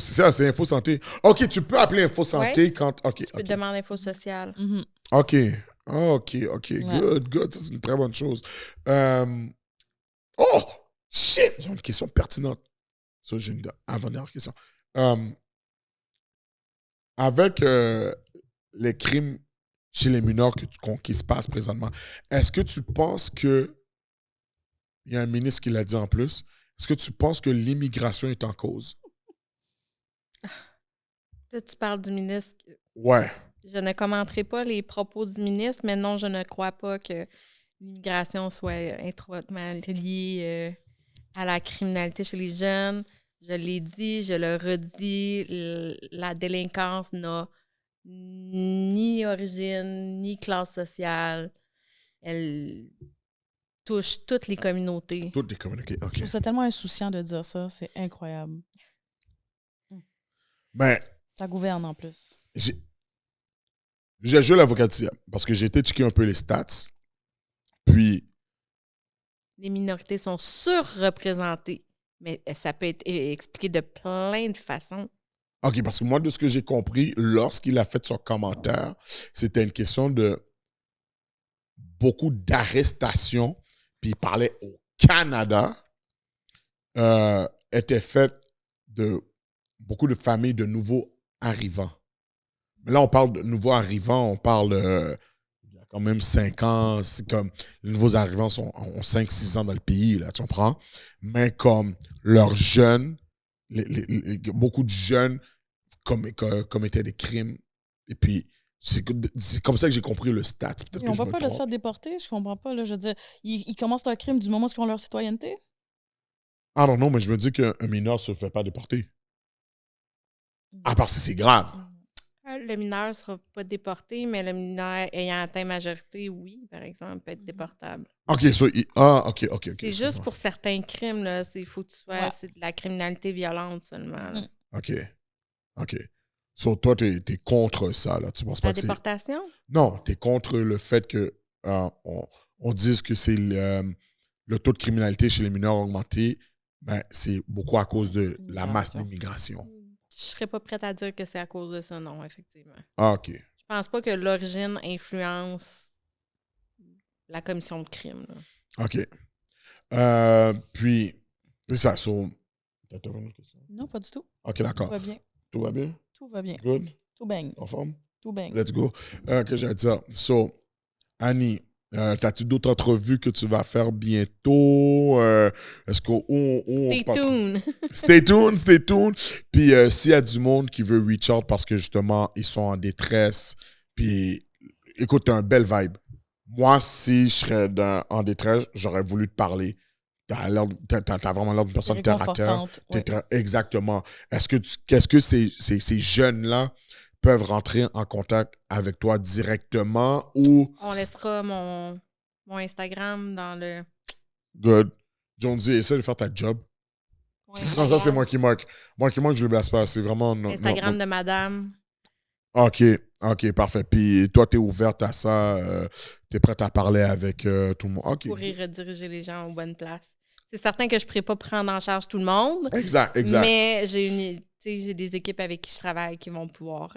Speaker 2: Santé. OK, tu peux appeler Info Santé quand... OK.
Speaker 4: Tu peux te demander Info sociale.
Speaker 2: OK. Good. Ça, c'est une très bonne chose. Oh! Shit! J'ai une question pertinente. Ça, j'ai une avant-dernière question. Avec les crimes chez les mineurs qui se passent présentement, est-ce que tu penses que... Il y a un ministre qui l'a dit en plus. Est-ce que tu penses que l'immigration est en cause?
Speaker 4: Là, tu parles du ministre.
Speaker 2: Ouais.
Speaker 4: Je ne commenterai pas les propos du ministre, mais non, je ne crois pas que l'immigration soit étroitement liée à la criminalité chez les jeunes. Je l'ai dit, je le redis, la délinquance n'a ni origine, ni classe sociale. Elle touche toutes les communautés.
Speaker 2: Toutes les communautés, OK.
Speaker 3: Je trouve ça tellement insouciant de dire ça. C'est incroyable.
Speaker 2: Mais...
Speaker 3: Ça gouverne en plus.
Speaker 2: J'ai joué l'avocat du diable parce que j'ai été checker un peu les stats. Puis,
Speaker 4: Les minorités sont surreprésentées, mais ça peut être expliqué de plein de façons.
Speaker 2: OK, parce que moi, de ce que j'ai compris, lorsqu'il a fait son commentaire, c'était une question de beaucoup d'arrestations, puis il parlait au Canada, étaient faites de beaucoup de familles de nouveaux arrivants. Mais là, on parle de nouveaux arrivants, on parle il y a quand même 5 ans, c'est comme les nouveaux arrivants ont 5-6 ans dans le pays, là, tu comprends? Mais comme leurs jeunes, beaucoup de jeunes commettaient des crimes. Et puis, c'est comme ça que j'ai compris le stat. Peut-être
Speaker 3: Ils
Speaker 2: que
Speaker 3: n'ont
Speaker 2: je
Speaker 3: pas
Speaker 2: me
Speaker 3: peur de se
Speaker 2: trompe.
Speaker 3: faire déporter? Je comprends pas. Là. Je veux dire, ils commencent leur crime du moment où ils ont leur citoyenneté?
Speaker 2: Ah non, mais je me dis qu'un mineur ne se fait pas déporter. À part si c'est grave.
Speaker 4: Le mineur ne sera pas déporté, mais le mineur ayant atteint majorité, oui, par exemple, peut être déportable.
Speaker 2: OK, OK.
Speaker 4: C'est juste pour certains crimes, là. Il faut que tu sois.
Speaker 3: Ouais.
Speaker 4: C'est de la criminalité violente seulement. là.
Speaker 2: OK. So, toi, t'es contre ça, là. Tu penses pas
Speaker 4: La
Speaker 2: que c'est...
Speaker 4: déportation?
Speaker 2: Non, t'es contre le fait que on dise que c'est le taux de criminalité chez les mineurs augmenté. Ben, c'est beaucoup à cause de la masse d'immigration.
Speaker 4: Je serais pas prête à dire que c'est à cause de ça, non, effectivement.
Speaker 2: Ah, OK.
Speaker 4: Je pense pas que l'origine influence la commission de crime. Là.
Speaker 2: OK. Puis, c'est ça. So, t'as une autre question?
Speaker 3: Non, pas du tout.
Speaker 2: OK,
Speaker 3: Tout
Speaker 2: d'accord.
Speaker 3: va bien.
Speaker 2: Tout va bien?
Speaker 3: Tout va bien.
Speaker 2: Good?
Speaker 3: Tout baigne.
Speaker 2: En forme?
Speaker 3: Tout baigne.
Speaker 2: Let's go. Que j'ai à dire. So, Annie, t'as-tu d'autres entrevues que tu vas faire bientôt? Est-ce qu'on...
Speaker 4: Stay tuned!
Speaker 2: Stay tuned. Puis s'il y a du monde qui veut reach out parce que justement, ils sont en détresse, puis écoute, t'as un bel vibe. Moi, si je serais en détresse, j'aurais voulu te parler. T'as vraiment l'air d'une personne terre à terre.
Speaker 3: Réconfortante. Ouais.
Speaker 2: Exactement. Qu'est-ce que ces jeunes-là peuvent rentrer en contact avec toi directement ou...
Speaker 4: On laissera mon Instagram dans le...
Speaker 2: Good. Jonesy, essaie de faire ta job. Non, ça, c'est moi qui manque. Moi qui manque, je le blesse pas. C'est vraiment...
Speaker 4: Instagram de madame.
Speaker 2: OK, parfait. Puis toi, t'es ouverte à ça. T'es prête à parler avec tout le monde. OK.
Speaker 4: Pour y rediriger les gens aux bonnes places. C'est certain que je ne pourrais pas prendre en charge tout le monde.
Speaker 2: Exact.
Speaker 4: Mais j'ai des équipes avec qui je travaille qui vont pouvoir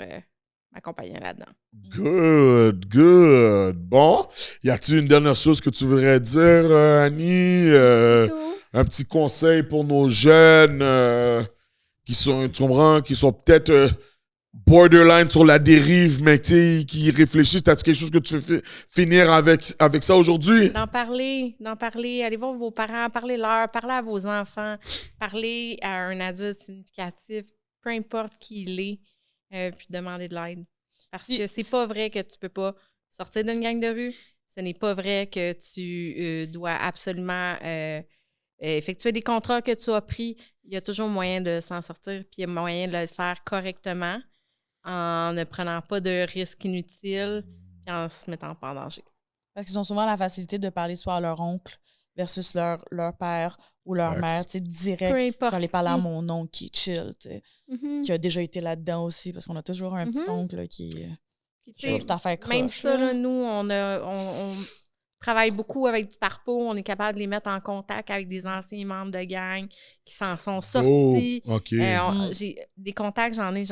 Speaker 4: m'accompagner là-dedans.
Speaker 2: Good. Bon, y a-t-il une dernière chose que tu voudrais dire, Annie? Un petit conseil pour nos jeunes qui sont, tu comprends, qui sont peut-être borderline sur la dérive, mais qui réfléchissent. As-tu quelque chose que tu veux finir avec ça aujourd'hui?
Speaker 4: D'en parler. Allez voir vos parents, parlez-leur, parlez à vos enfants, parlez à un adulte significatif, peu importe qui il est, puis demandez de l'aide. Parce que c'est pas vrai que tu peux pas sortir d'une gang de rue. Ce n'est pas vrai que tu dois absolument effectuer des contrats que tu as pris. Il y a toujours moyen de s'en sortir, puis il y a moyen de le faire correctement en ne prenant pas de risques inutiles et en se mettant pas en danger.
Speaker 3: Parce qu'ils ont souvent la facilité de parler soit à leur oncle versus leur père ou leur mère, tu sais, direct. J'allais parler à mon oncle qui est chill, tu sais, qui a déjà été là-dedans aussi, parce qu'on a toujours un petit oncle là, qui a une petite affaire croche.
Speaker 4: Même ça, là, nous, on travaille beaucoup avec du parpo. On est capable de les mettre en contact avec des anciens membres de gang qui s'en sont sortis.
Speaker 2: Oh, OK.
Speaker 4: J'ai des contacts, j'en ai.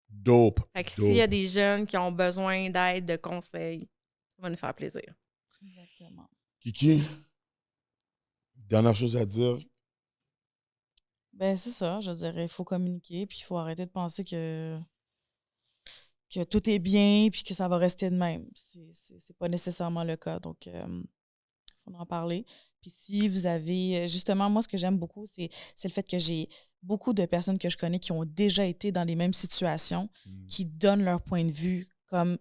Speaker 2: Dope.
Speaker 4: Fait que s'il y a des jeunes qui ont besoin d'aide, de conseils, ça va nous faire plaisir.
Speaker 3: Exactement.
Speaker 2: Kiki, dernière chose à dire?
Speaker 3: Ben, c'est ça, je dirais, il faut communiquer, puis il faut arrêter de penser que tout est bien, puis que ça va rester de même. C'est pas nécessairement le cas, donc il faut en parler. Puis si vous avez... Justement, moi, ce que j'aime beaucoup, c'est le fait que j'ai beaucoup de personnes que je connais qui ont déjà été dans les mêmes situations, qui donnent leur point de vue, comme...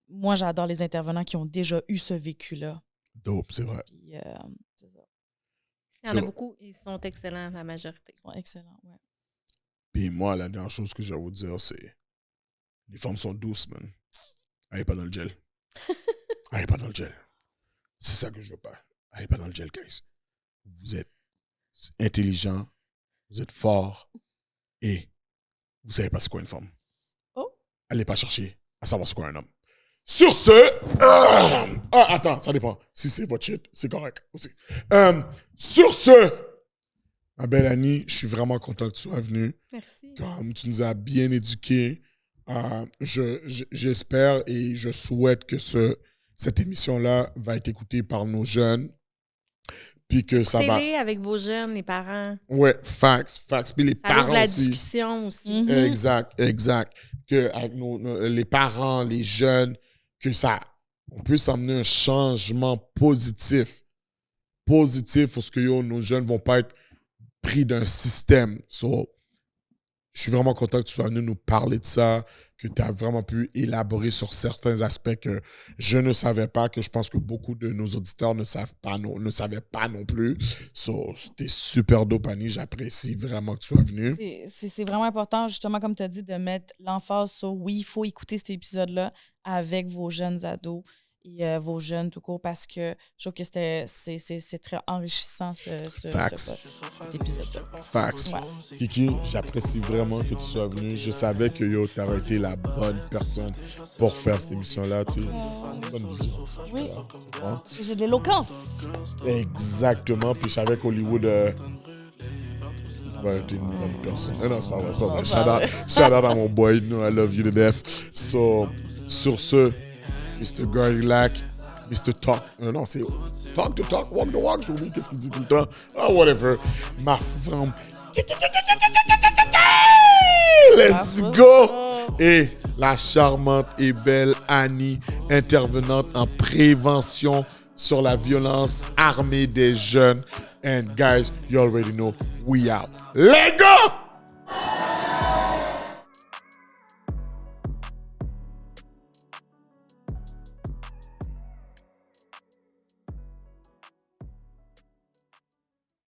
Speaker 3: Moi, j'adore les intervenants qui ont déjà eu ce vécu-là.
Speaker 2: Dope, c'est vrai.
Speaker 3: Puis, c'est ça.
Speaker 4: Il y en a beaucoup, ils sont excellents, la majorité.
Speaker 3: Ils sont excellents, ouais.
Speaker 2: Puis moi, la dernière chose que j'ai à vous dire, c'est... Les femmes sont douces, man. Allez pas dans le gel. Allez pas dans le gel. C'est ça que je veux pas. Allez pas dans le gel, guys. Vous êtes intelligents, vous êtes forts et vous savez pas c'est quoi une femme.
Speaker 3: Oh.
Speaker 2: Allez pas chercher à savoir ce qu'est un homme. Sur ce, attends, ça dépend. Si c'est votre shit, c'est correct aussi. Sur ce, ma belle Annie, je suis vraiment content que tu sois venue.
Speaker 4: Merci.
Speaker 2: Comme tu nous as bien éduqués, j'espère et je souhaite que cette émission-là va être écoutée par nos jeunes. Puis que ça va.
Speaker 4: Télé avec vos jeunes, les parents.
Speaker 2: Ouais, facts. Puis les
Speaker 4: Ça ouvre
Speaker 2: parents
Speaker 4: la
Speaker 2: aussi.
Speaker 4: discussion aussi.
Speaker 2: Exact. Que avec les parents, les jeunes, on puisse amener un changement positif parce que nos jeunes vont pas être pris d'un système. So, je suis vraiment content que tu sois venu nous parler de ça, que tu as vraiment pu élaborer sur certains aspects que je ne savais pas, que je pense que beaucoup de nos auditeurs ne savaient pas non plus. So, c'était super dope, Annie. J'apprécie vraiment que tu sois venu.
Speaker 3: C'est vraiment important, justement, comme tu as dit, de mettre l'emphase sur oui, il faut écouter cet épisode-là avec vos jeunes ados et vos jeunes tout court, parce que je trouve que c'est très enrichissant cet épisode-là.
Speaker 2: Facts.
Speaker 3: Ouais.
Speaker 2: Kiki, j'apprécie vraiment que tu sois venu. Je savais que tu aurais été la bonne personne pour faire cette émission-là. Tu sais. Bonne vision.
Speaker 3: Oui.
Speaker 2: Hein?
Speaker 3: J'ai de l'éloquence.
Speaker 2: Exactement. Puis je savais qu'Hollywood va être une bonne personne. Non, c'est pas vrai. Shout out à mon boy. You know, I love you to death. So, sur ce, Mr. Garlic, Mr. Talk. Non, c'est Talk to Talk, Walk to Walk. J'oublie qu'est-ce qu'il dit tout le temps. Whatever. Ma femme. Let's go! Et la charmante et belle Annie, intervenante en prévention sur la violence armée des jeunes. And guys, you already know, we out. Let's go!